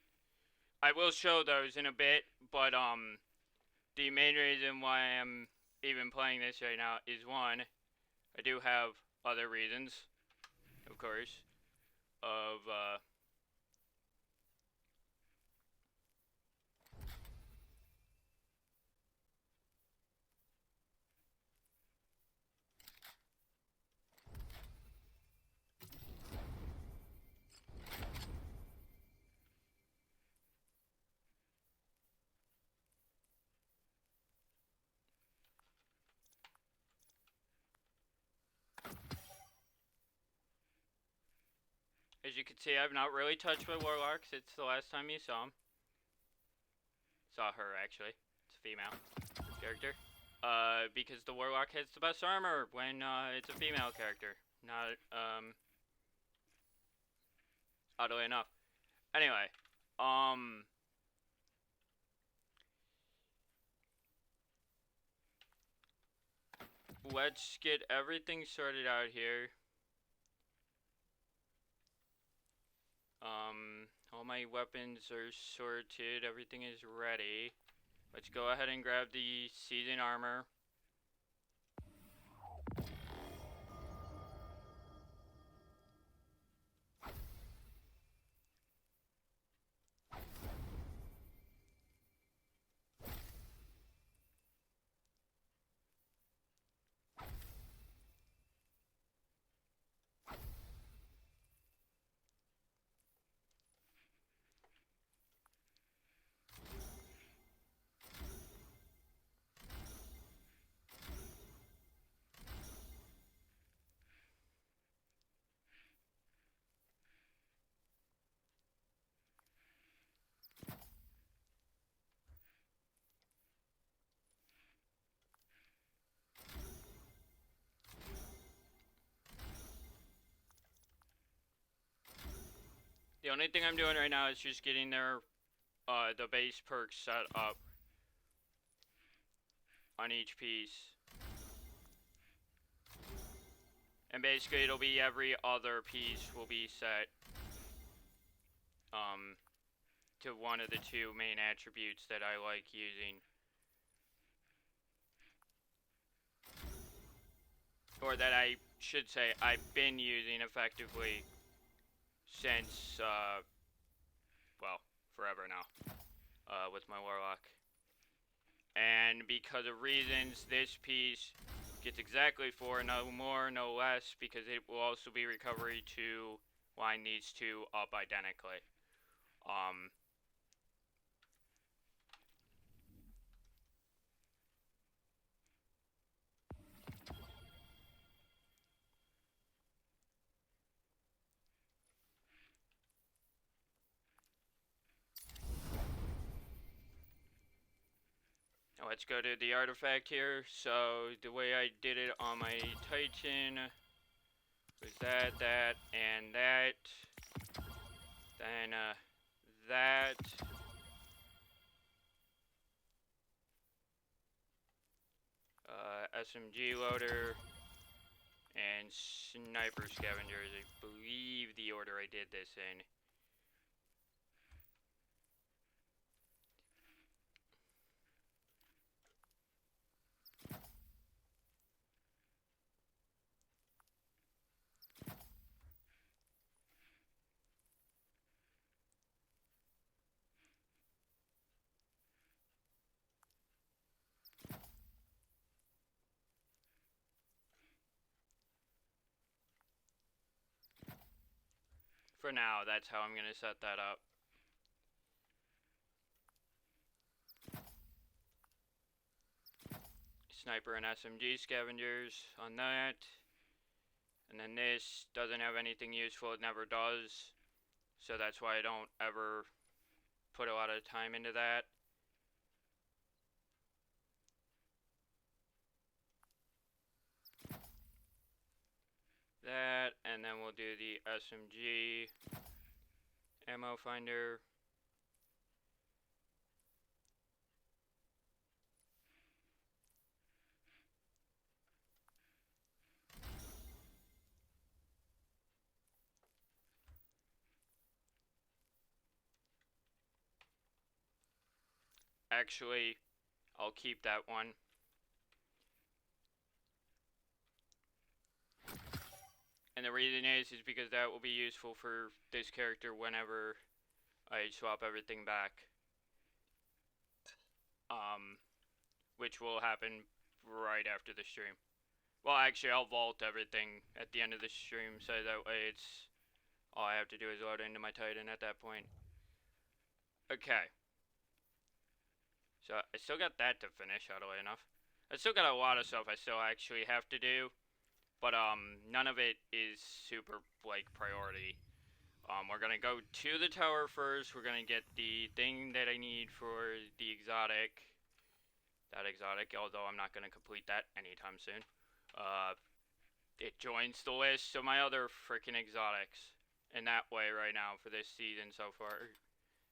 I will show those in a bit, but, the main reason why I'm even playing this right now is, one, I do have other reasons, of course, of, as you can see, I've not really touched my warlock since the last time you saw him. Saw her, actually. It's a female character. Because the warlock has the best armor when, it's a female character. Not, oddly enough. Anyway, let's get everything sorted out here. All my weapons are sorted, everything is ready. Let's go ahead and grab the season armor. The only thing I'm doing right now is just getting their, the base perks set up on each piece. And basically it'll be every other piece will be set, to one of the two main attributes that I like using. Or that I should say I've been using effectively since, well, forever now, with my warlock. And because of reasons, this piece gets exactly 4, no more, no less, because it will also be recovery to line these two up identically. Now let's go to the artifact here. So the way I did it on my Titan was that, and that. Then that. SMG loader and sniper scavengers. I believe the order I did this in. For now, that's how I'm going to set that up. Sniper and SMG scavengers on that. And then this doesn't have anything useful, it never does. So that's why I don't ever put a lot of time into that. That, and then we'll do the SMG ammo finder. Actually, I'll keep that one. And the reason is because that will be useful for this character whenever I swap everything back. Which will happen right after the stream. Well, actually, I'll vault everything at the end of the stream, so that way it's... all I have to do is load into my Titan at that point. Okay. So, I still got that to finish, oddly enough. I still got a lot of stuff I still actually have to do. But, none of it is super, like, priority. We're gonna go to the tower first. We're gonna get the thing that I need for the exotic. That exotic, although I'm not gonna complete that anytime soon. It joins the list of my other freaking exotics. In that way right now for this season so far.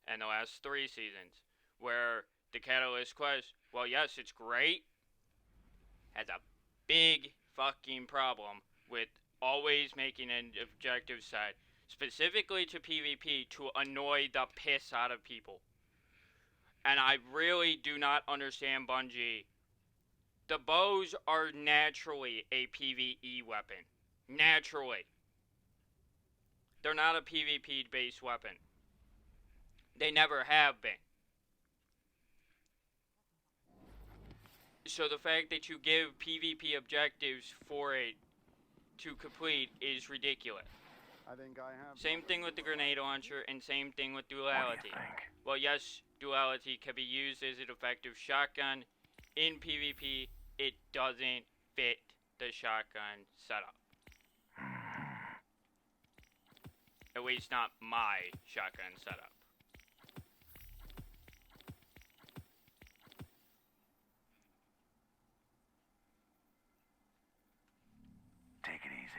And the last 3 seasons. Where the Catalyst quest, well, yes, it's great. Has a big fucking problem with always making an objective set specifically to PvP to annoy the piss out of people. And I really do not understand Bungie. The bows are naturally a PvE weapon. Naturally. They're not a PvP based weapon. They never have been. So the fact that you give PvP objectives for it to complete is ridiculous.
I think I have.
Same thing with the grenade launcher and same thing with duality. Well, yes, duality can be used as an effective shotgun. In PvP, it doesn't fit the shotgun setup. At least not my shotgun setup.
Take it easy.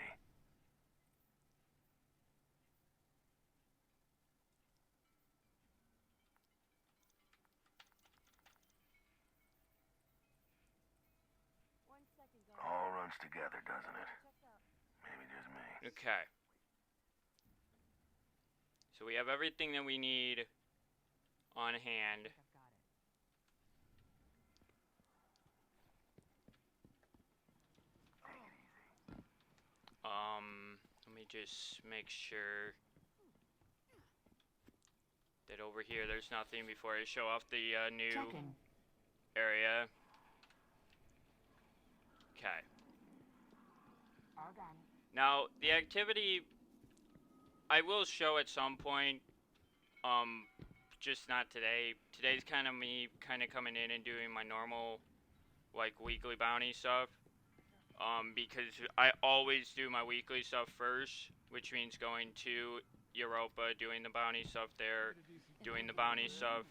All runs together, doesn't it? Maybe just me.
Okay. So we have everything that we need on hand. Let me just make sure that over here there's nothing before I show off the new area. Okay. Now, the activity I will show at some point, just not today. Today's kind of me kind of coming in and doing my normal, like, weekly bounty stuff. Because I always do my weekly stuff first, which means going to Europa, doing the bounty stuff there, doing the bounty stuff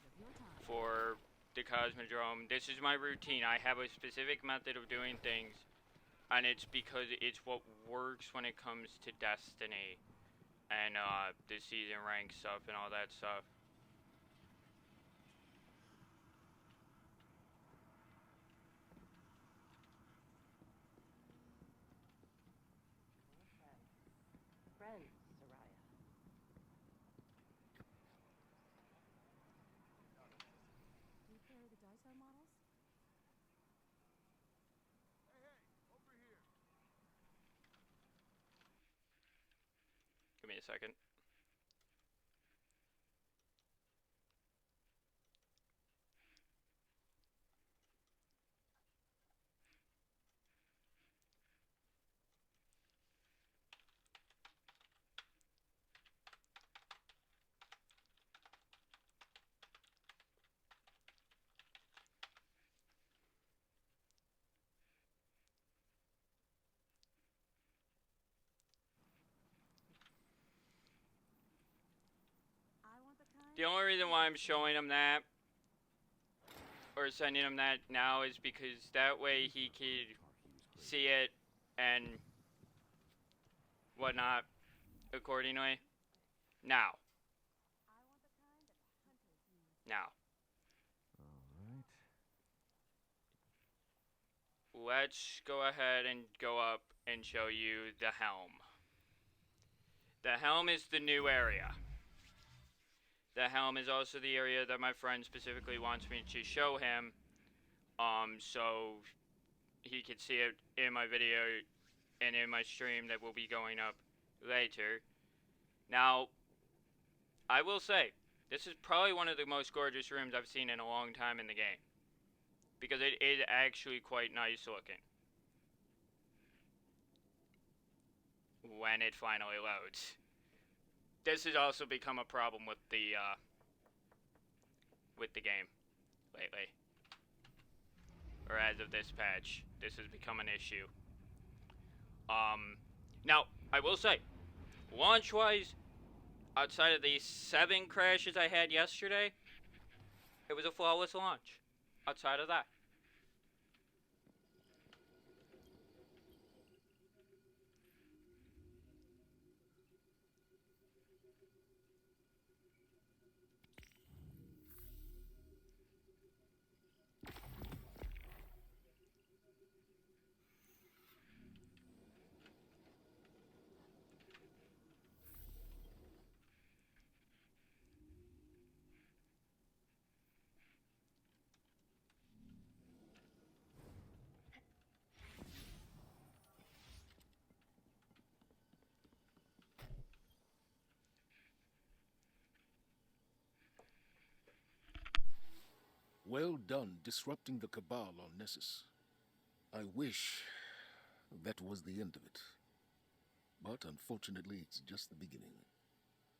for the Cosmodrome. This is my routine. I have a specific method of doing things, and it's because it's what works when it comes to Destiny and the season rank stuff and all that stuff. Give me a second. The only reason why I'm showing him that, or sending him that now, is because that way he could see it and whatnot accordingly. Now. Let's go ahead and go up and show you the helm. The helm is the new area. The helm is also the area that my friend specifically wants me to show him, so he can see it in my video and in my stream that will be going up later. Now, I will say, this is probably one of the most gorgeous rooms I've seen in a long time in the game, because it is actually quite nice looking when it finally loads. This has also become a problem with the game lately. Or as of this patch, this has become an issue. Now, I will say, launch-wise, outside of the 7 crashes I had yesterday, it was a flawless launch. Outside of that.
Well done disrupting the Cabal on Nessus. I wish that was the end of it. But unfortunately, it's just the beginning.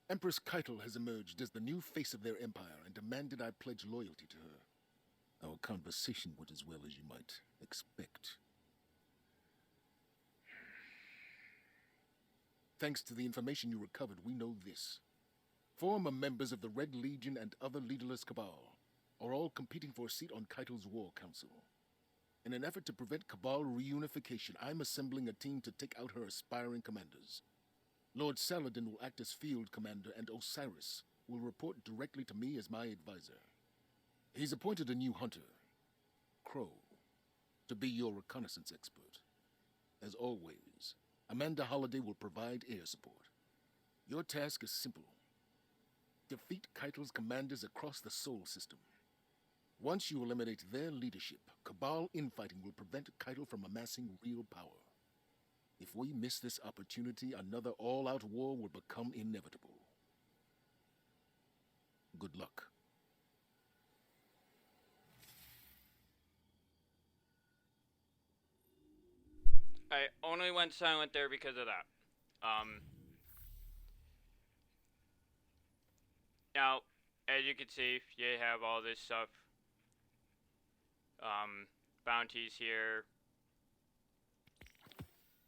Empress Keitel has emerged as the new face of their empire and demanded I pledge loyalty to her. Our conversation went as well as you might expect. Thanks to the information you recovered, we know this. Former members of the Red Legion and other leaderless Cabal are all competing for a seat on Keitel's War Council. In an effort to prevent Cabal reunification, I'm assembling a team to take out her aspiring commanders. Lord Saladin will act as field commander, and Osiris will report directly to me as my advisor. He's appointed a new hunter, Crow, to be your reconnaissance expert. As always, Amanda Holliday will provide air support. Your task is simple. Defeat Keitel's commanders across the Sol system. Once you eliminate their leadership, Cabal infighting will prevent Keitel from amassing real power. If we miss this opportunity, another all-out war will become inevitable. Good luck.
I only went silent there because of that. Now, as you can see, you have all this stuff. Bounties here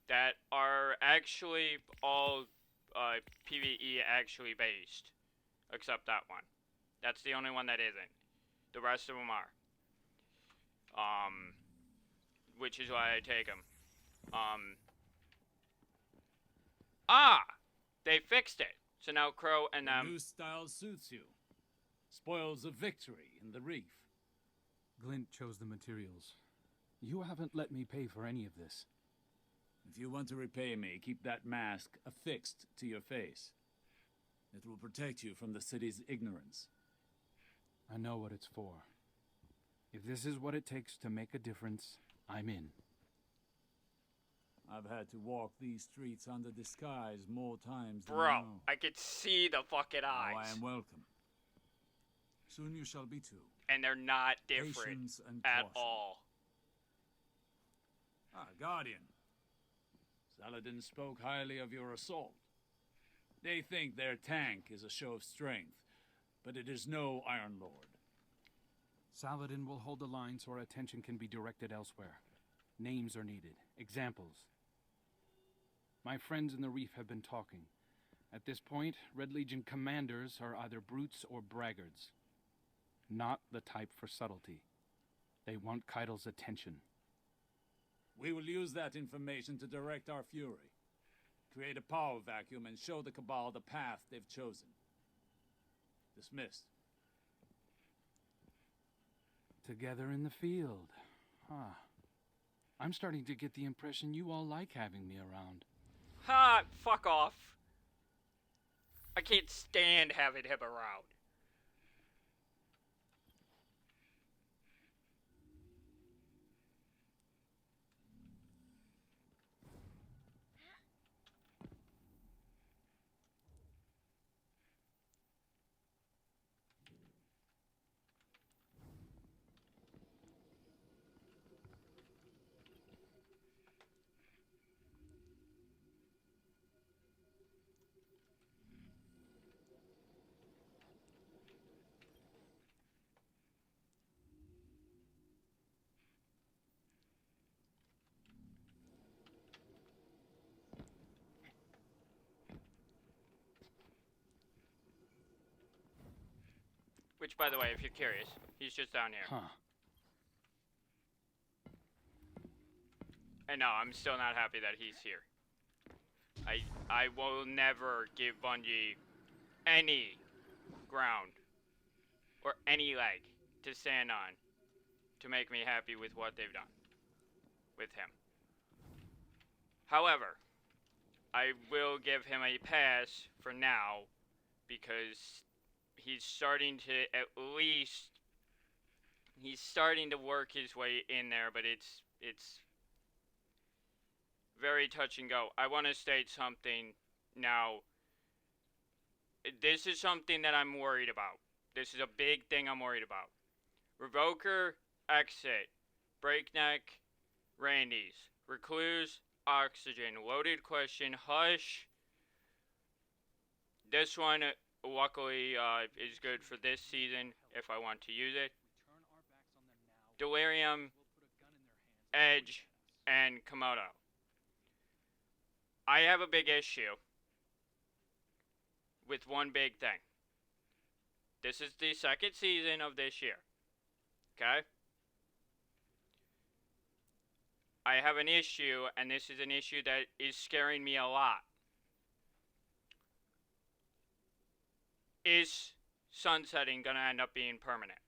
that are actually all PvE actually based, except that one. That's the only one that isn't. The rest of them are. Which is why I take them. They fixed it. So now Crow and
The new style suits you. Spoils of victory in the reef.
Glint chose the materials. You haven't let me pay for any of this.
If you want to repay me, keep that mask affixed to your face. It will protect you from the city's ignorance.
I know what it's for. If this is what it takes to make a difference, I'm in.
I've had to walk these streets under disguise more times than
Bro,
you know.
I could see the fucking eyes.
Now I am welcome. Soon you shall be too.
And they're not different
Patience and
at
caution.
all.
Guardian. Saladin spoke highly of your assault. They think their tank is a show of strength, but it is no Iron Lord.
Saladin will hold the line so our attention can be directed elsewhere. Names are needed. Examples. My friends in the Reef have been talking. At this point, Red Legion commanders are either brutes or braggarts. Not the type for subtlety. They want Keitel's attention.
We will use that information to direct our fury. Create a power vacuum and show the Cabal the path they've chosen. Dismissed.
Together in the field. I'm starting to get the impression you all like having me around.
Fuck off. I can't stand having him around. Which, by the way, if you're curious, he's just down here.
Huh.
And no, I'm still not happy that he's here. I will never give Bungie any ground or any leg to stand on to make me happy with what they've done with him. However, I will give him a pass for now because he's starting to he's starting to work his way in there, but it's very touch and go. I want to state something now. This is something that I'm worried about. This is a big thing I'm worried about. Revoker, Exit, Breakneck, Randy's, Recluse, Oxygen, Loaded Question, Hush. This one, luckily, is good for this season if I want to use it. Delirium, Edge, and Komodo. I have a big issue with one big thing. This is the second season of this year. Okay? I have an issue, and this is an issue that is scaring me a lot. Is sunsetting going to end up being permanent?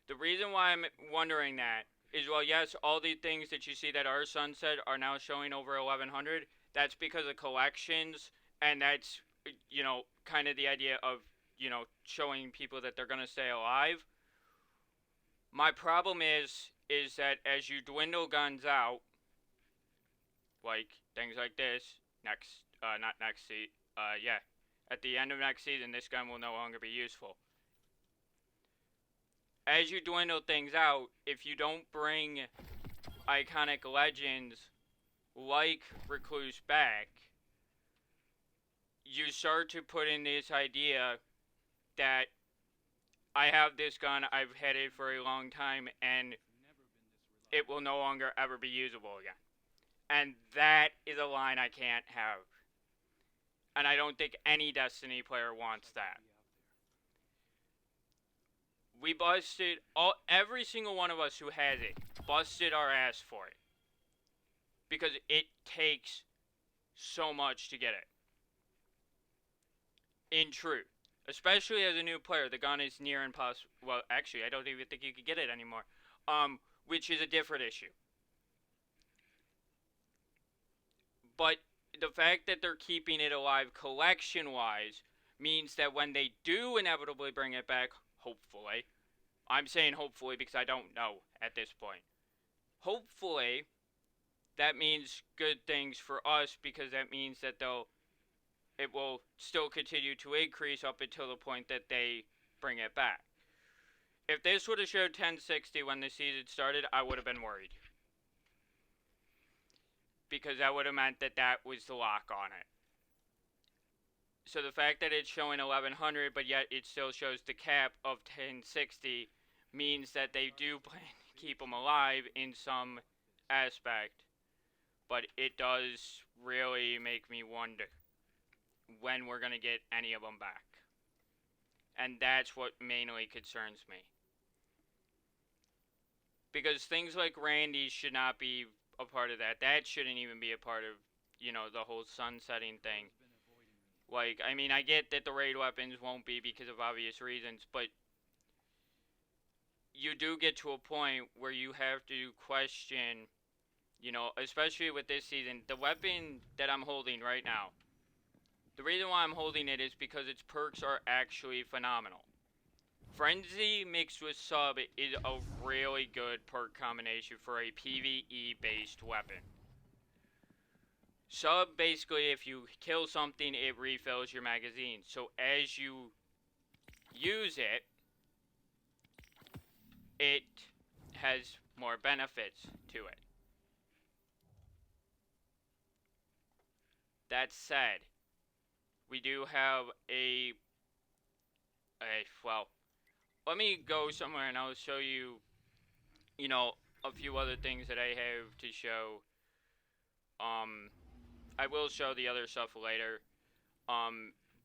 The reason why I'm wondering that is, well, yes, all the things that you see that are sunset are now showing over 1100. That's because of collections, and that's, you know, kind of the idea of, you know, showing people that they're going to stay alive. My problem is that as you dwindle guns out, like things like this, at the end of next season, this gun will no longer be useful. As you dwindle things out, if you don't bring iconic legends like Recluse back, you start to put in this idea that I have this gun, I've had it for a long time, and it will no longer ever be usable again. And that is a line I can't have. And I don't think any Destiny player wants that. We busted, every single one of us who has it, busted our ass for it. Because it takes so much to get it. In truth. Especially as a new player, the gun is near impossible. Well, actually, I don't even think you could get it anymore. Which is a different issue. But the fact that they're keeping it alive collection-wise means that when they do inevitably bring it back, hopefully, I'm saying hopefully because I don't know at this point. Hopefully, that means good things for us because that means that it will still continue to increase up until the point that they bring it back. If this would have showed 1060 when the season started, I would have been worried. Because that would have meant that that was the lock on it. So the fact that it's showing 1100, but yet it still shows the cap of 1060, means that they do plan to keep them alive in some aspect. But it does really make me wonder when we're going to get any of them back. And that's what mainly concerns me. Because things like Randy should not be a part of that. That shouldn't even be a part of, you know, the whole sunsetting thing. Like, I mean, I get that the raid weapons won't be because of obvious reasons, but you do get to a point where you have to question, you know, especially with this season, the weapon that I'm holding right now. The reason why I'm holding it is because its perks are actually phenomenal. Frenzy mixed with Sub is a really good perk combination for a PvE-based weapon. Sub, basically, if you kill something, it refills your magazine. So as you use it, it has more benefits to it. That said, we do have well, let me go somewhere and I'll show you, you know, a few other things that I have to show. I will show the other stuff later.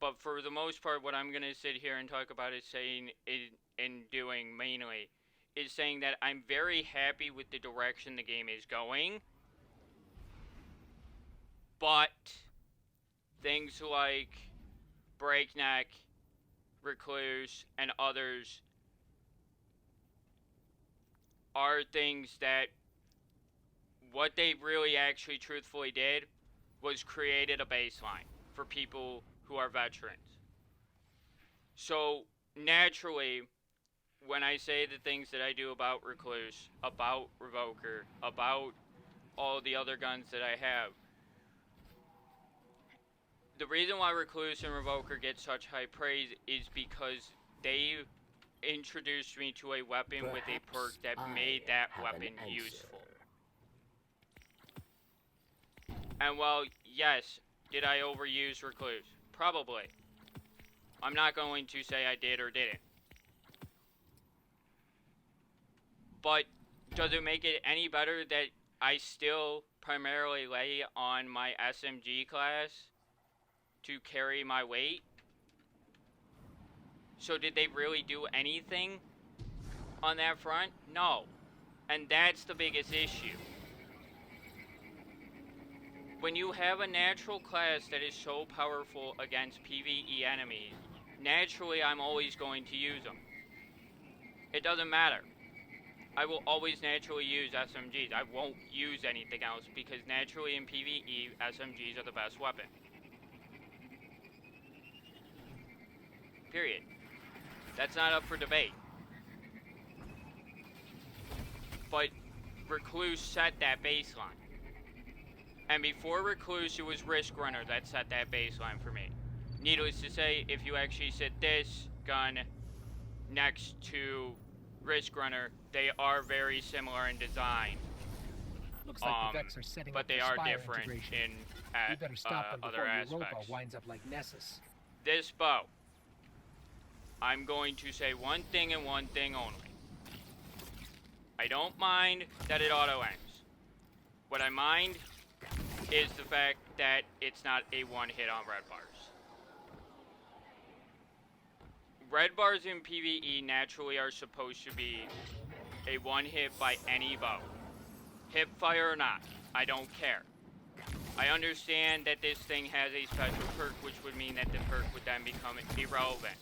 But for the most part, what I'm going to sit here and talk about is saying, and doing mainly, is saying that I'm very happy with the direction the game is going. But things like Breakneck, Recluse, and others are things that what they really actually truthfully did was created a baseline for people who are veterans. So naturally, when I say the things that I do about Recluse, about Revoker, about all the other guns that I have, the reason why Recluse and Revoker get such high praise is because they introduced me to a weapon with a perk that made that weapon useful. And while, yes, did I overuse Recluse? Probably. I'm not going to say I did or didn't. But does it make it any better that I still primarily lay on my SMG class to carry my weight? So did they really do anything on that front? No. And that's the biggest issue. When you have a natural class that is so powerful against PvE enemies, naturally I'm always going to use them. It doesn't matter. I will always naturally use SMGs. I won't use anything else because naturally in PvE, SMGs are the best weapon. Period. That's not up for debate. But Recluse set that baseline. And before Recluse, it was Risk Runner that set that baseline for me. Needless to say, if you actually sit this gun next to Risk Runner, they are very similar in design.
Looks like the Vex are setting
but
up
they
for
are
Spire
different
integration.
in
You better stop them
other
before
aspects.
Europa winds up like Nessus.
This bow, I'm going to say one thing and one thing only. I don't mind that it auto-aims. What I mind is the fact that it's not a one-hit on red bars. Red bars in PvE naturally are supposed to be a one-hit by any bow. Hipfire or not, I don't care. I understand that this thing has a special perk, which would mean that the perk would then become irrelevant.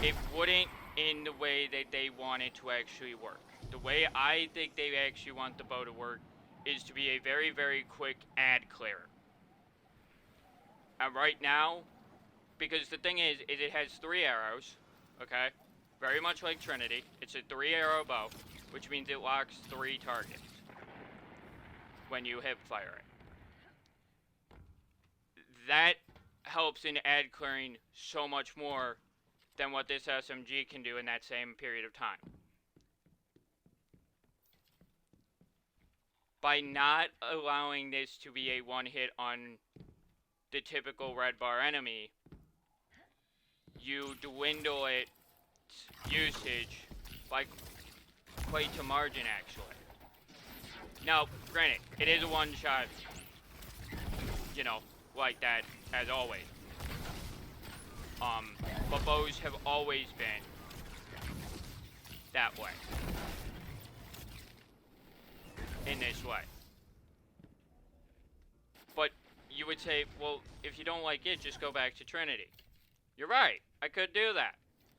It wouldn't in the way that they want it to actually work. The way I think they actually want the bow to work is to be a very, very quick ad clearer. And right now, because the thing is it has 3 arrows, okay? Very much like Trinity. It's a 3-arrow bow, which means it locks 3 targets when you hip fire it. That helps in ad clearing so much more than what this SMG can do in that same period of time. By not allowing this to be a one-hit on the typical red bar enemy, you dwindle its usage by quite a margin, actually. Now, granted, it is a one-shot, you know, like that, as always. But bows have always been that way. In this way. But you would say, well, if you don't like it, just go back to Trinity. You're right, I could do that.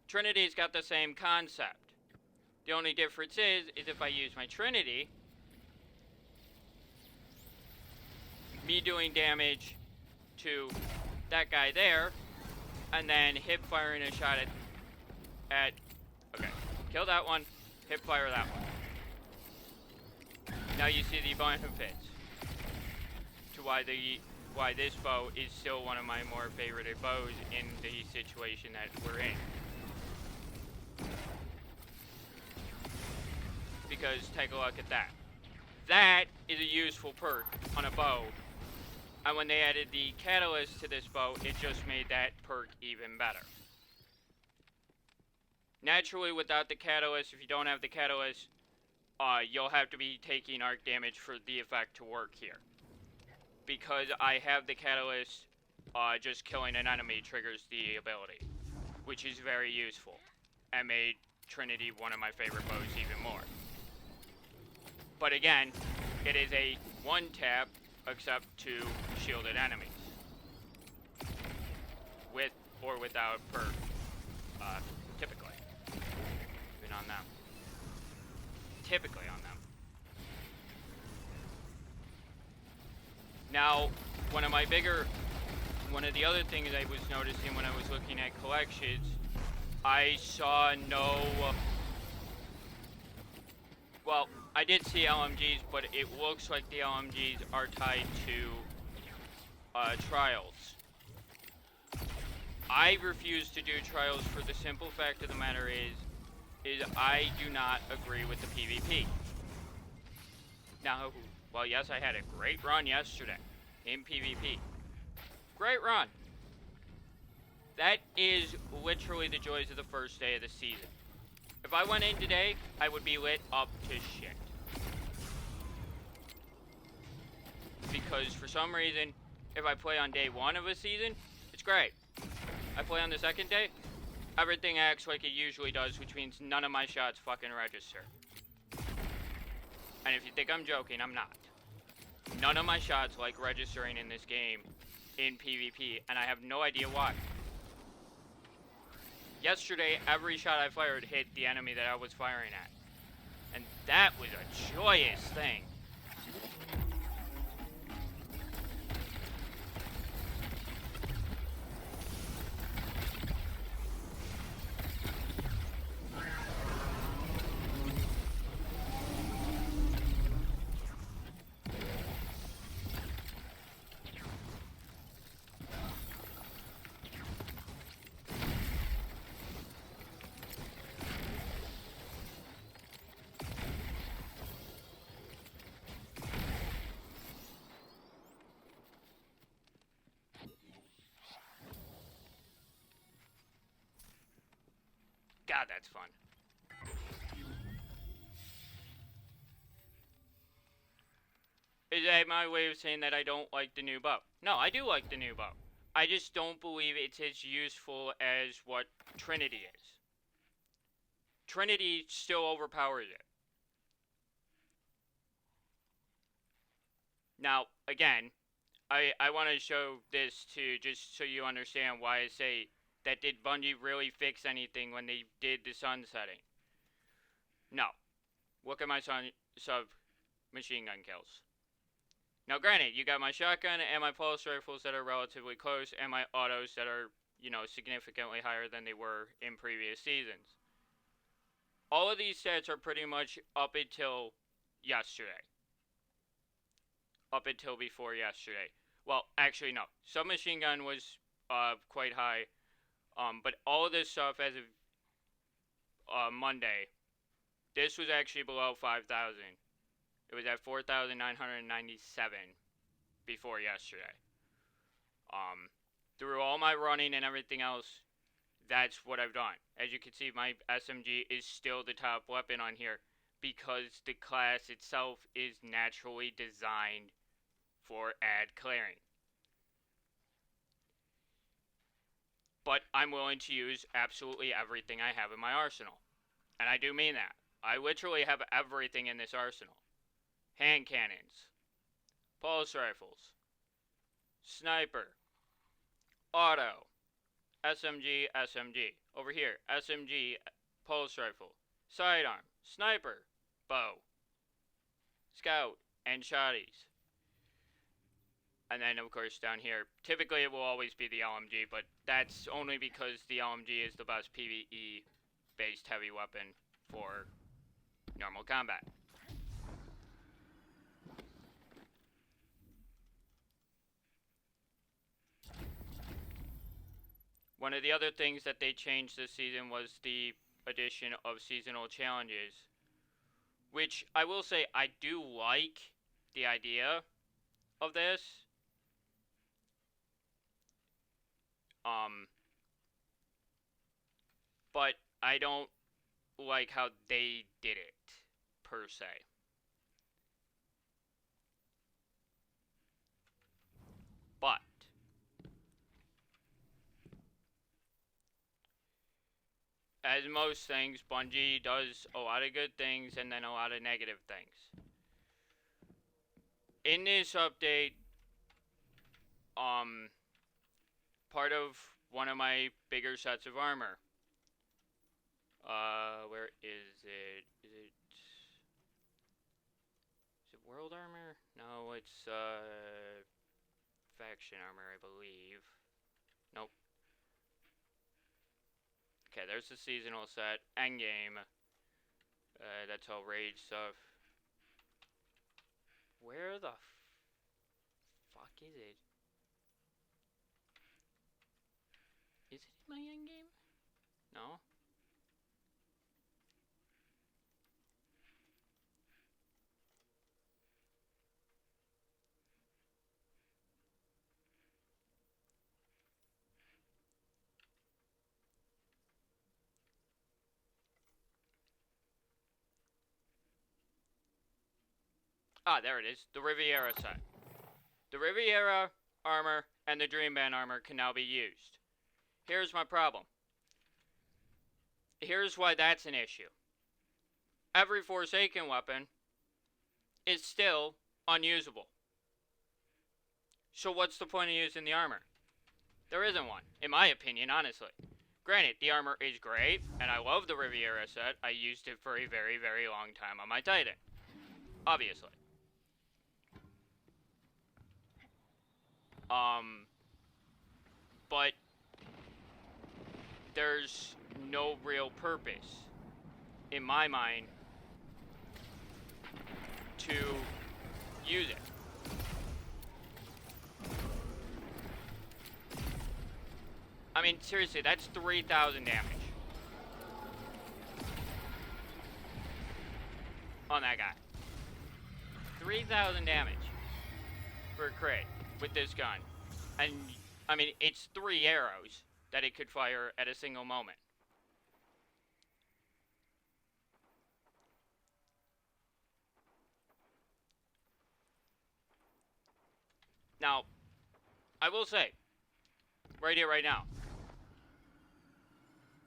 Trinity's got the same concept. The only difference is if I use my Trinity, me doing damage to that guy there, and then hip firing a shot at okay, kill that one, hip fire that one. Now you see the benefits to why this bow is still one of my more favorited bows in the situation that we're in. Because take a look at that. That is a useful perk on a bow. And when they added the catalyst to this bow, it just made that perk even better. Naturally, without the catalyst, if you don't have the catalyst, you'll have to be taking arc damage for the effect to work here. Because I have the catalyst just killing an enemy triggers the ability, which is very useful, and made Trinity one of my favorite bows even more. But again, it is a one tap except to shielded enemies. With or without perk, typically. Even on them. Typically on them. Now, one of the other things I was noticing when I was looking at collections, I saw no, well, I did see LMGs, but it looks like the LMGs are tied to trials. I refuse to do trials for the simple fact of the matter is I do not agree with the PvP. Now, well, yes, I had a great run yesterday in PvP. Great run. That is literally the joys of the first day of the season. If I went in today, I would be lit up to shit. Because for some reason, if I play on day 1 of a season, it's great. I play on the second day, everything acts like it usually does, which means none of my shots fucking register. And if you think I'm joking, I'm not. None of my shots like registering in this game in PvP, and I have no idea why. Yesterday, every shot I fired hit the enemy that I was firing at. And that was a joyous thing. God, that's fun. Is that my way of saying that I don't like the new bow? No, I do like the new bow. I just don't believe it's as useful as what Trinity is. Trinity still overpowers it. Now, again, I want to show this to just so you understand why I say that did Bungie really fix anything when they did the sunsetting? No. Look at my submachine gun kills. Now granted, you got my shotgun and my pulse rifles that are relatively close and my autos that are, you know, significantly higher than they were in previous seasons. All of these stats are pretty much up until yesterday. Up until before yesterday. Well, actually no. Submachine gun was quite high. But all of this stuff as of Monday, this was actually below 5,000. It was at 4,997 before yesterday. Through all my running and everything else, that's what I've done. As you can see, my SMG is still the top weapon on here because the class itself is naturally designed for ad clearing. But I'm willing to use absolutely everything I have in my arsenal. And I do mean that. I literally have everything in this arsenal. Hand cannons, pulse rifles, sniper, auto, SMG, SMG. Over here, SMG, pulse rifle, sidearm, sniper, bow, scout, and shotties. And then, of course, down here, typically it will always be the LMG, but that's only because the LMG is the best PvE-based heavy weapon for normal combat. One of the other things that they changed this season was the addition of seasonal challenges, which I will say I do like the idea of this. But I don't like how they did it, per se. But as most things, Bungie does a lot of good things and then a lot of negative things. In this update, part of one of my bigger sets of armor. Where is it? Is it world armor? No, it's, faction armor, I believe. Nope. Okay, there's the seasonal set. Endgame. That's all raid stuff. Where the fuck is it? Is it in my endgame? No? Ah, there it is. The Riviera set. The Riviera armor and the Dream Band armor can now be used. Here's my problem. Here's why that's an issue. Every Forsaken weapon is still unusable. So what's the point of using the armor? There isn't one, in my opinion, honestly. Granted, the armor is great, and I love the Riviera set. I used it for a very, very long time on my Titan. Obviously. But there's no real purpose, in my mind, to use it. I mean, seriously, that's 3,000 damage on that guy. 3,000 damage for a crit with this gun. And, I mean, it's 3 arrows that it could fire at a single moment. Now, I will say, right here, right now,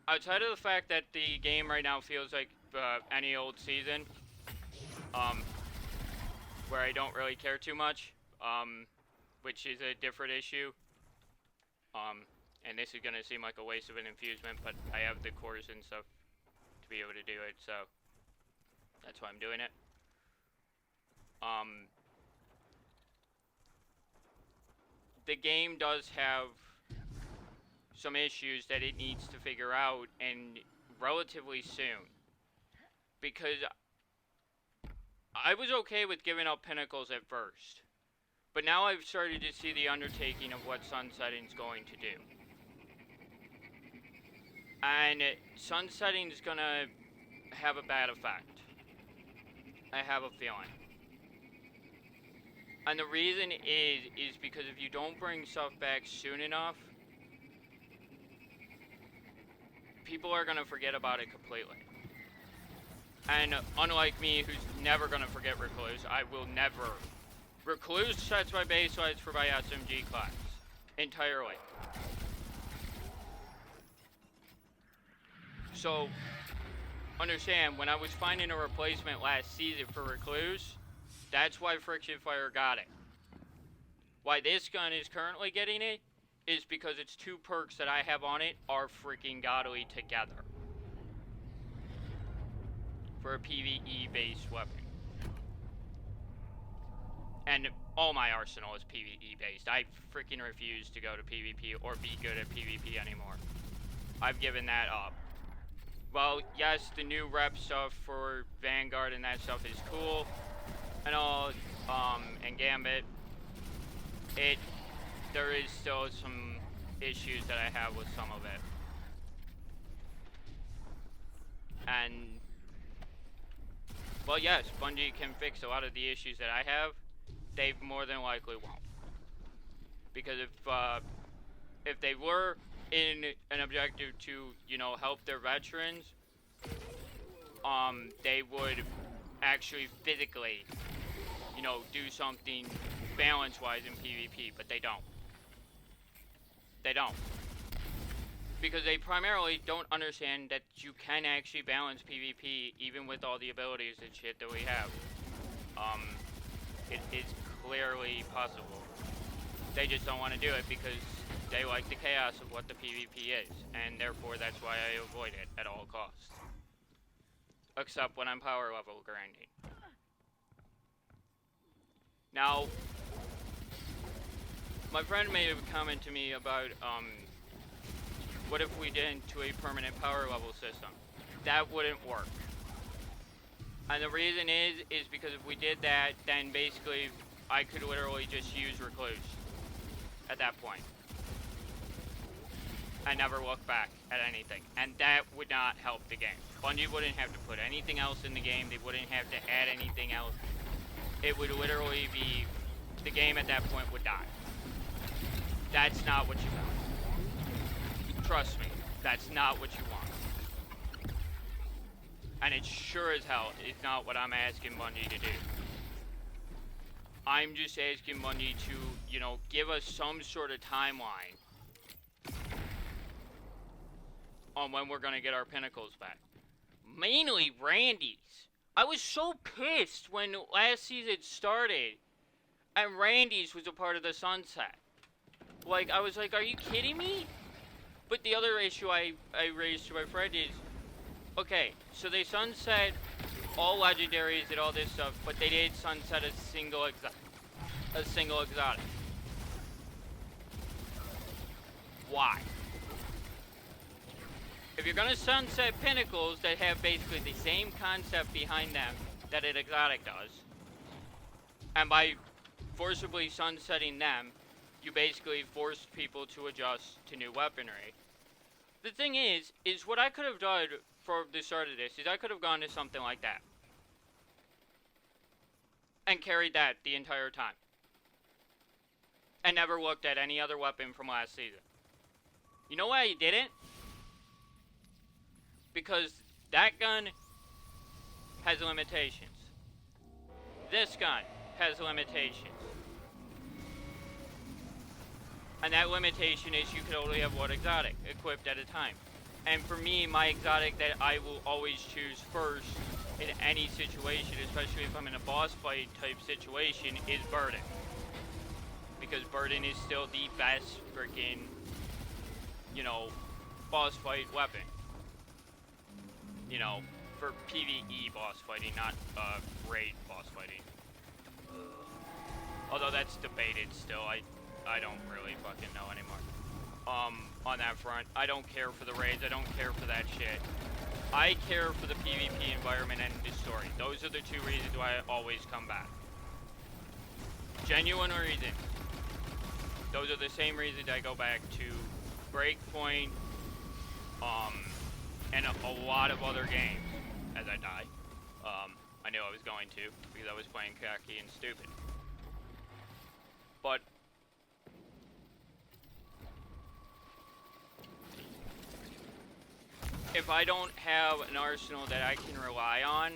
outside of the fact that the game right now feels like any old season, where I don't really care too much, which is a different issue, and this is going to seem like a waste of an infusement, but I have the cores and stuff to be able to do it, so that's why I'm doing it. The game does have some issues that it needs to figure out, and relatively soon. Because I was okay with giving up Pinnacles at first, but now I've started to see the undertaking of what Sunsetting's going to do. And Sunsetting's gonna have a bad effect. I have a feeling. And the reason is because if you don't bring stuff back soon enough, people are gonna forget about it completely. And unlike me, who's never gonna forget Recluse, I will never. Recluse sets my baselines for my SMG class entirely. So, understand, when I was finding a replacement last season for Recluse, that's why Friction Fire got it. Why this gun is currently getting it is because its 2 perks that I have on it are freaking godly together. For a PvE based weapon. And all my arsenal is PvE based. I freaking refuse to go to PvP or be good at PvP anymore. I've given that up. Well, yes, the new rep stuff for Vanguard and that stuff is cool. And all, and Gambit. There is still some issues that I have with some of it. And, well, yes, Bungie can fix a lot of the issues that I have. They more than likely won't. Because if they were in an objective to, you know, help their veterans, they would actually physically, you know, do something balance-wise in PvP, but they don't. They don't. Because they primarily don't understand that you can actually balance PvP even with all the abilities and shit that we have. It is clearly possible. They just don't want to do it because they like the chaos of what the PvP is, and therefore that's why I avoid it at all costs. Except when I'm power level grinding. Now, my friend made a comment to me about, what if we did into a permanent power level system? That wouldn't work. And the reason is because if we did that, then basically I could literally just use Recluse at that point. And never look back at anything. And that would not help the game. Bungie wouldn't have to put anything else in the game. They wouldn't have to add anything else. It would literally be, the game at that point would die. That's not what you want. Trust me, that's not what you want. And it sure as hell is not what I'm asking Bungie to do. I'm just asking Bungie to, you know, give us some sort of timeline on when we're gonna get our pinnacles back. Mainly Randy's. I was so pissed when last season started and Randy's was a part of the sunset. Like, I was like, are you kidding me? But the other issue I raised to my friend is, okay, so they sunset all legendaries and all this stuff, but they did sunset a single exotic. Why? If you're gonna sunset pinnacles that have basically the same concept behind them that an exotic does, and by forcibly sunsetting them, you basically forced people to adjust to new weaponry. The thing is what I could have done for the start of this is I could have gone to something like that. And carried that the entire time. And never looked at any other weapon from last season. You know why I didn't? Because that gun has limitations. This gun has limitations. And that limitation is you can only have one exotic equipped at a time. And for me, my exotic that I will always choose first in any situation, especially if I'm in a boss fight type situation, is Burden. Because Burden is still the best freaking, you know, boss fight weapon. You know, for PvE boss fighting, not raid boss fighting. Although that's debated still, I don't really fucking know anymore. On that front, I don't care for the raids, I don't care for that shit. I care for the PvP environment and the story. Those are the two reasons why I always come back. Genuine reason. Those are the same reasons I go back to Breakpoint, and a lot of other games as I die. I knew I was going to, because I was playing cocky and stupid. But if I don't have an arsenal that I can rely on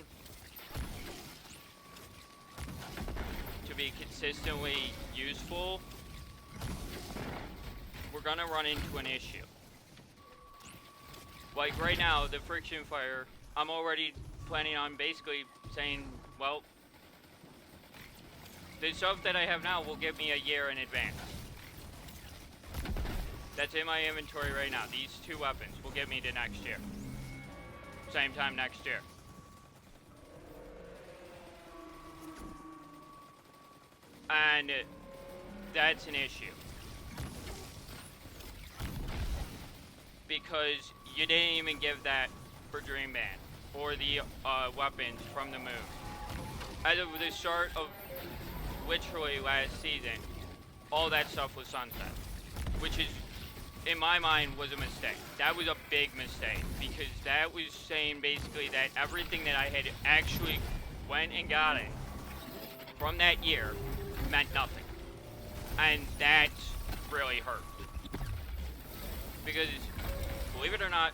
to be consistently useful, we're gonna run into an issue. Like right now, the friction fire, I'm already planning on basically saying, well, the stuff that I have now will give me a year in advance. That's in my inventory right now. These two weapons will get me to next year. Same time next year. And that's an issue. Because you didn't even give that for Dream Band or the weapons from the move. As of the start of literally last season, all that stuff was sunset, which is, in my mind, was a mistake. That was a big mistake, because that was saying basically that everything that I had actually went and got it from that year meant nothing. And that really hurt. Because, believe it or not,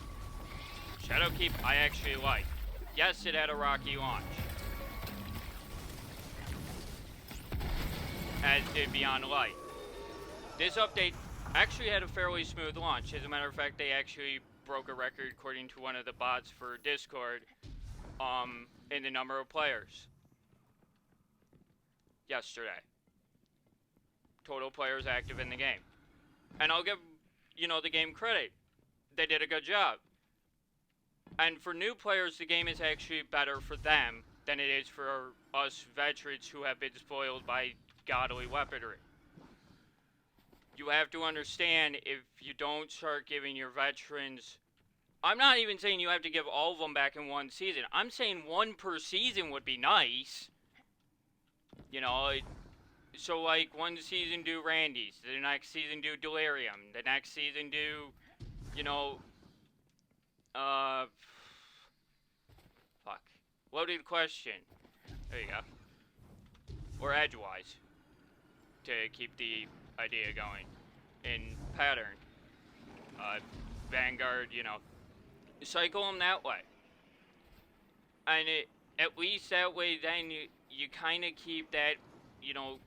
Shadowkeep I actually like. Yes, it had a rocky launch, as did Beyond Light. This update actually had a fairly smooth launch. As a matter of fact, they actually broke a record according to one of the bots for Discord in the number of players yesterday. Total players active in the game. And I'll give, the game credit. They did a good job. And for new players, the game is actually better for them than it is for us veterans who have been spoiled by godly weaponry. You have to understand, if you don't start giving your veterans... I'm not even saying you have to give all of them back in one season. I'm saying one per season would be nice. So like one season do Randy's, the next season do Delirium, the next season do, fuck. Loaded question. There you go. Or Edgewise. To keep the idea going. In Pattern. Vanguard, cycle them that way. And at least that way then you kind of keep that,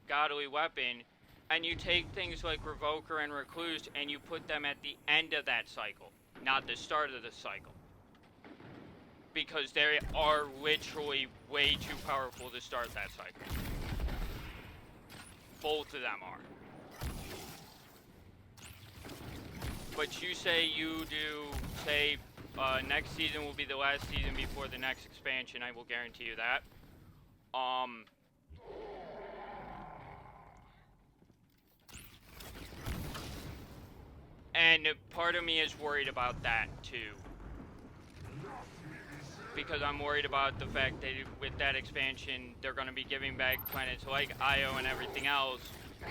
godly weapon, and you take things like Revoker and Recluse and you put them at the end of that cycle, not the start of the cycle. Because they are literally way too powerful to start that cycle. Both of them are. But you say you do, say, next season will be the last season before the next expansion, I will guarantee you that. And part of me is worried about that too. Because I'm worried about the fact that with that expansion, they're going to be giving back planets like Io and everything else,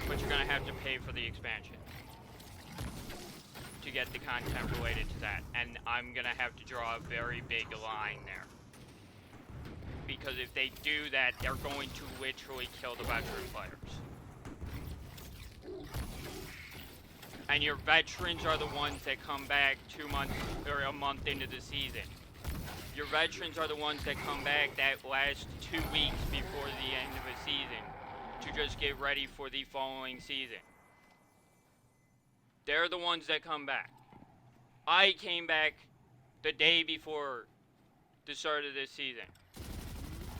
but you're going to have to pay for the expansion to get the content related to that. And I'm going to have to draw a very big line there. Because if they do that, they're going to literally kill the veteran players. And your veterans are the ones that come back 2 months or a month into the season. Your veterans are the ones that come back that last 2 weeks before the end of a season to just get ready for the following season. They're the ones that come back. I came back the day before the start of this season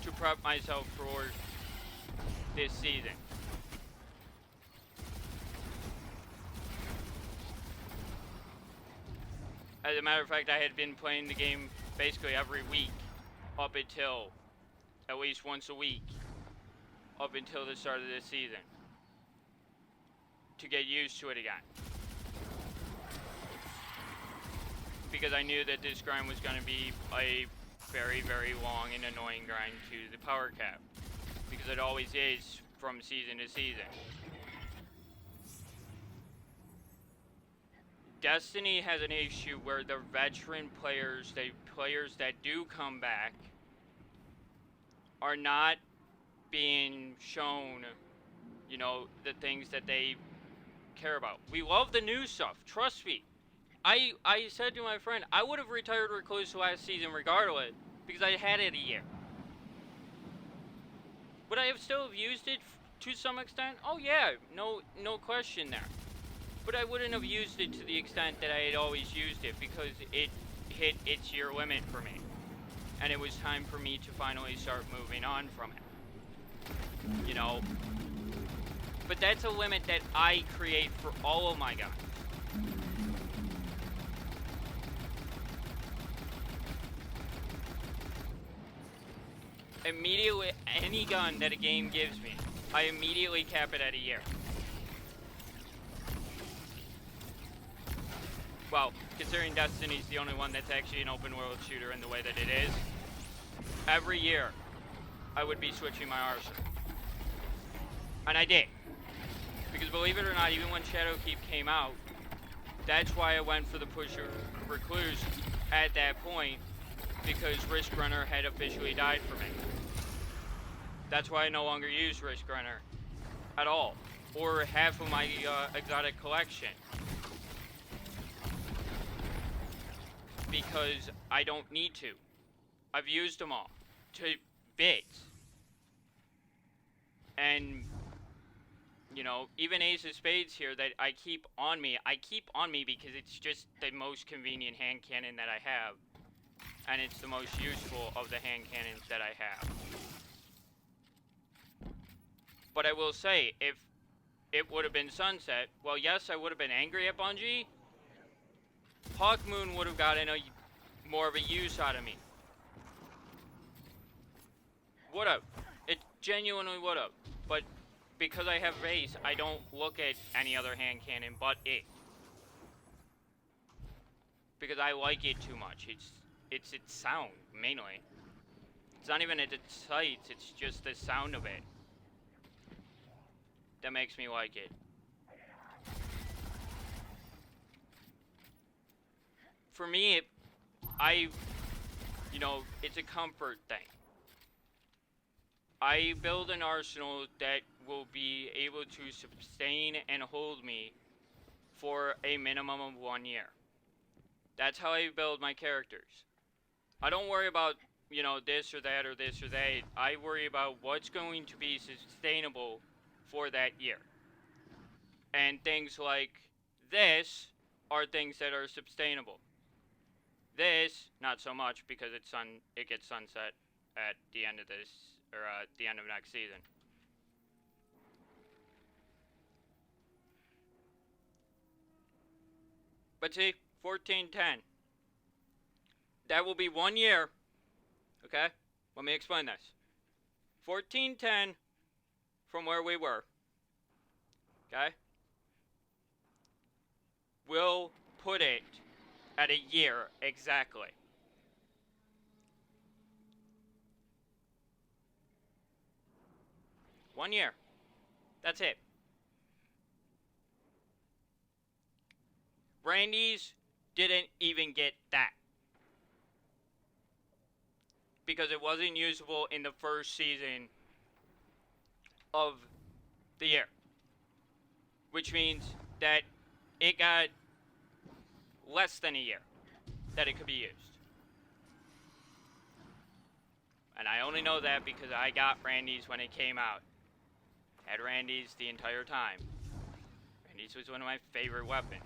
to prep myself for this season. As a matter of fact, I had been playing the game basically every week up until at least once a week up until the start of this season to get used to it again. Because I knew that this grind was going to be a very, very long and annoying grind to the power cap. Because it always is from season to season. Destiny has an issue where the veteran players, the players that do come back, are not being shown, the things that they care about. We love the new stuff, trust me. I said to my friend, I would have retired Recluse last season regardless, because I had it a year. Would I have still used it to some extent? Oh yeah, no question there. But I wouldn't have used it to the extent that I had always used it, because it hit its year limit for me. And it was time for me to finally start moving on from it. But that's a limit that I create for all of my guys. Immediately, any gun that a game gives me, I immediately cap it at a year. Well, considering Destiny's the only one that's actually an open world shooter in the way that it is, every year I would be switching my arsenal. And I did. Because believe it or not, even when Shadowkeep came out, that's why I went for the push of Recluse at that point, because Risk Runner had officially died for me. That's why I no longer use Risk Runner at all, or half of my exotic collection. Because I don't need to. I've used them all to bits. And you know, even Ace of Spades here that I keep on me because it's just the most convenient hand cannon that I have. And it's the most useful of the hand cannons that I have. But I will say, if it would have been Sunset, well, yes, I would have been angry at Bungie. Hawk Moon would have gotten more of a use out of me. Would have. It genuinely would have. But because I have Ace, I don't look at any other hand cannon but it. Because I like it too much. It's its sound, mainly. It's not even its sights, it's just the sound of it that makes me like it. For me, you know, it's a comfort thing. I build an arsenal that will be able to sustain and hold me for a minimum of 1 year. That's how I build my characters. I don't worry about, you know, this or that or this or that. I worry about what's going to be sustainable for that year. And things like this are things that are sustainable. This, not so much, because it gets sunset at the end of this, or at the end of next season. But see, 1410. That will be 1 year. Okay? Let me explain this. 1410 from where we were. Okay? We'll put it at a year exactly. One year. That's it. Randy's didn't even get that. Because it wasn't usable in the first season of the year. Which means that it got less than a year that it could be used. And I only know that because I got Randy's when it came out. Had Randy's the entire time. Randy's was one of my favorite weapons.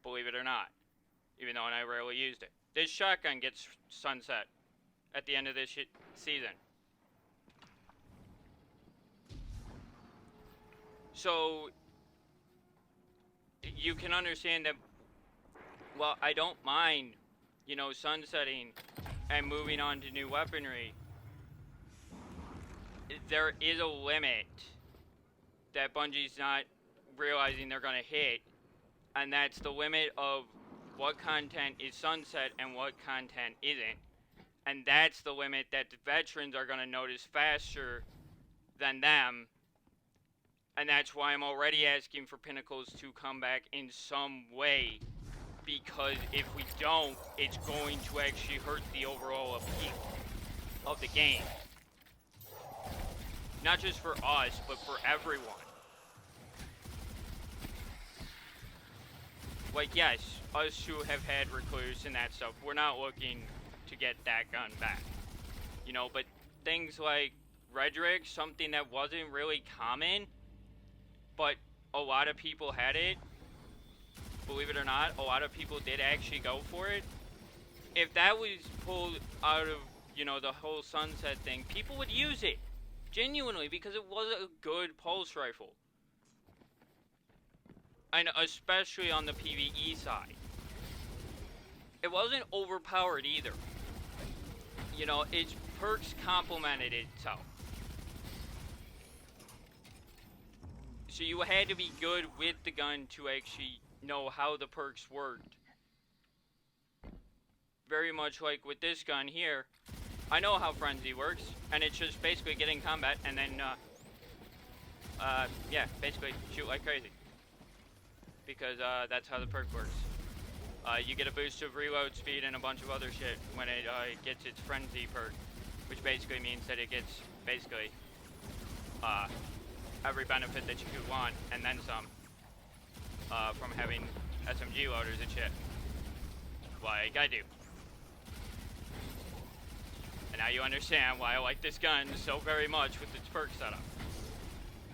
Believe it or not. Even though I rarely used it. This shotgun gets sunset at the end of this season. So, you can understand that, well, I don't mind, you know, sunsetting and moving on to new weaponry. There is a limit that Bungie's not realizing they're going to hit, and that's the limit of what content is sunset and what content isn't. And that's the limit that the veterans are going to notice faster than them. And that's why I'm already asking for Pinnacles to come back in some way. Because if we don't, it's going to actually hurt the overall appeal of the game. Not just for us, but for everyone. Like, yes, us who have had Recluse and that stuff, we're not looking to get that gun back. You know, but things like Redrick, something that wasn't really common, but a lot of people had it. Believe it or not, a lot of people did actually go for it. If that was pulled out of, you know, the whole sunset thing, people would use it. Genuinely, because it was a good pulse rifle. And especially on the PvE side. It wasn't overpowered either. You know, its perks complemented itself. So you had to be good with the gun to actually know how the perks worked. Very much like with this gun here. I know how Frenzy works, and it's just basically get in combat and then, yeah, basically shoot like crazy. Because, that's how the perk works. You get a boost of reload speed and a bunch of other shit when it, gets its Frenzy perk. Which basically means that it gets, basically, every benefit that you could want, and then some, from having SMG loaders and shit. Like I do. And now you understand why I like this gun so very much with its perk setup.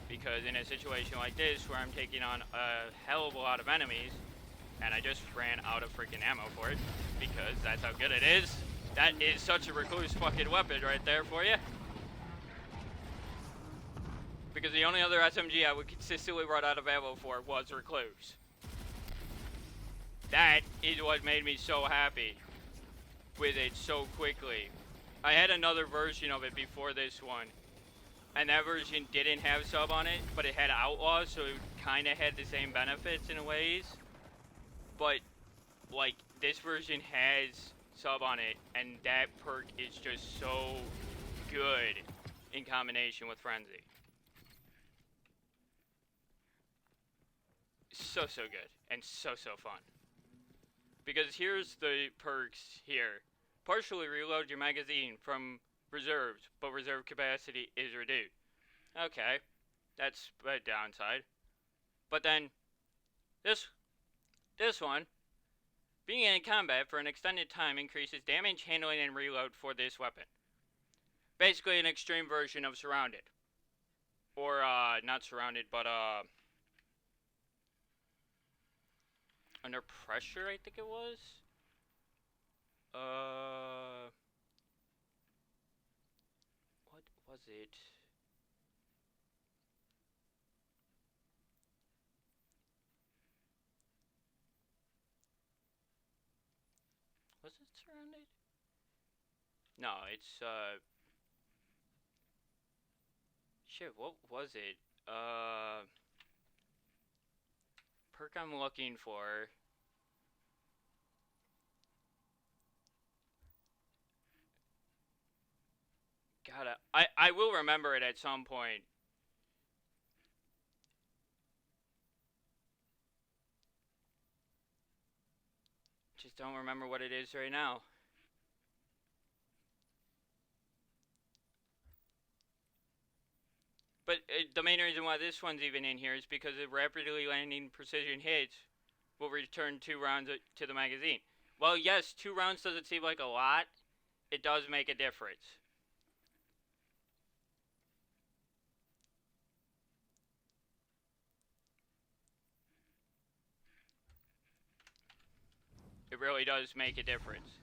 Because in a situation like this, where I'm taking on a hell of a lot of enemies, and I just ran out of freaking ammo for it, because that's how good it is. That is such a recluse fucking weapon right there for you. Because the only other SMG I would consistently run out of ammo for was recluse. That is what made me so happy with it so quickly. I had another version of it before this one, and that version didn't have sub on it, but it had outlaw, so it kind of had the same benefits in ways. But like this version has sub on it, and that perk is just so good in combination with Frenzy. So good, and so fun. Because here's the perks here. Partially reload your magazine from reserves, but reserve capacity is reduced. Okay, that's a downside. But then, this one, being in combat for an extended time increases damage, handling, and reload for this weapon. Basically an extreme version of Surrounded. Or, not Surrounded, but, Under Pressure, I think it was? What was it? Was it Surrounded? No, it's, shit, what was it? Perk I'm looking for. I will remember it at some point. Just don't remember what it is right now. But the main reason why this one's even in here is because the rapidly landing precision hits will return 2 rounds to the magazine. Well, yes, 2 rounds doesn't seem like a lot. It does make a difference. It really does make a difference.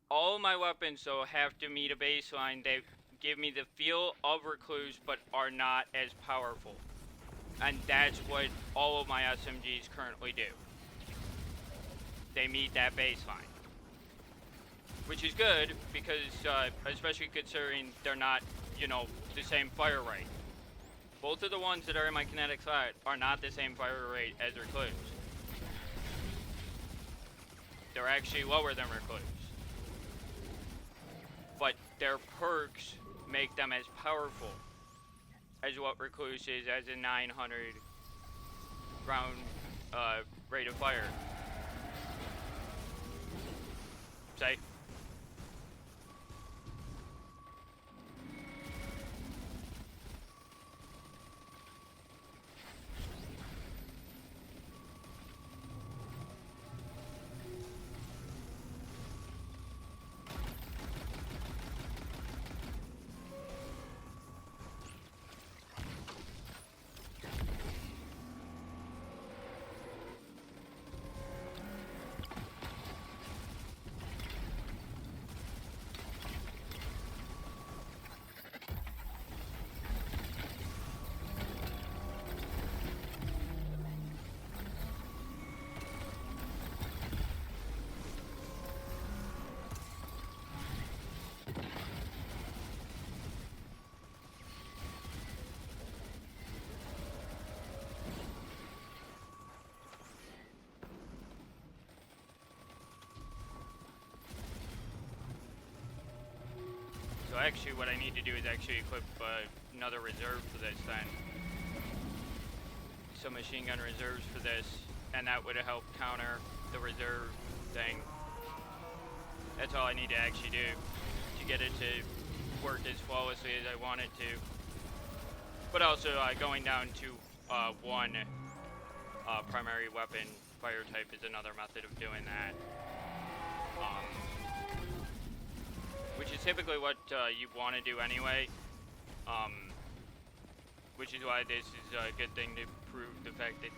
All of my weapons, though, have to meet a baseline that give me the feel of Recluse, but are not as powerful. And that's what all of my SMGs currently do. They meet that baseline. Which is good, because, especially considering they're not, you know, the same fire rate. Both of the ones that are in my kinetic sight are not the same fire rate as Recluse. They're actually lower than Recluse. But their perks make them as powerful as what Recluse is as a 900 round rate of fire. Say. So actually what I need to do is actually equip another reserve for this then. Some machine gun reserves for this, and that would have helped counter the reserve thing. That's all I need to actually do to get it to work as flawlessly as I want it to. But also going down to one primary weapon fire type is another method of doing that. Which typically what you want to do anyway. Which is why this is a good thing to prove the fact that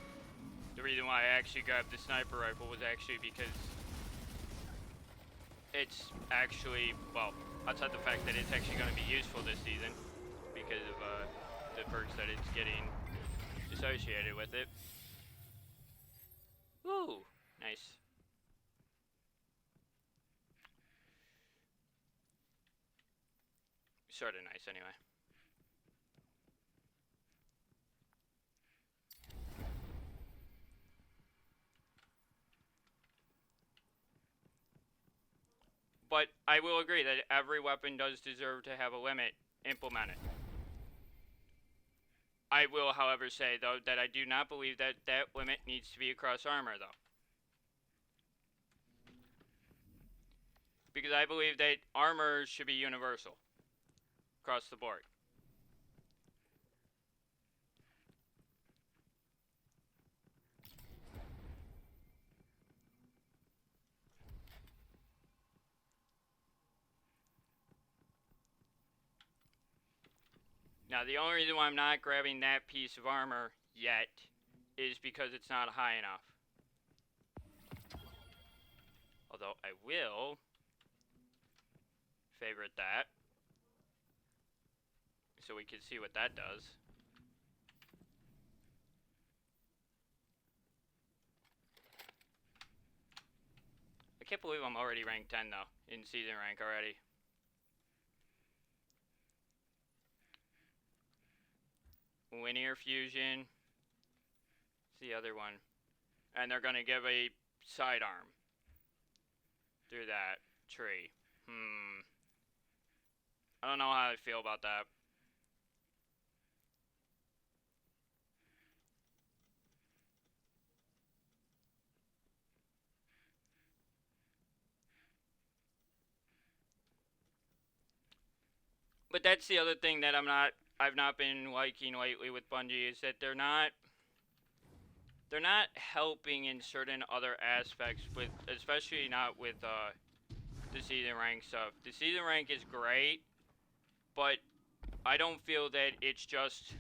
the reason why I actually grabbed the sniper rifle was actually because it's actually, well, outside the fact that it's actually going to be useful this season because of the perks that it's getting associated with it. Woo! Nice. Sort of nice, anyway. But I will agree that every weapon does deserve to have a limit implemented. I will, however, say, though, that I do not believe that that limit needs to be across armor, though. Because I believe that armor should be universal across the board. Now, the only reason why I'm not grabbing that piece of armor yet is because it's not high enough. Although I will favorite that so we can see what that does. I can't believe I'm already ranked 10 though, in season rank already. Linear fusion. It's the other one. And they're gonna give a sidearm through that tree. I don't know how I feel about that. But that's the other thing that I've not been liking lately with Bungie is that they're not helping in certain other aspects with, especially not with the season rank stuff. The season rank is great, but I don't feel that it's just,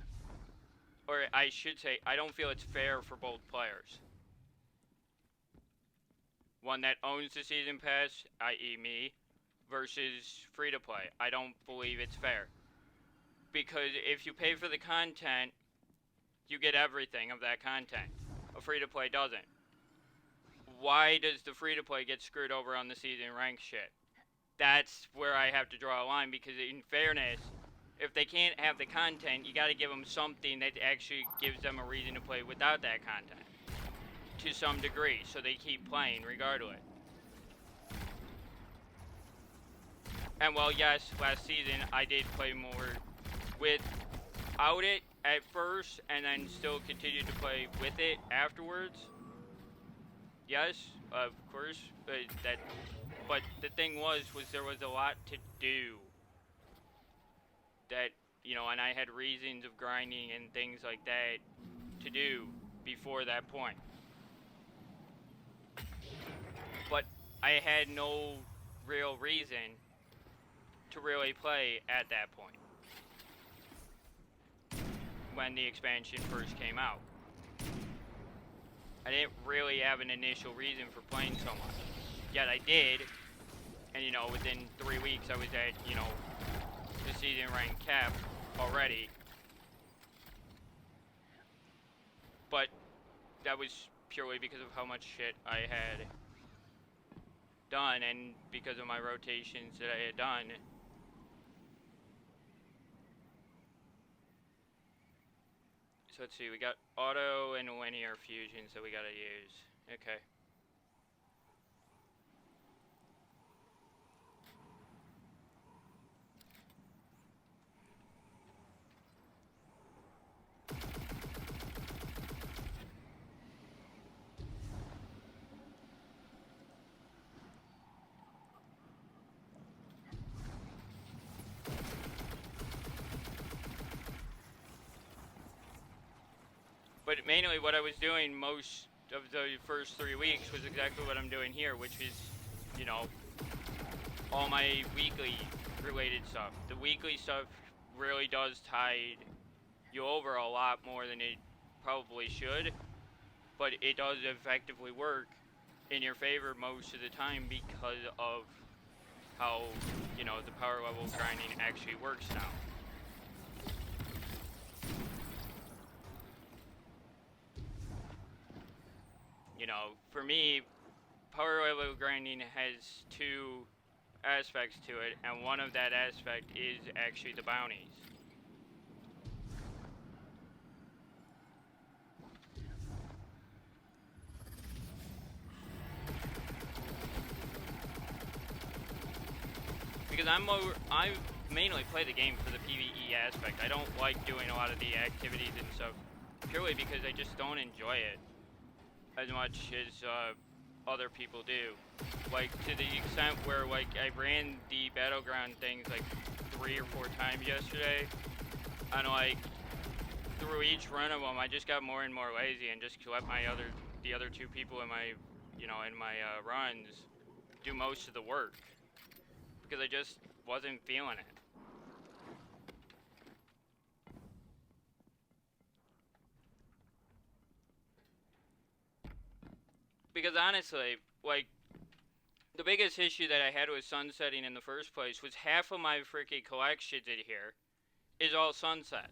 or I should say, I don't feel it's fair for both players. One that owns the season pass, i.e. me, versus free-to-play. I don't believe it's fair. Because if you pay for the content, you get everything of that content. A free-to-play doesn't. Why does the free-to-play get screwed over on the season rank shit? That's where I have to draw a line, because in fairness, if they can't have the content, you gotta give them something that actually gives them a reason to play without that content. To some degree, so they keep playing regardless. And well, yes, last season I did play more without it at first, and then still continued to play with it afterwards. Yes, of course, but the thing was there was a lot to do. That, you know, and I had reasons of grinding and things like that to do before that point. But I had no real reason to really play at that point when the expansion first came out. I didn't really have an initial reason for playing so much. Yet I did, and you know, within 3 weeks I was at, you know, the season rank cap already. But that was purely because of how much shit I had done and because of my rotations that I had done. So let's see, we got auto and linear fusion, so we gotta use. Okay. But mainly what I was doing most of the first 3 weeks was exactly what I'm doing here, which is, you know, all my weekly related stuff. The weekly stuff really does tide you over a lot more than it probably should, but it does effectively work in your favor most of the time because of how, you know, the power level grinding actually works now. You know, for me, power level grinding has two aspects to it, and one of that aspect is actually the bounties. Because I mainly play the game for the PvE aspect. I don't like doing a lot of the activities and stuff purely because I just don't enjoy it as much as other people do. Like, to the extent where, like, I ran the battleground things like 3 or 4 times yesterday, and like through each run of them I just got more and more lazy and just let the other 2 people in my, you know, in my runs do most of the work because I just wasn't feeling it. Because honestly, like, the biggest issue that I had with sunsetting in the first place was half of my freaking collections in here is all sunset.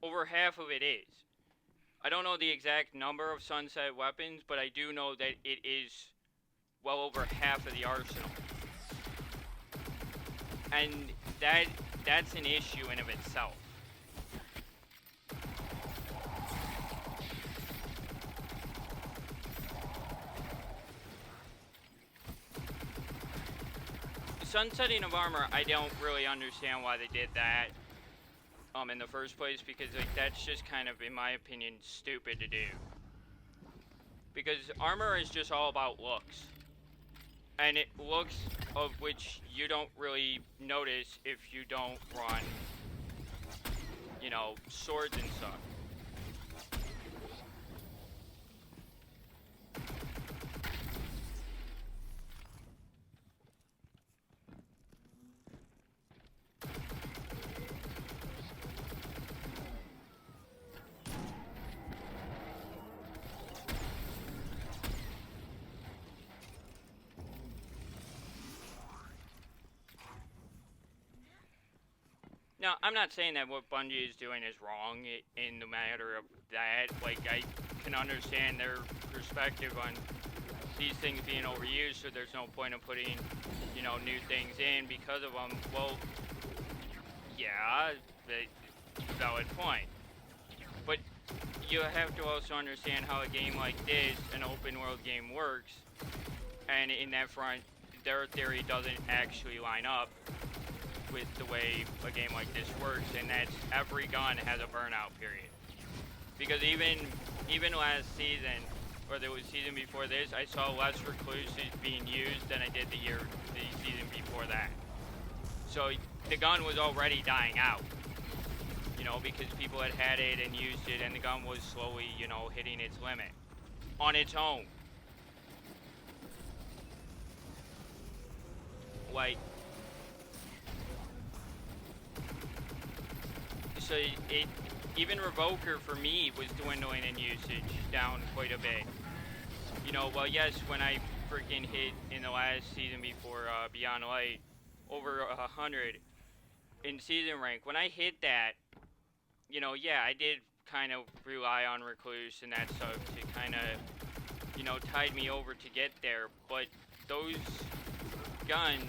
Over half of it is. I don't know the exact number of sunset weapons, but I do know that it is well over half of the arsenal. And that's an issue in of itself. Sunsetting of armor, I don't really understand why they did that in the first place, because like that's just kind of, in my opinion, stupid to do. Because armor is just all about looks. And it looks of which you don't really notice if you don't run, you know, swords and stuff. Now, I'm not saying that what Bungie is doing is wrong in the matter of that. Like, I can understand their perspective on these things being overused, so there's no point in putting, you know, new things in because of them. Well, yeah, valid point. But you have to also understand how a game like this, an open world game, works. And in that front, their theory doesn't actually line up with the way a game like this works, and that's every gun has a burnout period. Because even last season, or the season before this, I saw less recluses being used than I did the season before that. So the gun was already dying out, you know, because people had it and used it, and the gun was slowly, you know, hitting its limit on its own. Like, so even Revoker for me was dwindling in usage down quite a bit. You know, well, yes, when I freaking hit in the last season before Beyond Light over 100 in season rank, when I hit that, you know, yeah, I did kind of rely on Recluse and that stuff to kind of, you know, tide me over to get there, but those guns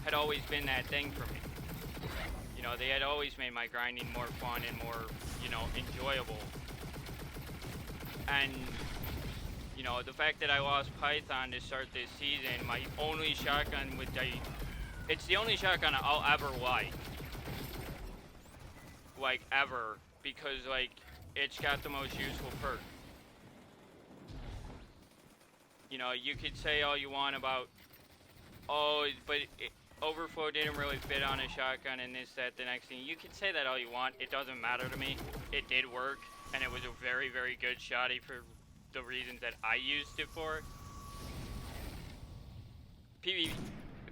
had always been that thing for me. You know, they had always made my grinding more fun and more, you know, enjoyable. And, you know, the fact that I lost Python to start this season, my only shotgun with it's the only shotgun I'll ever like ever, because like it's got the most useful perk. You know, you could say all you want about, oh, but Overflow didn't really fit on a shotgun and this, that, the next thing. You can say that all you want. It doesn't matter to me. It did work, and it was a very, very good shotty for the reasons that I used it for.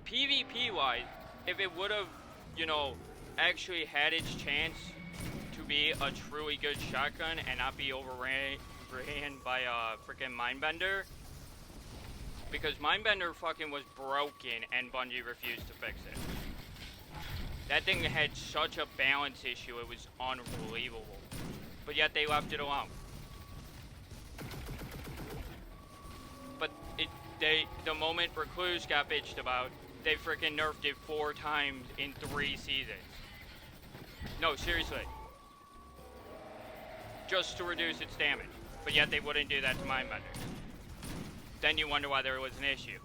PvP-wise, if it would have, you know, actually had its chance to be a truly good shotgun and not be overran by a freaking Mindbender, because Mindbender fucking was broken and Bungie refused to fix it. That thing had such a balance issue, it was unbelievable. But yet they left it alone. But the moment Recluse got bitched about, they freaking nerfed it 4 times in 3 seasons. No, seriously. Just to reduce its damage. But yet they wouldn't do that to Mindbender. Then you wonder why there was an issue.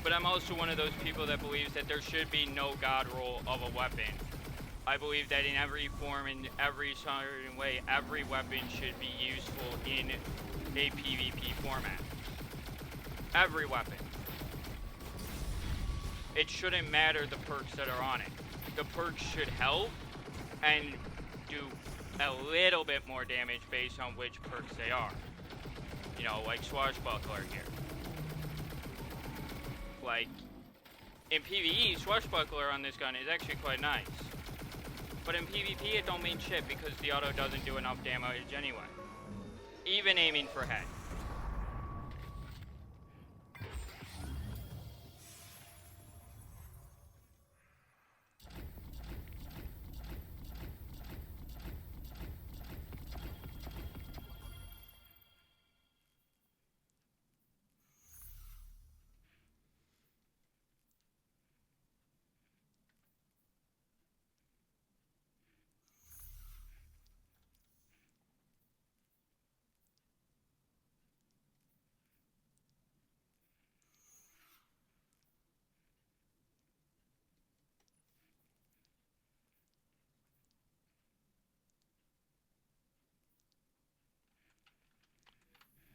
But I'm also one of those people that believes that there should be no god roll of a weapon. I believe that in every form, in every certain way, every weapon should be useful in a PvP format. Every weapon. It shouldn't matter the perks that are on it. The perks should help and do a little bit more damage based on which perks they are. You know, like Swashbuckler here. Like, in PvE, Swashbuckler on this gun is actually quite nice. But in PvP, it don't mean shit because the auto doesn't do enough damage anyway. Even aiming for head.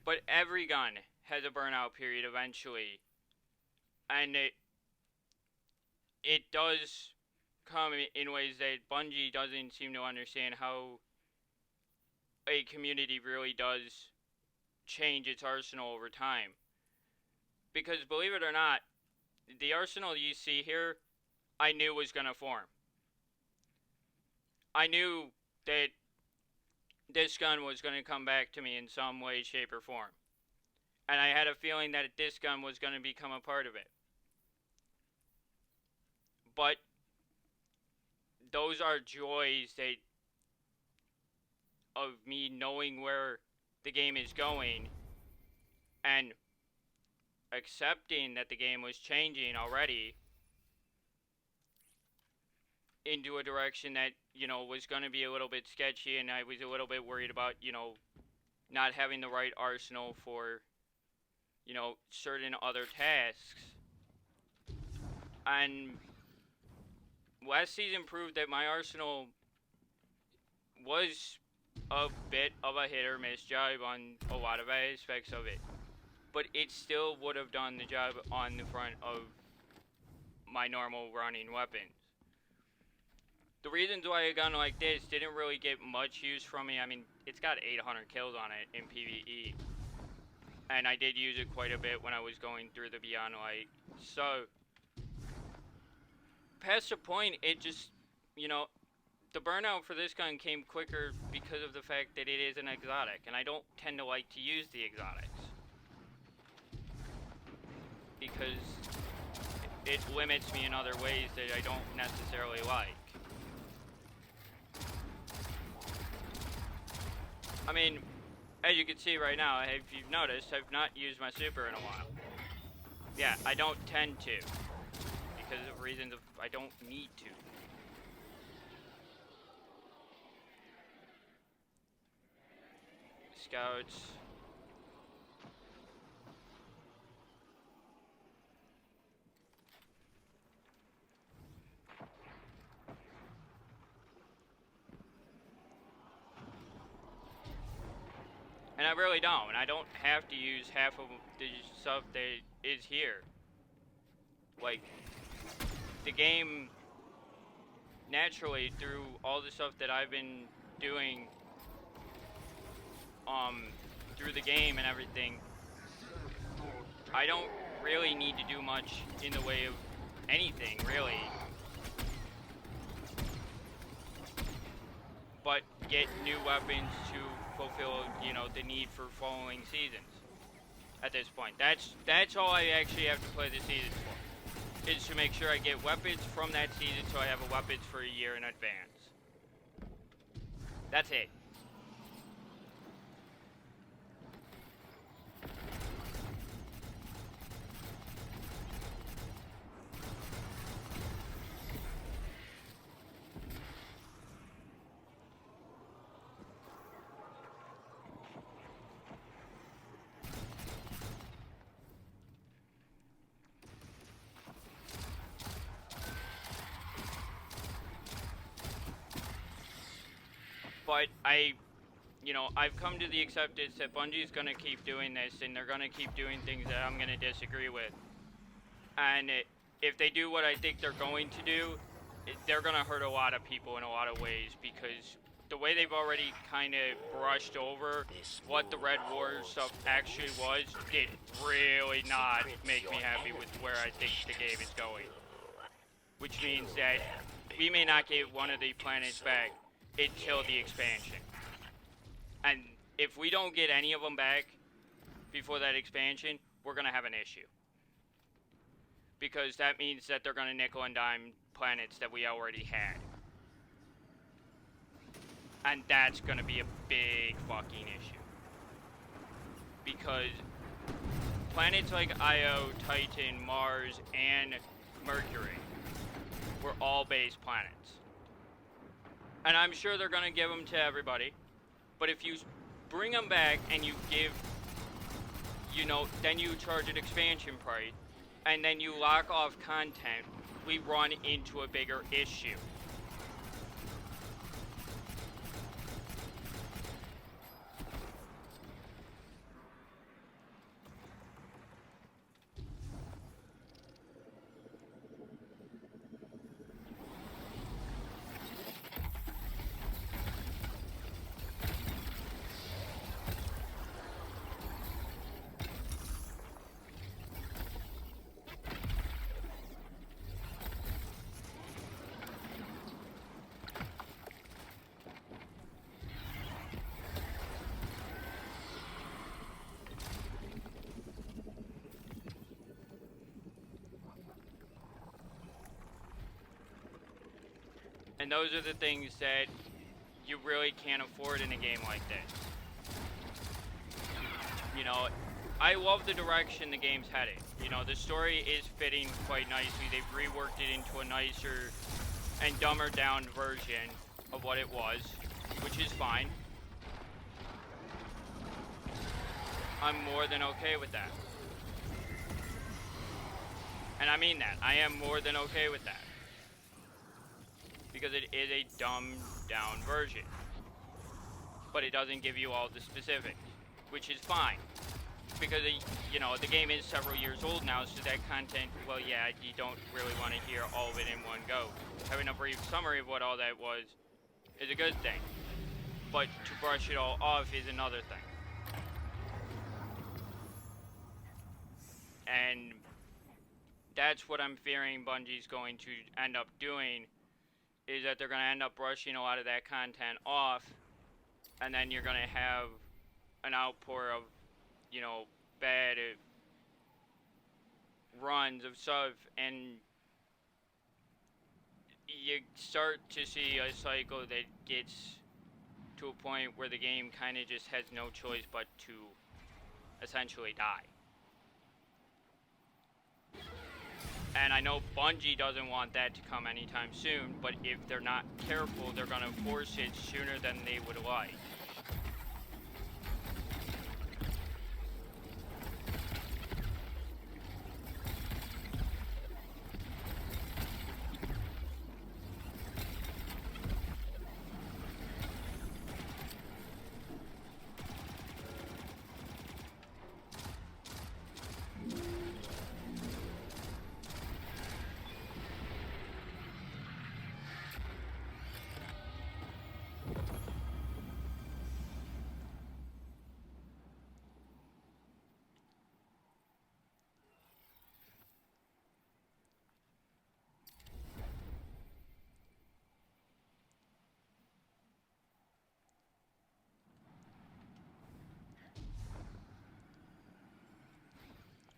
But every gun has a burnout period eventually. And it does come in ways that Bungie doesn't seem to understand how a community really does change its arsenal over time. Because believe it or not, the arsenal you see here, I knew was going to form. I knew that this gun was going to come back to me in some way, shape, or form. And I had a feeling that this gun was going to become a part of it. But those are joys that of me knowing where the game is going and accepting that the game was changing already into a direction that, you know, was going to be a little bit sketchy, and I was a little bit worried about, you know, not having the right arsenal for, you know, certain other tasks. And last season proved that my arsenal was a bit of a hit or miss job on a lot of aspects of it. But it still would have done the job on the front of my normal running weapons. The reasons why a gun like this didn't really get much use from me, I mean, it's got 800 kills on it in PvE. And I did use it quite a bit when I was going through the Beyond Light. So, past the point, it just, you know, the burnout for this gun came quicker because of the fact that it is an exotic. And I don't tend to like to use the exotics. Because it limits me in other ways that I don't necessarily like. I mean, as you can see right now, if you've noticed, I've not used my super in a while. Yeah, I don't tend to. Because of reasons of I don't need to. Scouts. And I really don't. And I don't have to use half of the stuff that is here. Like, the game, naturally, through all the stuff that I've been doing, through the game and everything, I don't really need to do much in the way of anything, really. But get new weapons to fulfill, you know, the need for following seasons. At this point, that's all I actually have to play the seasons for, is to make sure I get weapons from that season so I have a weapons for a year in advance. That's it. But I've come to the acceptance that Bungie's gonna keep doing this, and they're gonna keep doing things that I'm gonna disagree with. And if they do what I think they're going to do, they're gonna hurt a lot of people in a lot of ways, because the way they've already kind of brushed over what the Red War stuff actually was did really not make me happy with where I think the game is going. Which means that we may not get one of the planets back until the expansion. And if we don't get any of them back before that expansion, we're gonna have an issue. Because that means that they're gonna nickel and dime planets that we already had. And that's gonna be a big fucking issue. Because planets like Io, Titan, Mars, and Mercury were all base planets. And I'm sure they're gonna give them to everybody. But if you bring them back and you give, then you charge an expansion price, and then you lock off content, we run into a bigger issue. And those are the things that you really can't afford in a game like this. I love the direction the game's headed. The story is fitting quite nicely. They've reworked it into a nicer and dumber down version of what it was, which is fine. I'm more than okay with that. And I mean that. I am more than okay with that. Because it is a dumbed down version. But it doesn't give you all the specifics, which is fine. Because, the game is several years old now, so that content, well, yeah, you don't really want to hear all of it in one go. Having a brief summary of what all that was is a good thing. But to brush it all off is another thing. And that's what I'm fearing Bungie's going to end up doing, is that they're going to end up brushing a lot of that content off, and then you're going to have an outpour of, bad runs of stuff, and you start to see a cycle that gets to a point where the game kind of just has no choice but to essentially die. And I know Bungie doesn't want that to come anytime soon, but if they're not careful, they're going to force it sooner than they would like.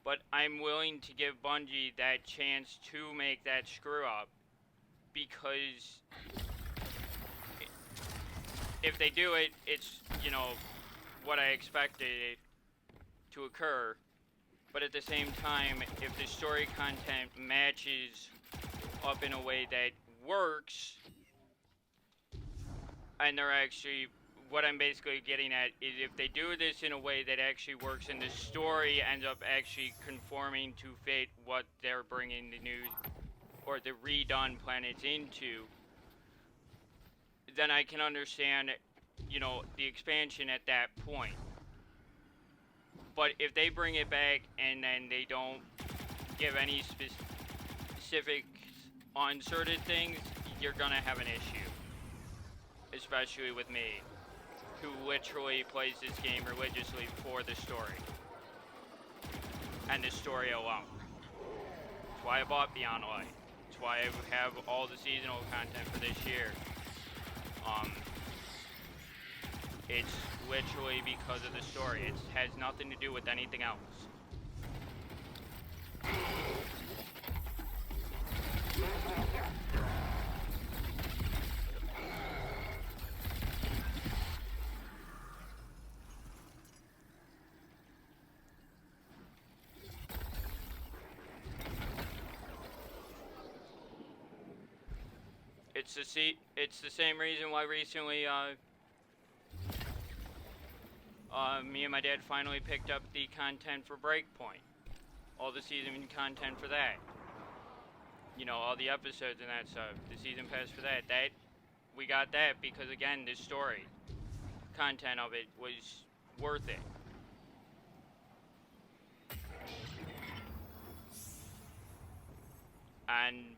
but I'm willing to give Bungie that chance to make that screw up, because if they do it, it's, you know, what I expected it to occur. But at the same time, if the story content matches up in a way that works, and they're actually, what I'm basically getting at is if they do this in a way that actually works and the story ends up actually conforming to fit what they're bringing the new, or the redone planets into, then I can understand, you know, the expansion at that point. But if they bring it back and then they don't give any specific on certain things, you're gonna have an issue. Especially with me, who literally plays this game religiously for the story. And the story alone. That's why I bought Beyond Light. That's why I have all the seasonal content for this year. It's literally because of the story. It has nothing to do with anything else. It's the same reason why recently me and my dad finally picked up the content for Breakpoint. All the season content for that. You know, all the episodes and that stuff. The season pass for that. We got that because, again, the story content of it was worth it. And,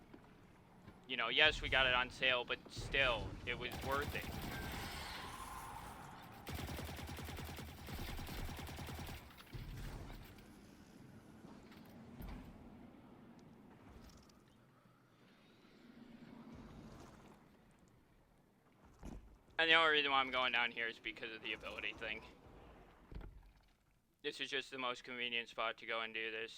you know, yes, we got it on sale, but still, it was worth it. And the only reason why I'm going down here is because of the ability thing. This is just the most convenient spot to go and do this.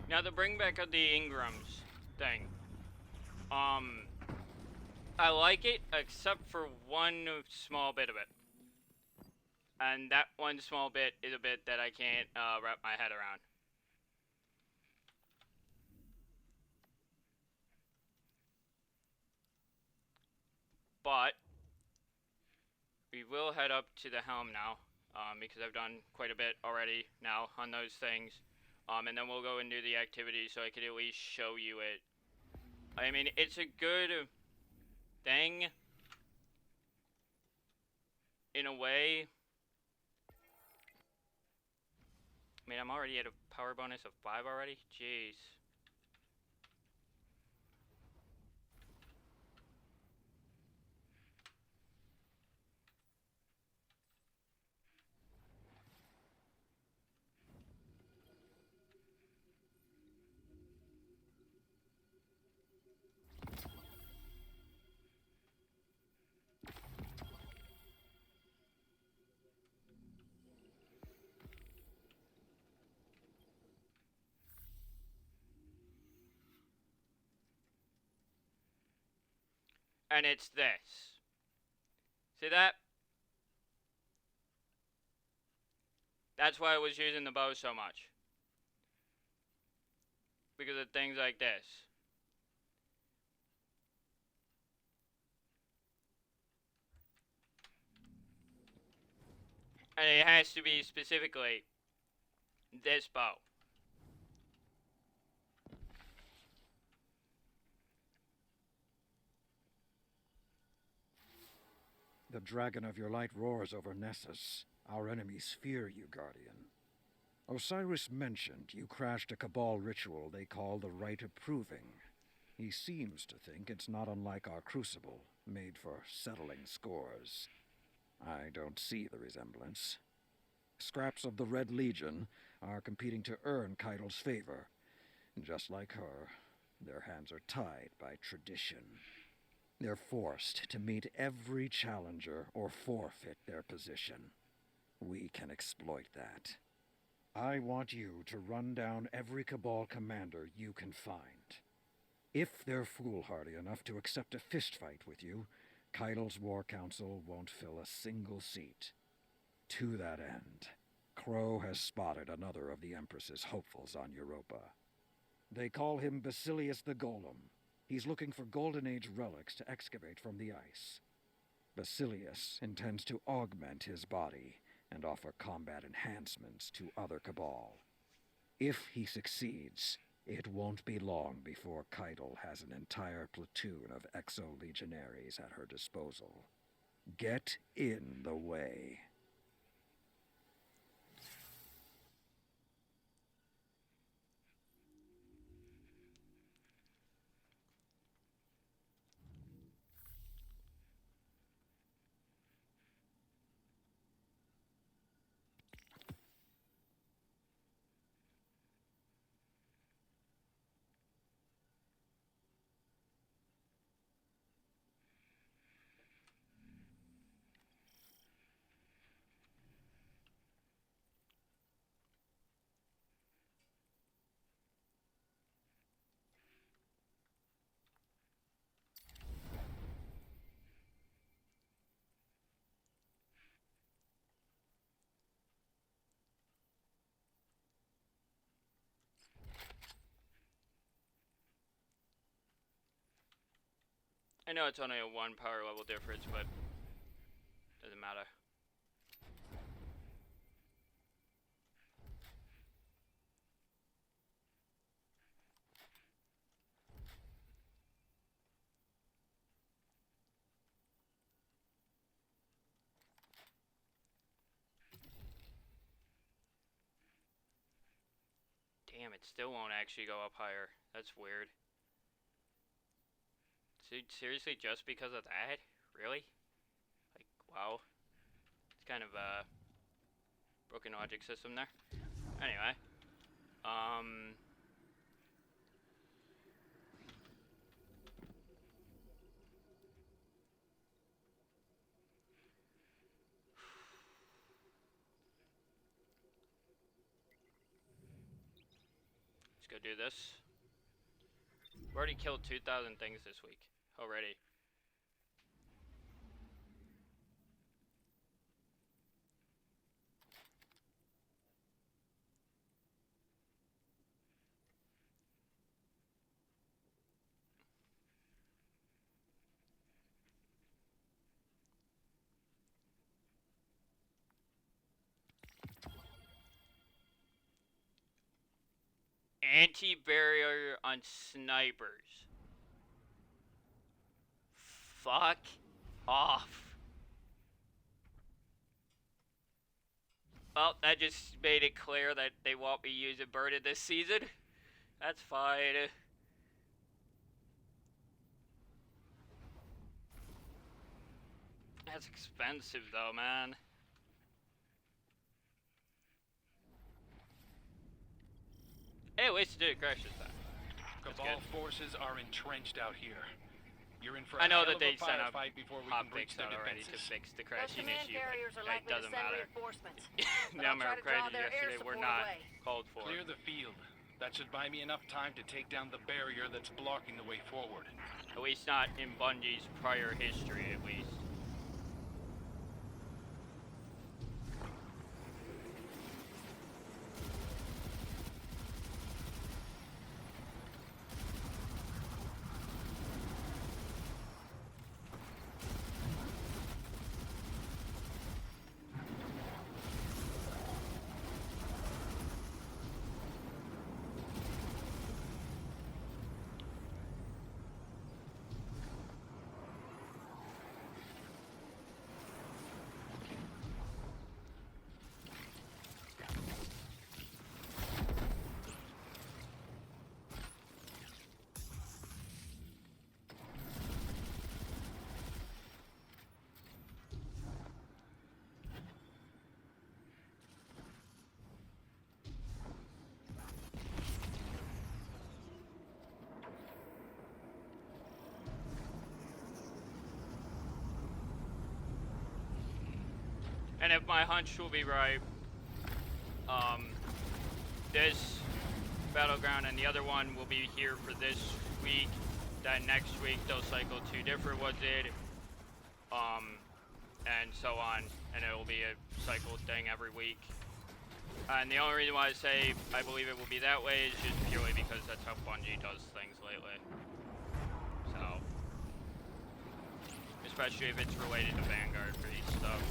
Now the bring back of the Ingrams thing. I like it except for one small bit of it. And that one small bit is a bit that I can't wrap my head around. But we will head up to the helm now, because I've done quite a bit already now on those things. And then we'll go and do the activities so I could at least show you it. I mean, it's a good thing in a way. I mean, I'm already at a power bonus of 5 already? Jeez. And it's this. See that? That's why I was using the bow so much. Because of things like this. And it has to be specifically this bow.
The dragon of your light roars over Nessus. Our enemies fear you, Guardian. Osiris mentioned you crashed a Cabal ritual they call the Rite of Proving. He seems to think it's not unlike our Crucible, made for settling scores. I don't see the resemblance. Scraps of the Red Legion are competing to earn Keidel's favor. Just like her, their hands are tied by tradition. They're forced to meet every challenger or forfeit their position. We can exploit that. I want you to run down every Cabal commander you can find. If they're foolhardy enough to accept a fistfight with you, Keidel's War Council won't fill a single seat. To that end, Crow has spotted another of the Empress's hopefuls on Europa. They call him Basilius the Golem. He's looking for Golden Age relics to excavate from the ice. Basilius intends to augment his body and offer combat enhancements to other Cabal. If he succeeds, it won't be long before Keidel has an entire platoon of exo-legionaries at her disposal. Get in the way.
I know it's only a 1 power level difference, but doesn't matter. Damn, it still won't actually go up higher. That's weird. Seriously, just because of that? Really? Like, wow. It's kind of a broken logic system there. Anyway. go do this. We've already killed 2,000 things this week. Already. Anti-barrier on snipers. Fuck off. Well, that just made it clear that they won't be using Burden this season. That's fine. That's expensive though, man. Hey, at least it didn't crash this time.
Cabal forces are entrenched out here. You're in for
I know
a
that
hell
they
of a
sent up
firefight before we
hot
can breach
fix
their
out already to
defenses.
fix the crashing issue, but it doesn't matter. The
I'll
number
try
of
to draw
crashes
their air
yesterday were
support
not
away.
called for.
Clear the field. That should buy me enough time to take down the barrier that's blocking the way forward.
At least not in Bungie's prior history, at least. And if my hunch will be right, this battleground and the other one will be here for this week. That next week they'll cycle 2 different ones in, and so on, and it will be a cycle thing every week. And the only reason why I say I believe it will be that way is just purely because that's how Bungie does things lately. So, especially if it's related to Vanguard for these stuff.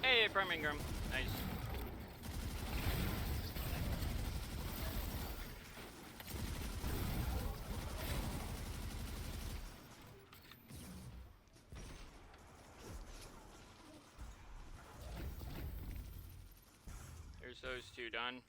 Hey, Prime Ingram. Nice. There's those 2 done.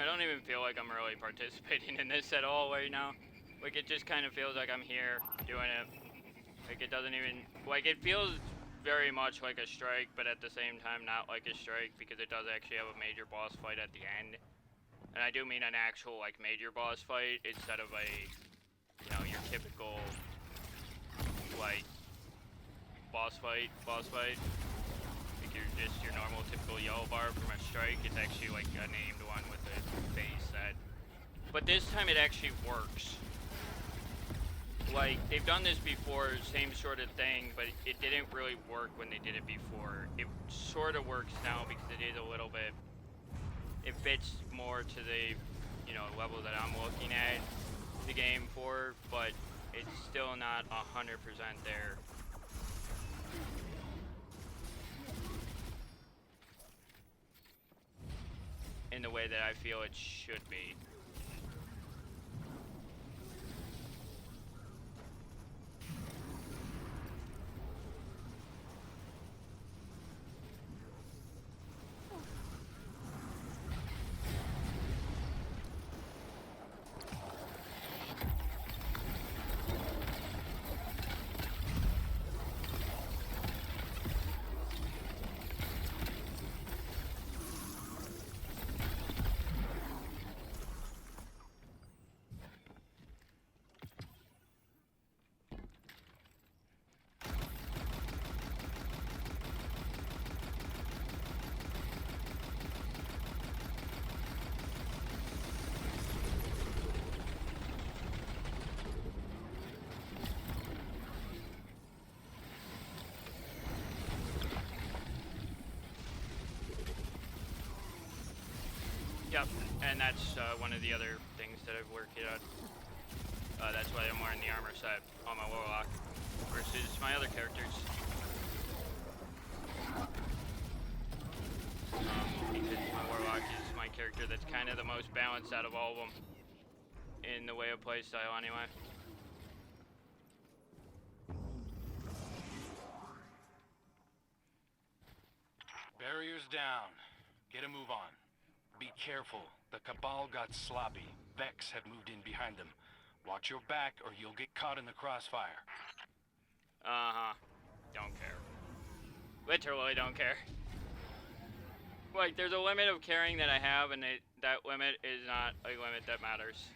I don't even feel like I'm really participating in this at all right now. Like, it just kind of feels like I'm here doing it. Like, it doesn't even, like, it feels very much like a strike, but at the same time not like a strike, because it does actually have a major boss fight at the end. And I do mean an actual, like, major boss fight instead of a, you know, your typical, like, boss fight. Like, you're just your normal, typical yellow bar from a strike. It's actually, like, a named one with a base set. But this time it actually works. Like, they've done this before, same sort of thing, but it didn't really work when they did it before. It sort of works now because it is a little bit, it fits more to the, you know, level that I'm looking at the game for, but it's still not 100% there. In the way that I feel it should be. Yep, and that's one of the other things that I've worked on. That's why I'm wearing the armor set on my Warlock versus my other characters. Because my Warlock is my character that's kind of the most balanced out of all of them in the way of playstyle anyway.
Barriers down. Get a move on. Be careful. The Cabal got sloppy. Vex have moved in behind them. Watch your back or you'll get caught in the crossfire.
Uh-huh. Don't care. Literally don't care. Like, there's a limit of caring that I have, and that limit is not a limit that matters.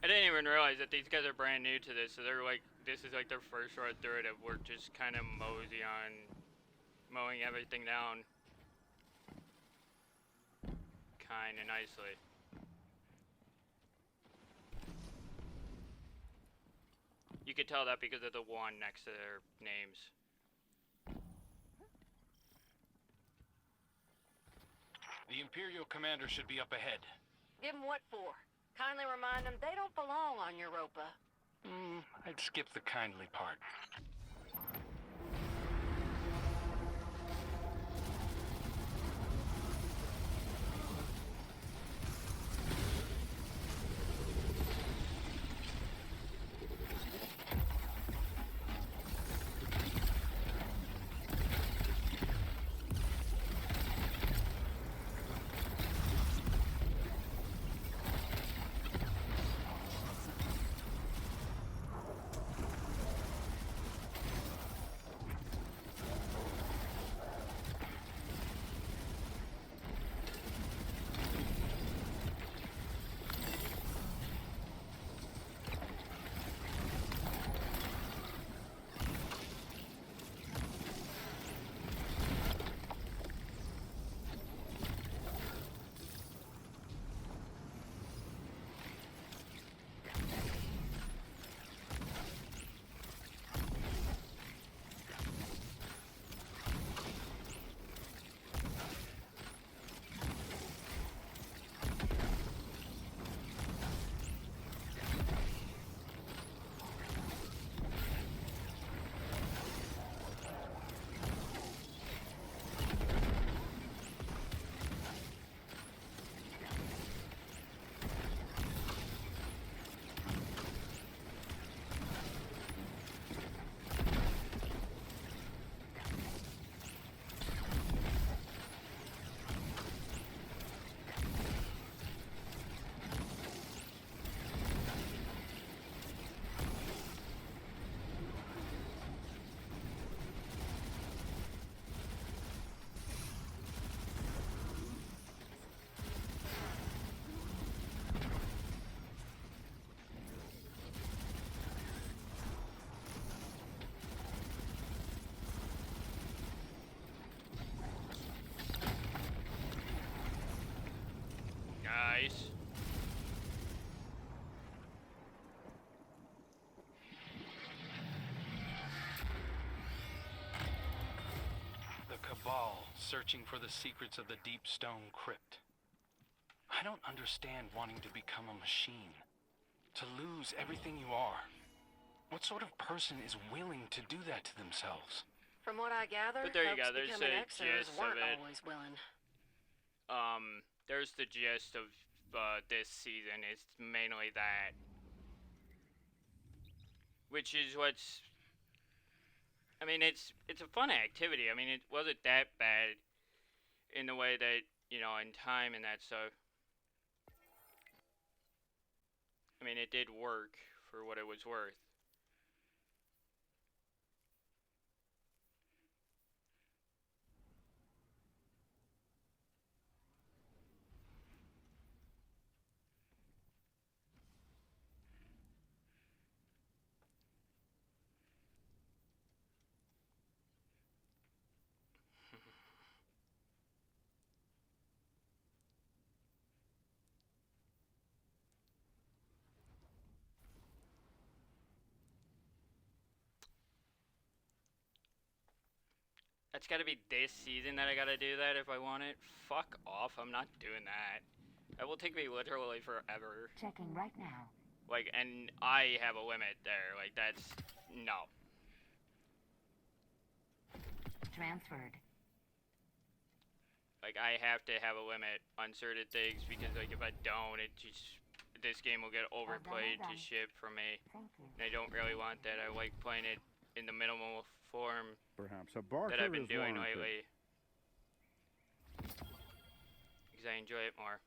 I didn't even realize that these guys are brand new to this, so they're like, this is like their first run through it of work, just kind of mowing everything down kind of nicely. You could tell that because of the one next to their names.
The Imperial commander should be up ahead.
Give them what for? Kindly remind them they don't belong on Europa.
I'd skip the kindly part.
nice.
The Cabal, searching for the secrets of the Deep Stone Crypt. I don't understand wanting to become a machine. To lose everything you are. What sort of person is willing to do that to themselves?
From what I gather,
But there you
folks
go, there's
becoming
a
Xers
gist of
weren't
it.
always willing.
There's the gist of this season. It's mainly that. Which is what's... I mean, it's a fun activity. I mean, it wasn't that bad in the way that, you know, in time and that stuff. I mean, it did work for what it was worth. That's gotta be this season that I gotta do that if I want it. Fuck off, I'm not doing that. That will take me literally forever.
Checking right now.
Like, and I have a limit there. Like, that's... no.
Transferred.
Like, I have to have a limit on certain things because, like, if I don't, it just... this game will get overplayed to shit for me. And I don't really want that. I like playing it in the minimal form
Perhaps a barker
that I've been
is
doing
warranted.
lately. Because I enjoy it more.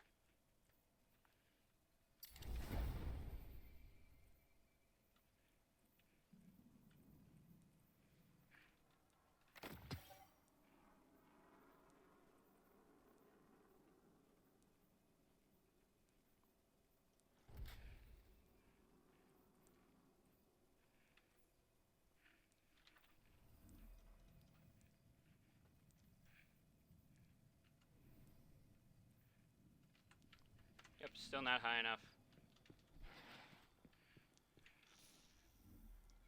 Yep, still not high enough.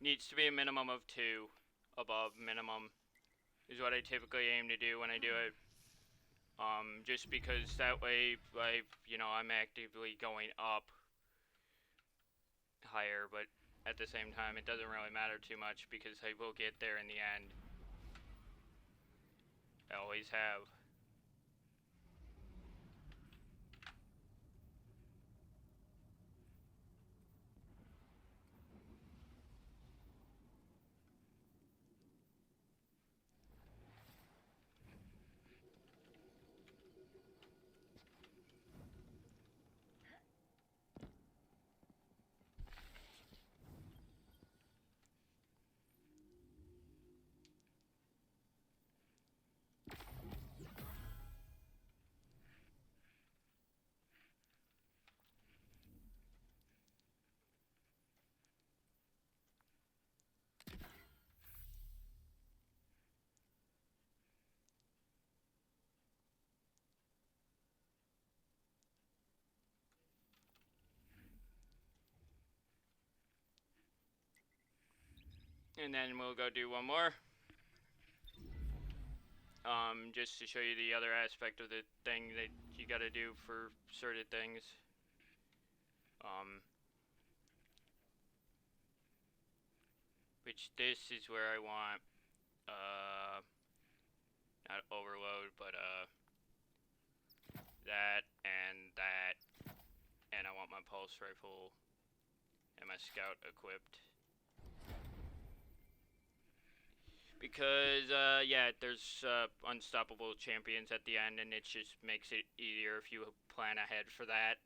Needs to be a minimum of 2 above minimum is what I typically aim to do when I do it. Just because that way, like, you know, I'm actively going up higher, but at the same time, it doesn't really matter too much because I will get there in the end. I always have. And then we'll go do one more. Just to show you the other aspect of the thing that you gotta do for certain things. Which this is where I want, not overload, but, that, and I want my pulse rifle and my scout equipped. Because, yeah, there's unstoppable champions at the end, and it just makes it easier if you plan ahead for that.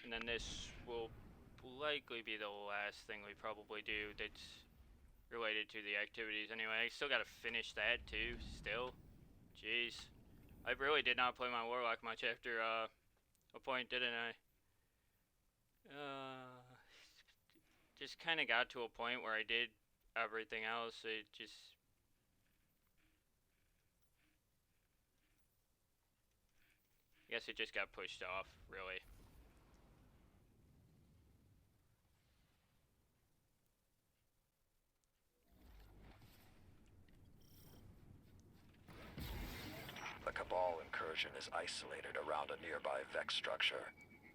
And then this will likely be the last thing we probably do that's related to the activities anyway. I still gotta finish that too, still. Jeez. I really did not play my Warlock much after a point, didn't I? Just kinda got to a point where I did everything else, it just... I guess it just got pushed off, really.
The Cabal incursion is isolated around a nearby Vex structure.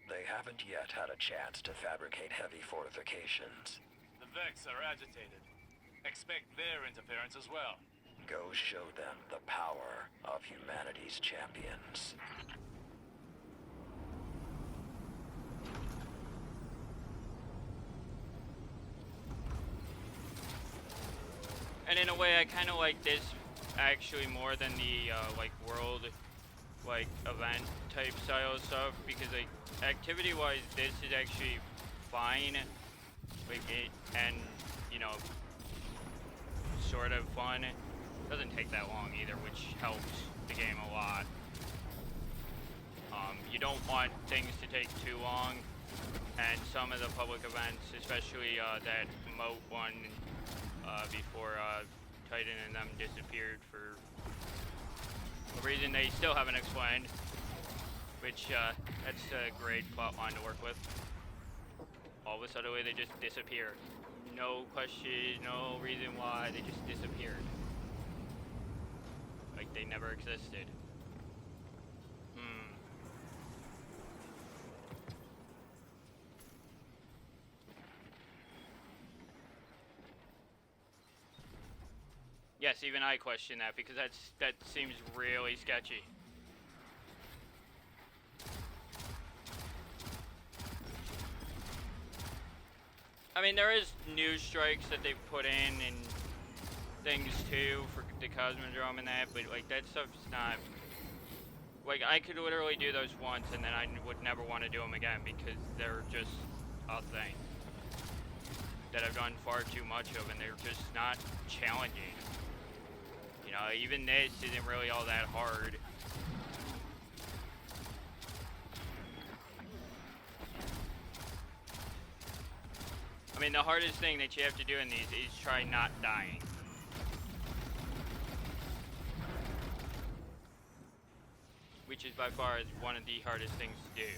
They haven't yet had a chance to fabricate heavy fortifications.
The Vex are agitated. Expect their interference as well.
Go show them the power of humanity's champions.
And in a way, I kind of like this actually more than the like world, like event type style stuff, because like activity-wise, this is actually fine, like it, and you know, sort of fun. It doesn't take that long either, which helps the game a lot. You don't want things to take too long, and some of the public events, especially that moat one before Titan and them disappeared for a reason they still haven't explained, which that's a great plot line to work with. All of a sudden they just disappeared. No question, no reason why, they just disappeared. Like they never existed. Yes, even I question that, because that seems really sketchy. I mean, there is news strikes that they've put in and things too for the Cosmodrome and that, but like that stuff's not... Like I could literally do those once and then I would never want to do them again because they're just a thing that I've done far too much of, and they're just not challenging. You know, even this isn't really all that hard. I mean, the hardest thing that you have to do in these is try not dying. Which is by far one of the hardest things to do.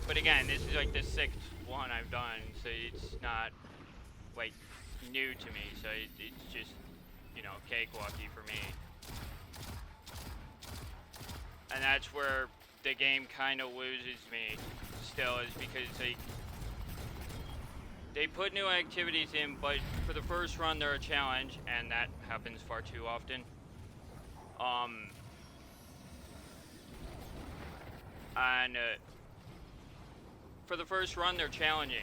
But again, this is like the 6th one I've done, so it's not like new to me, so it's just, you know, cakewalky for me. And that's where the game kind of loses me still, is because they put new activities in, but for the first run they're a challenge, and that happens far too often. For the first run, they're challenging.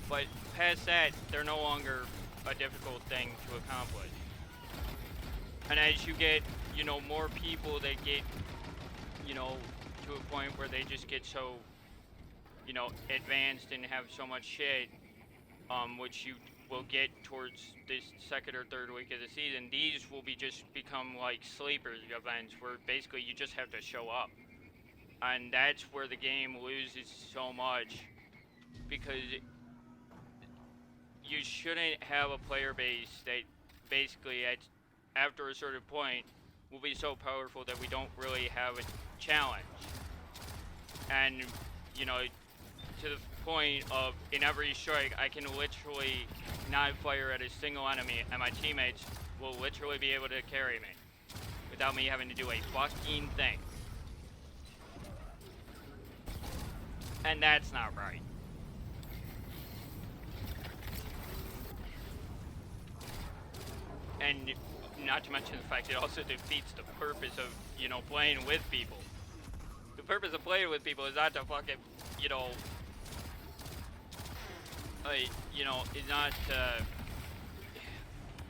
But past that, they're no longer a difficult thing to accomplish. And as you get, you know, more people that get, you know, to a point where they just get so, you know, advanced and have so much shit, we'll get towards this second or third week of the season, these will be just become like sleepers events where basically you just have to show up. And that's where the game loses so much, because you shouldn't have a player base that basically after a certain point will be so powerful that we don't really have a challenge. And, you know, to the point of in every strike, I can literally not fire at a single enemy, and my teammates will literally be able to carry me without me having to do a fucking thing. And that's not right. And not to mention the fact it also defeats the purpose of, you know, playing with people. The purpose of playing with people is not to fucking, you know, is not to,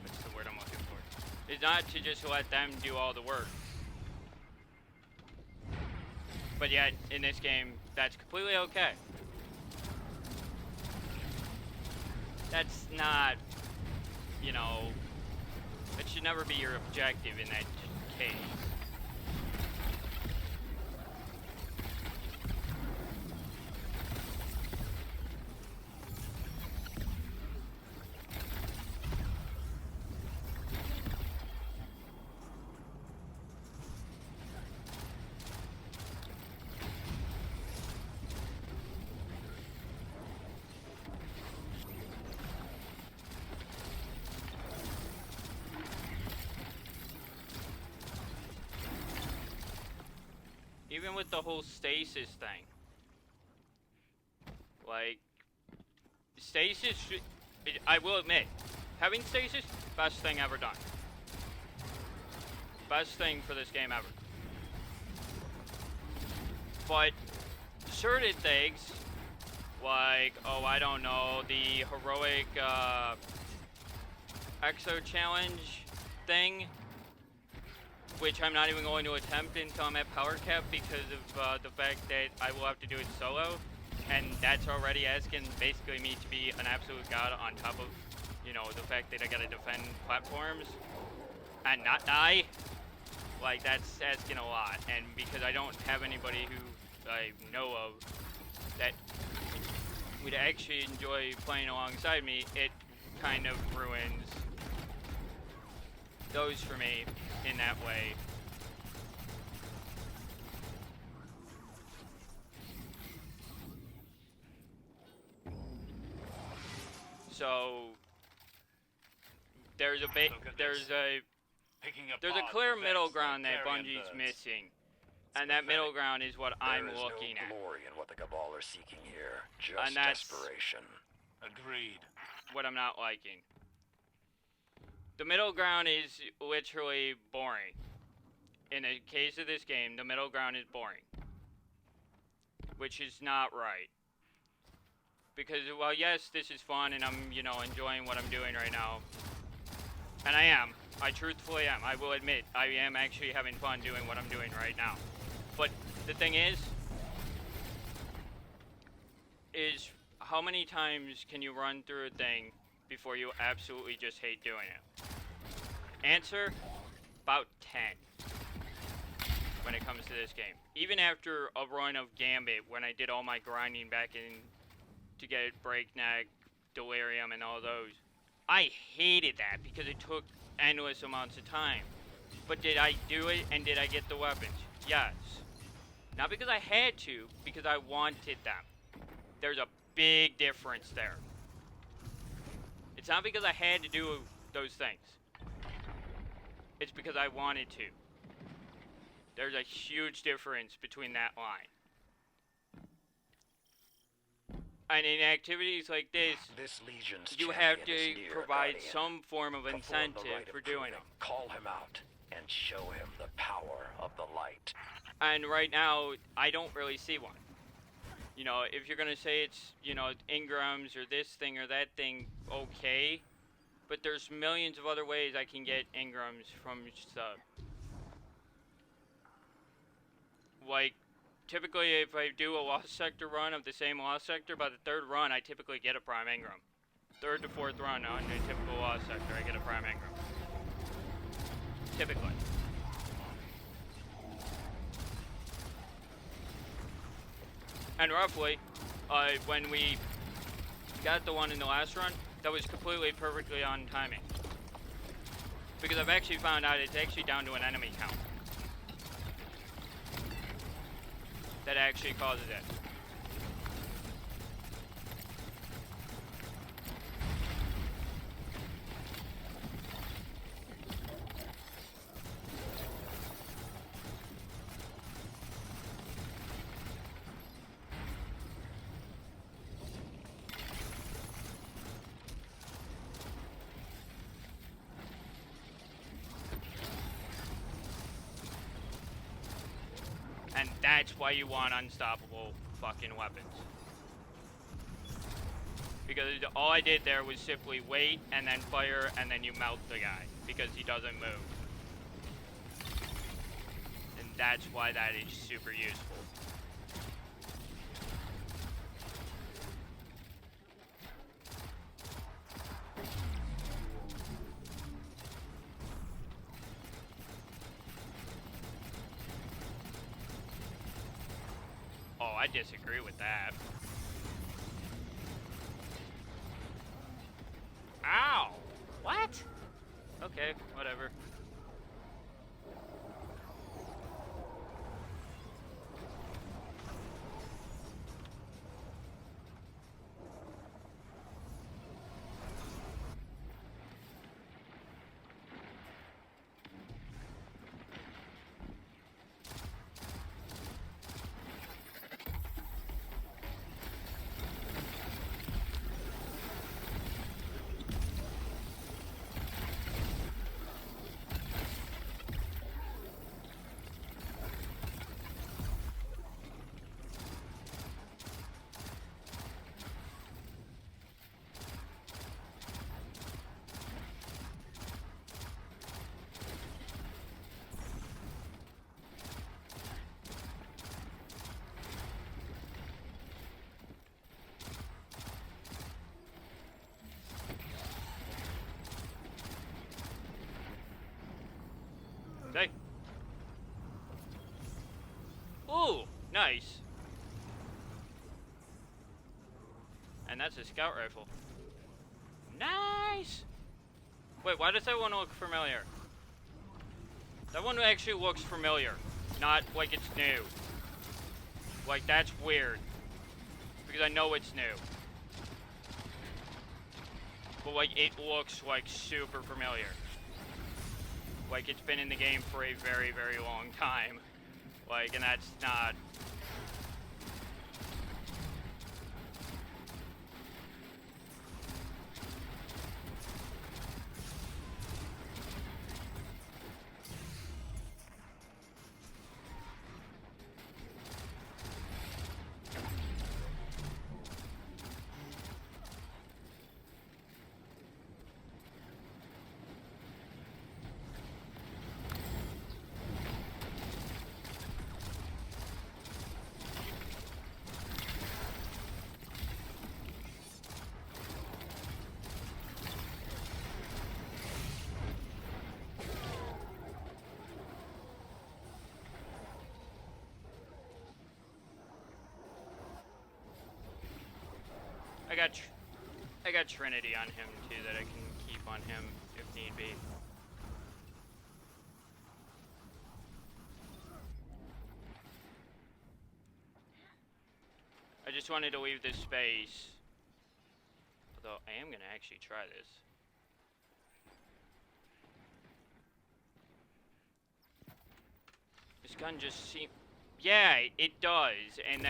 what's the word I'm looking for? Is not to just let them do all the work. But yet, in this game, that's completely okay. That's not, you know, that should never be your objective in that case. Even with the whole stasis thing. Like, stasis should, I will admit, having stasis, best thing ever done. Best thing for this game ever. But certain things, like, oh, I don't know, the heroic Exo Challenge thing, which I'm not even going to attempt until I'm at power cap because of the fact that I will have to do it solo, and that's already asking basically me to be an absolute god on top of, you know, the fact that I gotta defend platforms and not die. Like, that's asking a lot, and because I don't have anybody who I know of that would actually enjoy playing alongside me, it kind of ruins those for me in that way. So there's a clear middle ground that Bungie's missing, and that middle ground is what I'm looking at.
There is no glory in what the Cabal are seeking here, just
And that's
desperation.
Agreed.
what I'm not liking. The middle ground is literally boring. In the case of this game, the middle ground is boring. Which is not right. Because, well, yes, this is fun and I'm, you know, enjoying what I'm doing right now. And I am. I truthfully am. I will admit, I am actually having fun doing what I'm doing right now. But the thing is how many times can you run through a thing before you absolutely just hate doing it? Answer, about 10 when it comes to this game. Even after a run of Gambit, when I did all my grinding back in to get Breakneck, Delirium, and all those, I hated that because it took endless amounts of time. But did I do it and did I get the weapons? Yes. Not because I had to, because I wanted them. There's a big difference there. It's not because I had to do those things. It's because I wanted to. There's a huge difference between that line. And in activities like this, you have to provide some form of incentive for doing it.
Call him out and show him the power of the light.
And right now, I don't really see one. You know, if you're gonna say it's, you know, Ingrams or this thing or that thing, okay. But there's millions of other ways I can get Ingrams from stuff. Like, typically if I do a Lost Sector run of the same Lost Sector, by the third run I typically get a Prime Ingram. third to fourth run on a typical Lost sector, I get a Prime Engram. Typically. And roughly, when we got the one in the last run, that was completely perfectly on timing. Because I've actually found out it's actually down to an enemy count that actually causes it. And that's why you want unstoppable fucking weapons. Because all I did there was simply wait and then fire and then you melt the guy because he doesn't move. And that's why that is super useful. Oh, I disagree with that. Ow! What? Okay, whatever. Okay. Ooh, nice. And that's a scout rifle. Nice! Wait, why does that one look familiar? That one actually looks familiar. Not like it's new. Like, that's weird. Because I know it's new. But, like, it looks, like, super familiar. Like, it's been in the game for a very, very long time. Like, and that's not... I got Trinity on him too that I can keep on him if need be. I just wanted to leave this space. Although I am gonna actually try this. This gun just seems... Yeah, it does, and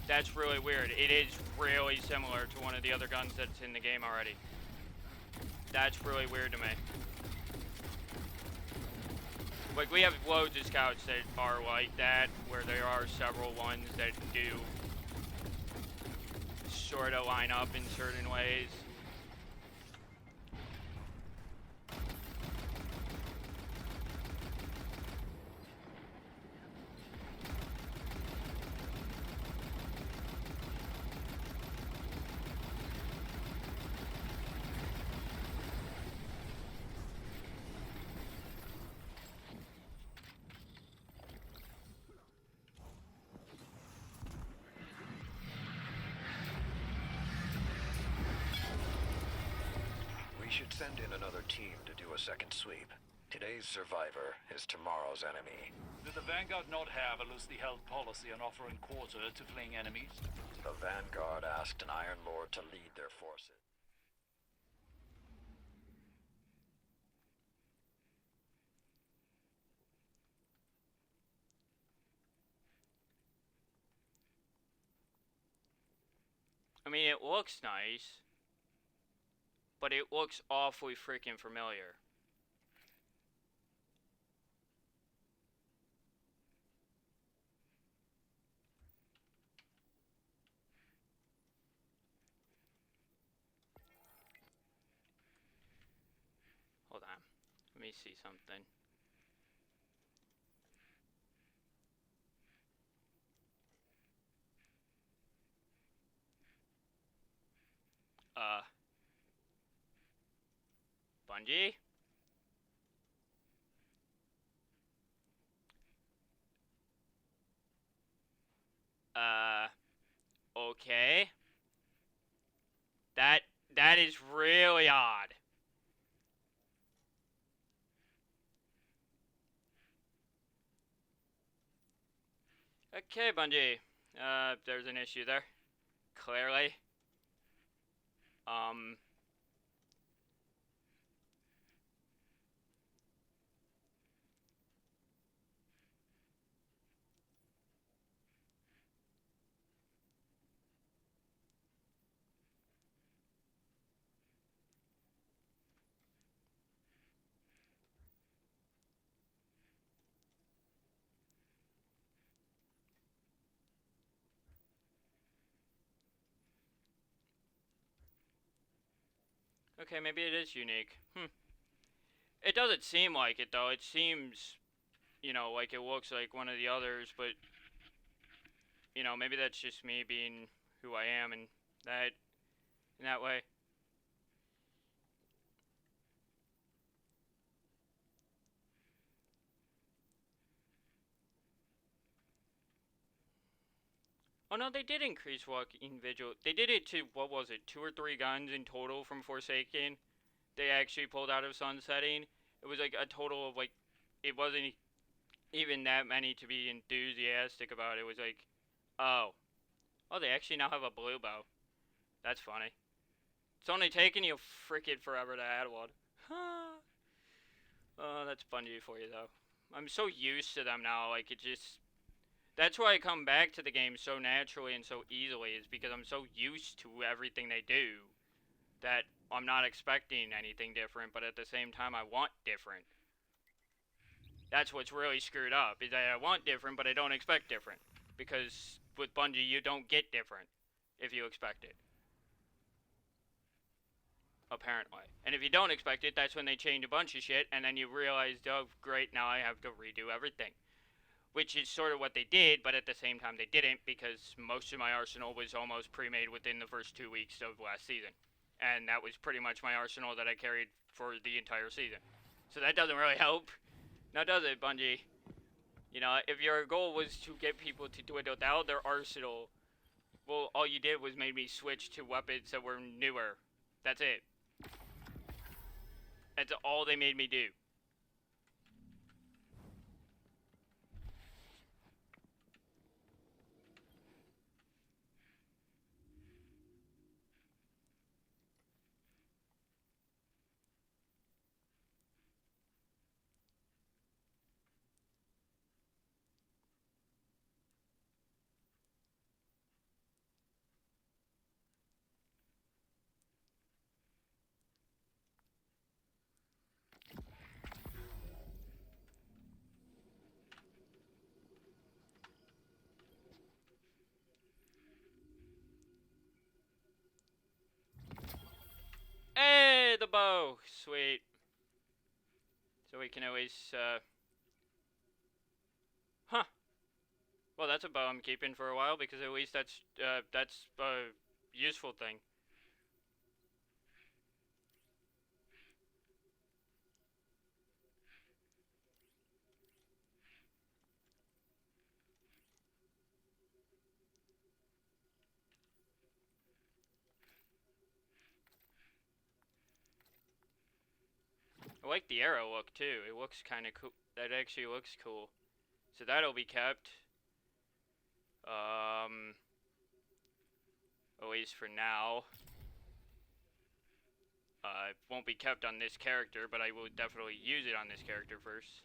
that's really weird. It is really similar to one of the other guns that's in the game already. That's really weird to me. Like, we have loads of scouts that are like that, where there are several ones that do sort of line up in certain ways.
should send in another team to do a second sweep. Today's survivor is tomorrow's enemy.
Did the Vanguard not have a loosely held policy on offering quarter to fleeing enemies?
The Vanguard asked an Iron Lord to lead their forces.
I mean, it looks nice, but it looks awfully freaking familiar. Hold on. Let me see something. Bungie? Okay. That is really odd. Okay, Bungie. There's an issue there. Clearly. Okay, maybe it is unique. It doesn't seem like it, though. It seems, you know, like it looks like one of the others, but, you know, maybe that's just me being who I am and that, in that way. Oh no, they did increase walking vigil. They did it to, what was it, 2 or 3 guns in total from Forsaken. They actually pulled out of Sunsetting. It was like a total of like, it wasn't even that many to be enthusiastic about. It was like, oh, they actually now have a blue bow. That's funny. It's only taken you freaking forever to add one. Oh, that's Bungie for you though. I'm so used to them now, like it just... That's why I come back to the game so naturally and so easily, is because I'm so used to everything they do that I'm not expecting anything different, but at the same time I want different. That's what's really screwed up, is that I want different, but I don't expect different. Because with Bungie, you don't get different if you expect it. Apparently. And if you don't expect it, that's when they change a bunch of shit, and then you realize, oh great, now I have to redo everything. Which is sort of what they did, but at the same time they didn't, because most of my arsenal was almost pre-made within the first 2 weeks of last season. And that was pretty much my arsenal that I carried for the entire season. So that doesn't really help. Now does it, Bungie? You know, if your goal was to get people to do it without their arsenal, well, all you did was made me switch to weapons that were newer. That's it. That's all they made me do. Hey, the bow! Sweet. So we can always, Huh. Well, that's a bow I'm keeping for a while, because at least that's a useful thing. I like the arrow look too. It looks kind of cool. That actually looks cool. So that'll be kept. At least for now. It won't be kept on this character, but I will definitely use it on this character first.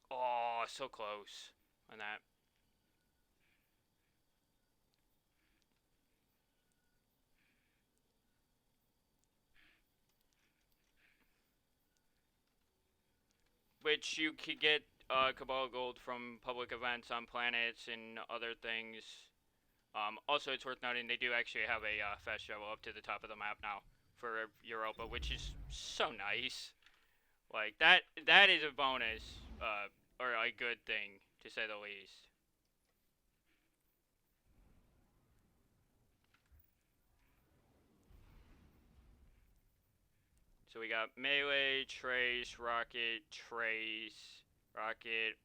Oh, so close on that. Which you could get Cabal Gold from public events on planets and other things. Also, it's worth noting they do actually have a fast travel up to the top of the map now for Europa, which is so nice. Like, that is a bonus, or a good thing, to say the least. So we got melee, trace, rocket,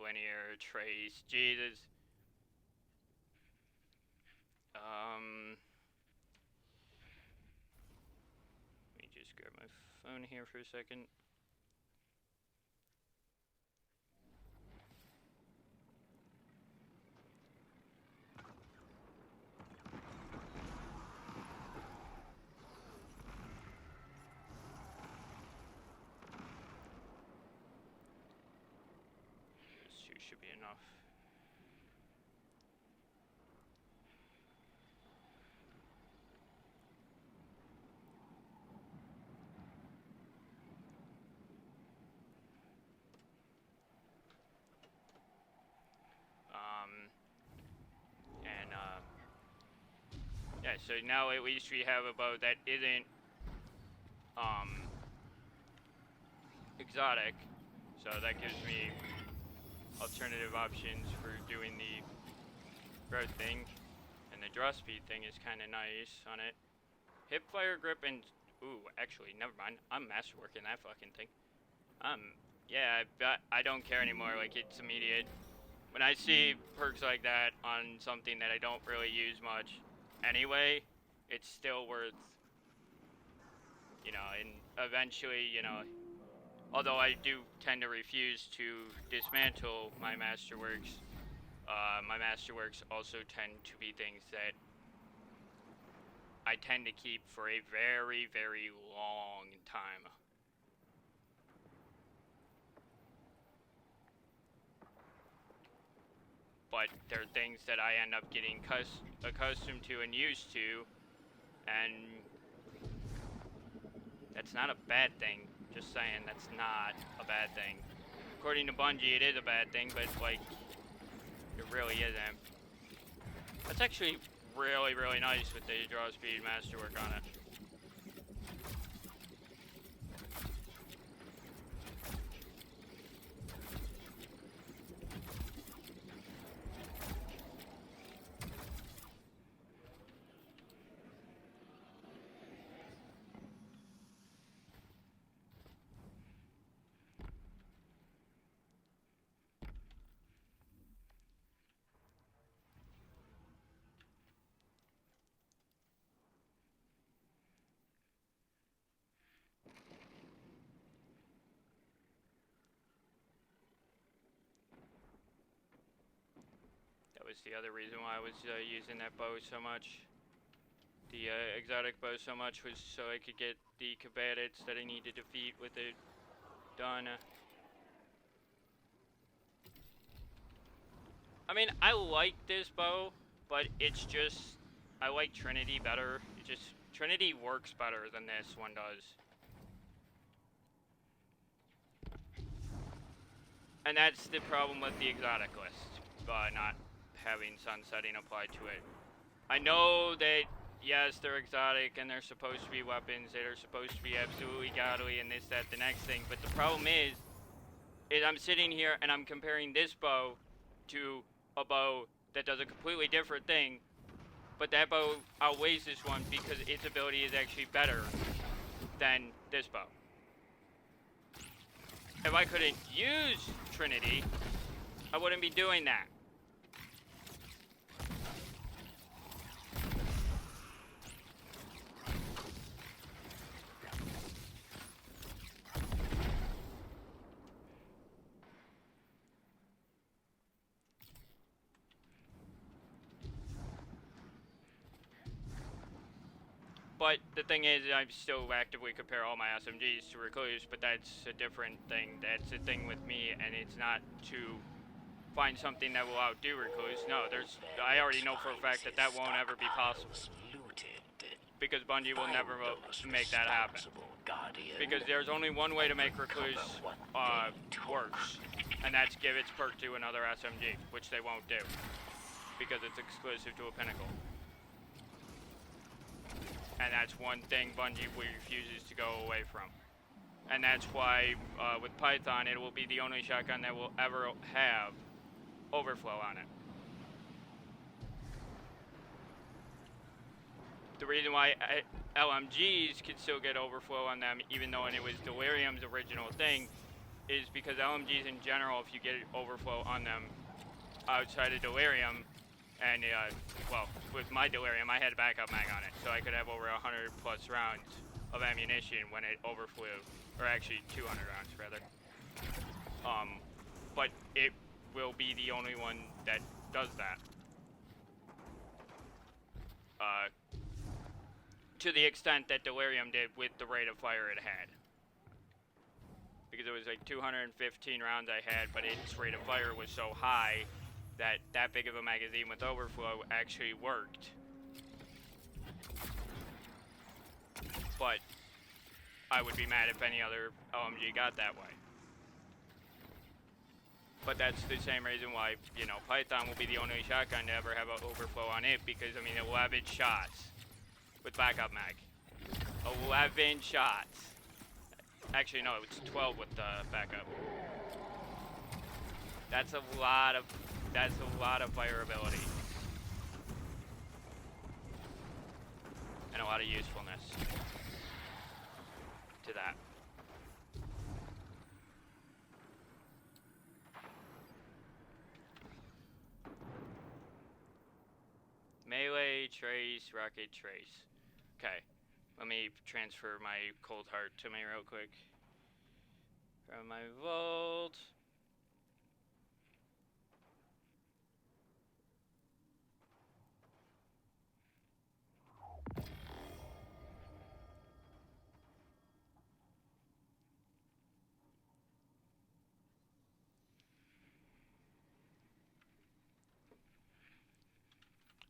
linear, trace. Jesus. Let me just grab my phone here for a second. Should be enough. Yeah, so now at least we have a bow that isn't exotic, so that gives me alternative options for doing the growth thing, and the draw speed thing is kind of nice on it. Hip fire grip and ooh, actually, never mind. I'm masterworking that fucking thing. Yeah, I don't care anymore. Like, it's immediate. When I see perks like that on something that I don't really use much anyway, it's still worth, you know, and eventually, you know, although I do tend to refuse to dismantle my masterworks also tend to be things that I tend to keep for a very, very long time. But they're things that I end up getting accustomed to and used to, and that's not a bad thing. Just saying, that's not a bad thing. According to Bungie, it is a bad thing, but, like, it really isn't. That's actually really, really nice with the draw speed masterwork on it. That was the other reason why I was using that bow so much. The exotic bow so much was so I could get the combatants that I need to defeat with it done. I mean, I like this bow, but it's just, I like Trinity better. It just, Trinity works better than this one does. And that's the problem with the exotic list, not having sunsetting applied to it. I know that, yes, they're exotic and they're supposed to be weapons that are supposed to be absolutely godly and this, that, the next thing, but the problem is I'm sitting here and I'm comparing this bow to a bow that does a completely different thing, but that bow outweighs this one because its ability is actually better than this bow. If I couldn't use Trinity, I wouldn't be doing that. But the thing is, I still actively compare all my SMGs to Recluse, but that's a different thing. That's a thing with me, and it's not to find something that will outdo Recluse. No, I already know for a fact that won't ever be possible. Because Bungie will never make that happen. Because there's only one way to make Recluse worse, and that's give its perk to another SMG, which they won't do. Because it's exclusive to a Pinnacle. And that's one thing Bungie refuses to go away from. And that's why with Python, it will be the only shotgun that will ever have overflow on it. The reason why LMGs can still get overflow on them, even though it was Delirium's original thing, is because LMGs in general, if you get overflow on them outside of Delirium, and well, with my Delirium, I had a backup mag on it, so I could have over 100 plus rounds of ammunition when it overflew, or actually 200 rounds rather. But it will be the only one that does that. To the extent that Delirium did with the rate of fire it had. Because it was like 215 rounds I had, but its rate of fire was so high that big of a magazine with overflow actually worked. But I would be mad if any other LMG got that way. But that's the same reason why, you know, Python will be the only shotgun to ever have an overflow on it, because, I mean, 11 shots with backup mag. 11 shots. Actually, no, it's 12 with the backup. That's a lot of fire ability. And a lot of usefulness to that. Melee, trace, rocket, trace. Okay, let me transfer my cold heart to me real quick. From my vault.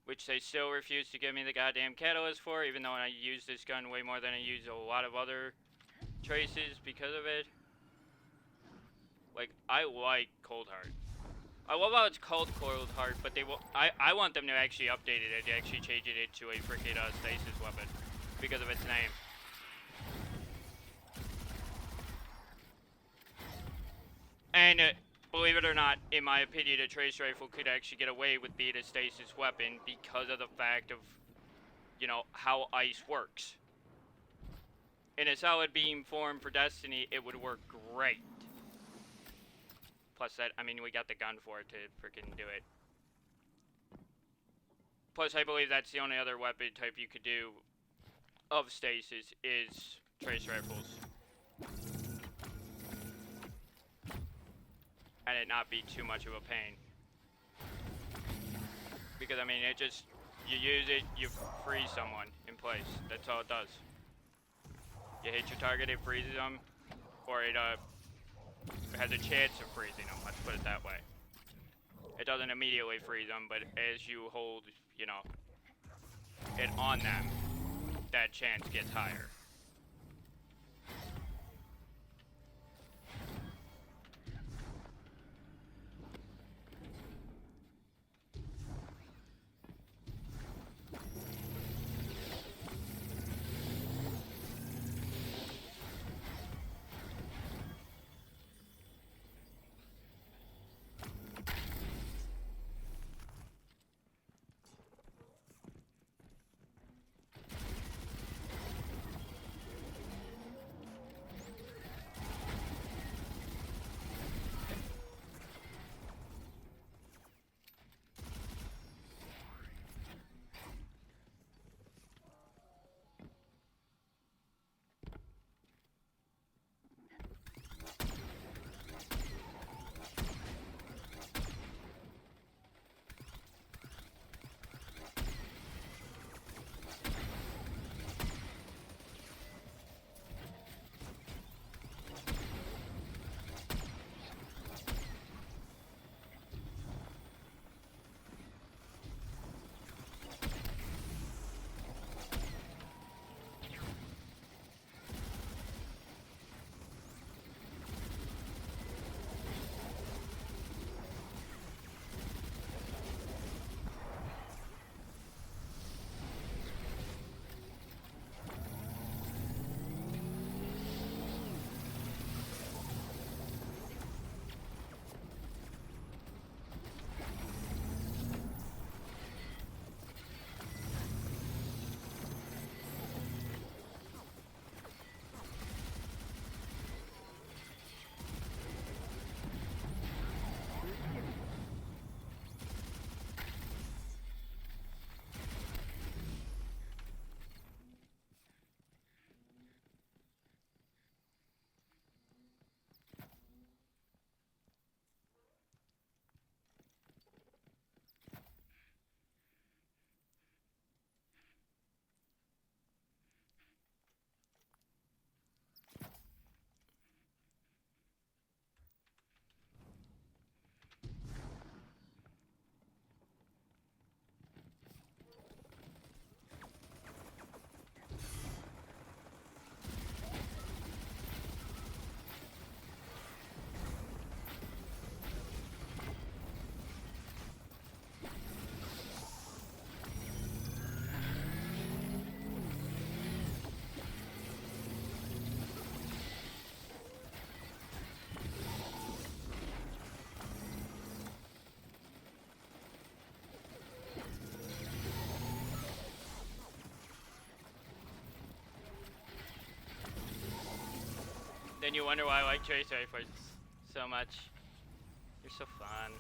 Which they still refuse to give me the goddamn catalyst for, even though I use this gun way more than I use a lot of other traces because of it. Like, I like Cold Heart. I love how it's called Cold Heart, but they will. I want them to actually update it and actually change it into a freaking stasis weapon because of its name. And believe it or not, in my opinion, a trace rifle could actually get away with being a stasis weapon because of the fact of, you know, how ice works. In a solid beam form for Destiny, it would work great. Plus that, I mean, we got the gun for it to freaking do it. Plus, I believe that's the only other weapon type you could do of stasis is trace rifles. And it not be too much of a pain. Because, I mean, it just, you use it, you freeze someone in place. That's all it does. You hit your target, it freezes them, or it has a chance of freezing them, let's put it that way. it doesn't immediately freeze them, but as you hold, you know, it on them, that chance gets higher. Then you wonder why I like chase rifles so much. They're so fun.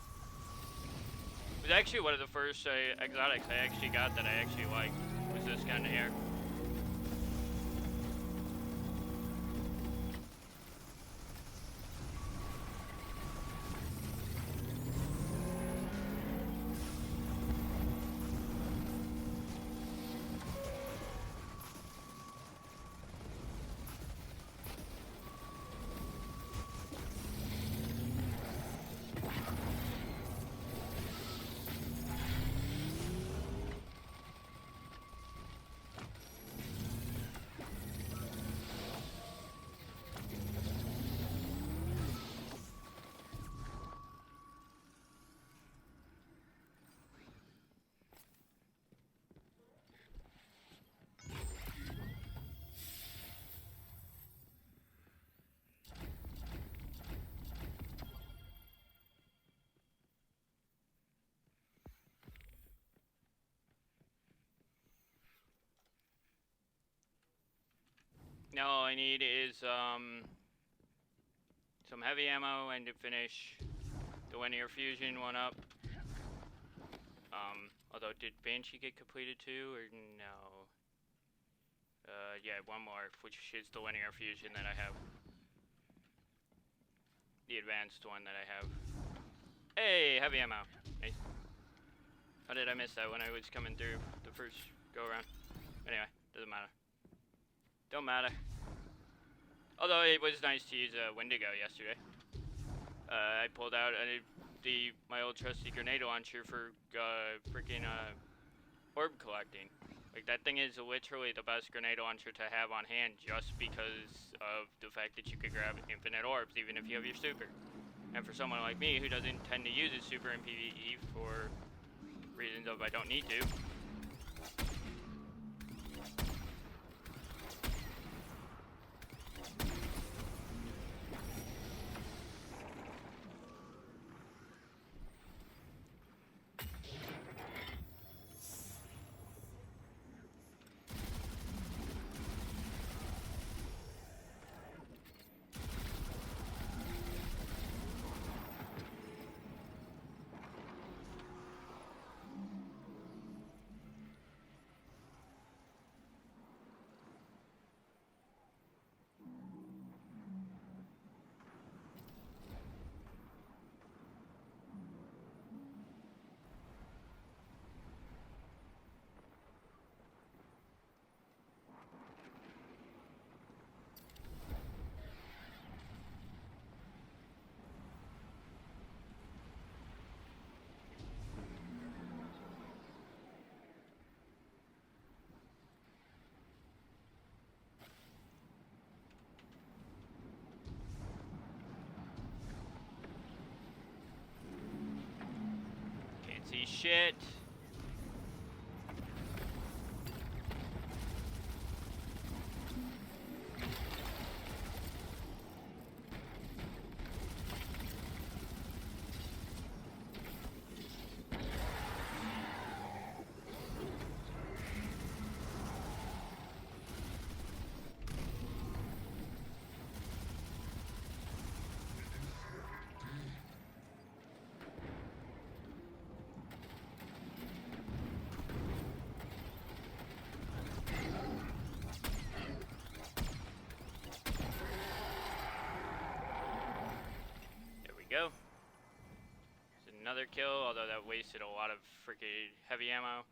It was actually one of the first exotics I actually got that I actually liked, was this gun here. Now all I need is some heavy ammo and to finish the linear fusion one up. Although did Banshee get completed too, or no? Yeah, one more, which is the linear fusion that I have. The advanced one that I have. Hey, heavy ammo. Nice. How did I miss that when I was coming through the first go around? Anyway, doesn't matter. Don't matter. Although it was nice to use a Wendigo yesterday. I pulled out a my old trusty grenade launcher for freaking orb collecting. Like, that thing is literally the best grenade launcher to have on hand just because of the fact that you could grab infinite orbs even if you have your super. And for someone like me who doesn't tend to use his super in PvE for reasons of I don't need to. See shit. Go. There's another kill, although that wasted a lot of freaking heavy ammo.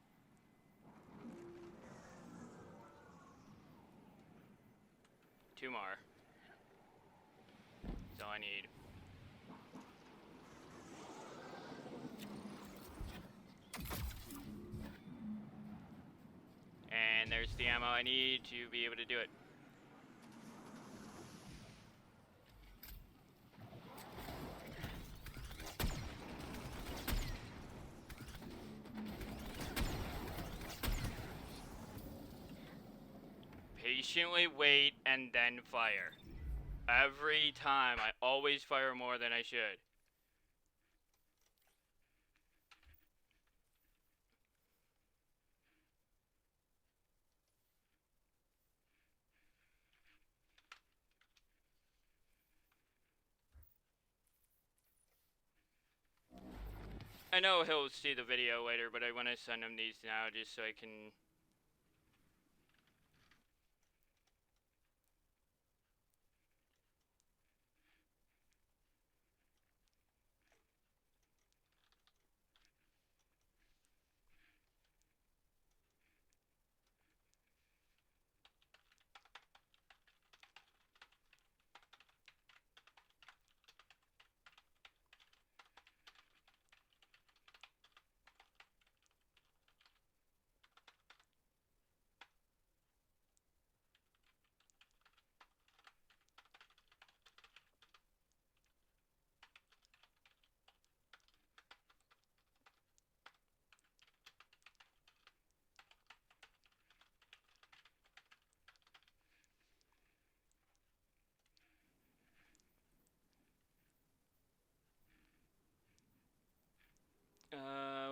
Two more. That's all I need. And there's the ammo I need to be able to do it. Patiently wait and then fire. Every time, I always fire more than I should. I know he'll see the video later, but I want to send him these now just so I can...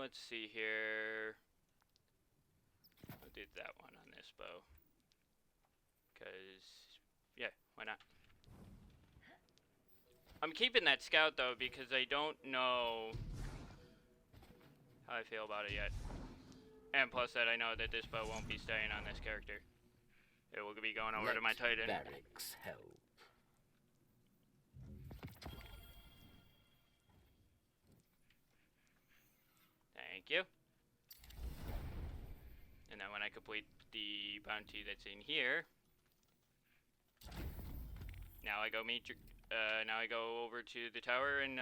Let's see here. I'll do that one on this bow. Because, yeah, why not? I'm keeping that scout, though, because I don't know how I feel about it yet. And plus that I know that this bow won't be staying on this character. It will be going over to my Titan.
Barracks help.
Thank you. And then when I complete the bounty that's in here, now I go meet. Now I go over to the tower and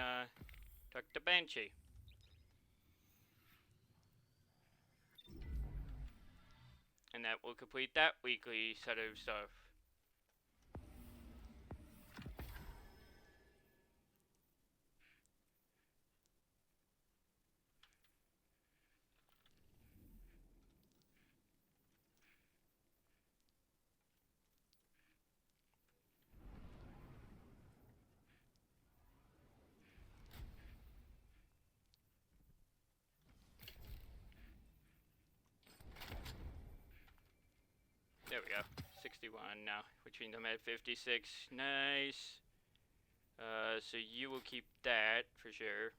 Dr. Banshee. And that will complete that weekly set of stuff. There we go. 61 now, which means I'm at 56. Nice. So you will keep that for sure.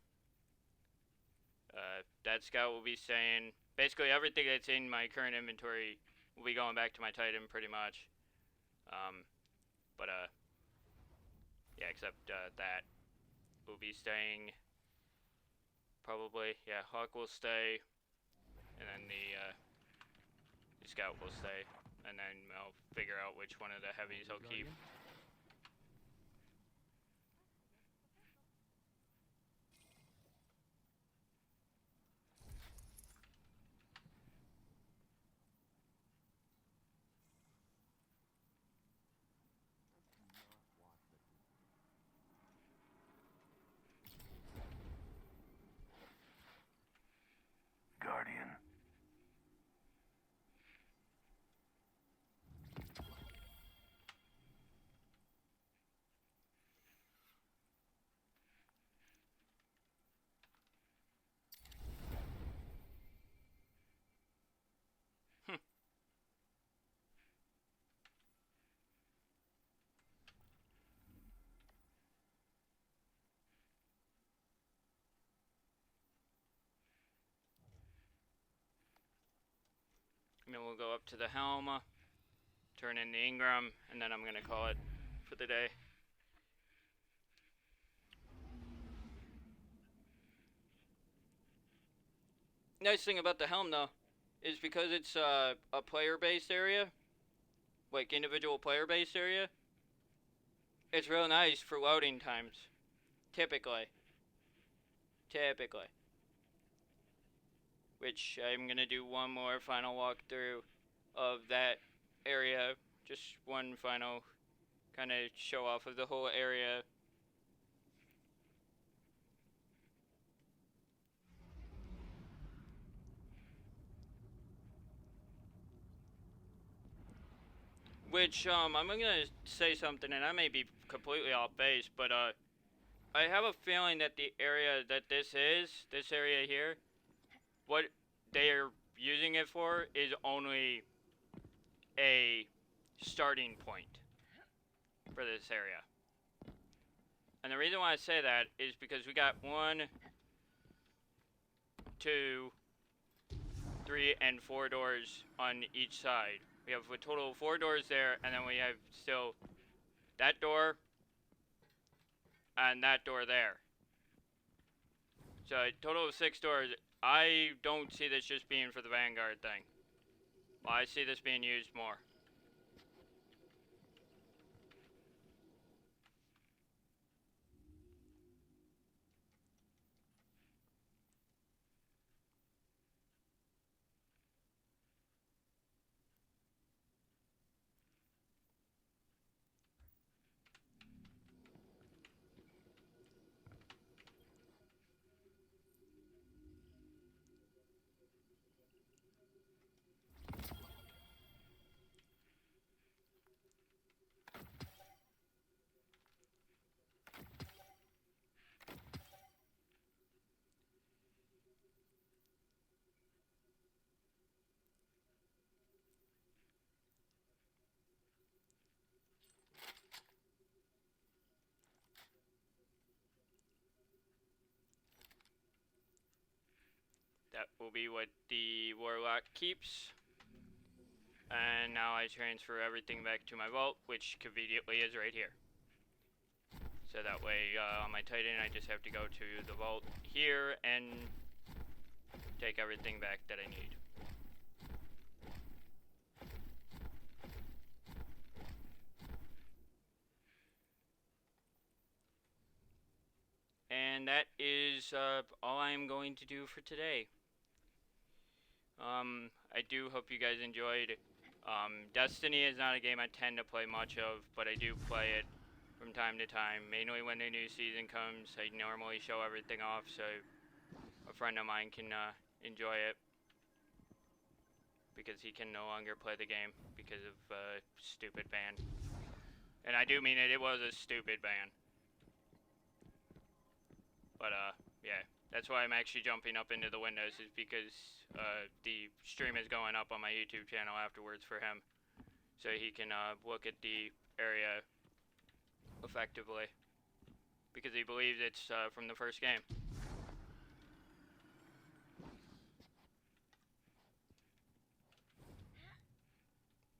That scout will be staying. Basically, everything that's in my current inventory will be going back to my Titan pretty much. Yeah, except that will be staying. Probably, yeah. Hawk will stay, and then the scout will stay. And then I'll figure out which one of the heavies I'll keep.
Guardian.
And then we'll go up to the helm, turn in the Ingram, and then I'm gonna call it for the day. Nice thing about the helm though, is because it's a player-based area, like individual player-based area, it's real nice for loading times, typically. Which I'm gonna do one more final walkthrough of that area, just one final kind of show off of the whole area. Which I'm gonna say something, and I may be completely off base, but I have a feeling that the area that this area here, what they are using it for is only a starting point for this area. And the reason why I say that is because we got 1, 2, 3, and 4 doors on each side. We have a total of 4 doors there, and then we have still that door and that door there. So a total of 6 doors. I don't see this just being for the Vanguard thing. Well, I see this being used more. That will be what the Warlock keeps. And now I transfer everything back to my vault, which conveniently is right here. So that way, on my Titan, I just have to go to the vault here and take everything back that I need. And And that is all I am going to do for today. I do hope you guys enjoyed. Destiny is not a game I tend to play much of, but I do play it from time to time. Mainly when the new season comes, I normally show everything off so a friend of mine can enjoy it. Because he can no longer play the game because of stupid ban. And I do mean it, it was a stupid ban. But yeah, that's why I'm actually jumping up into the windows, is because the stream is going up on my YouTube channel afterwards for him. So he can look at the area effectively. Because he believes it's from the first game.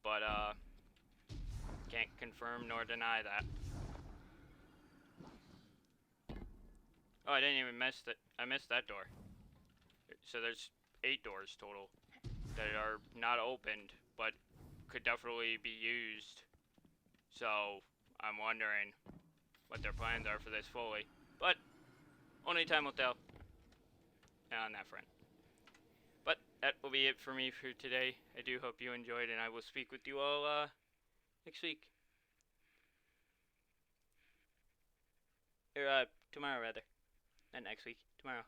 But can't confirm nor deny that. Oh, I didn't even miss that. I missed that door. So there's 8 doors total that are not opened, but could definitely be used. So I'm wondering what their plans are for this fully. But only time will tell on that front. But that will be it for me for today. I do hope you enjoyed, and I will speak with you all next week. Or tomorrow rather. Not next week. Tomorrow.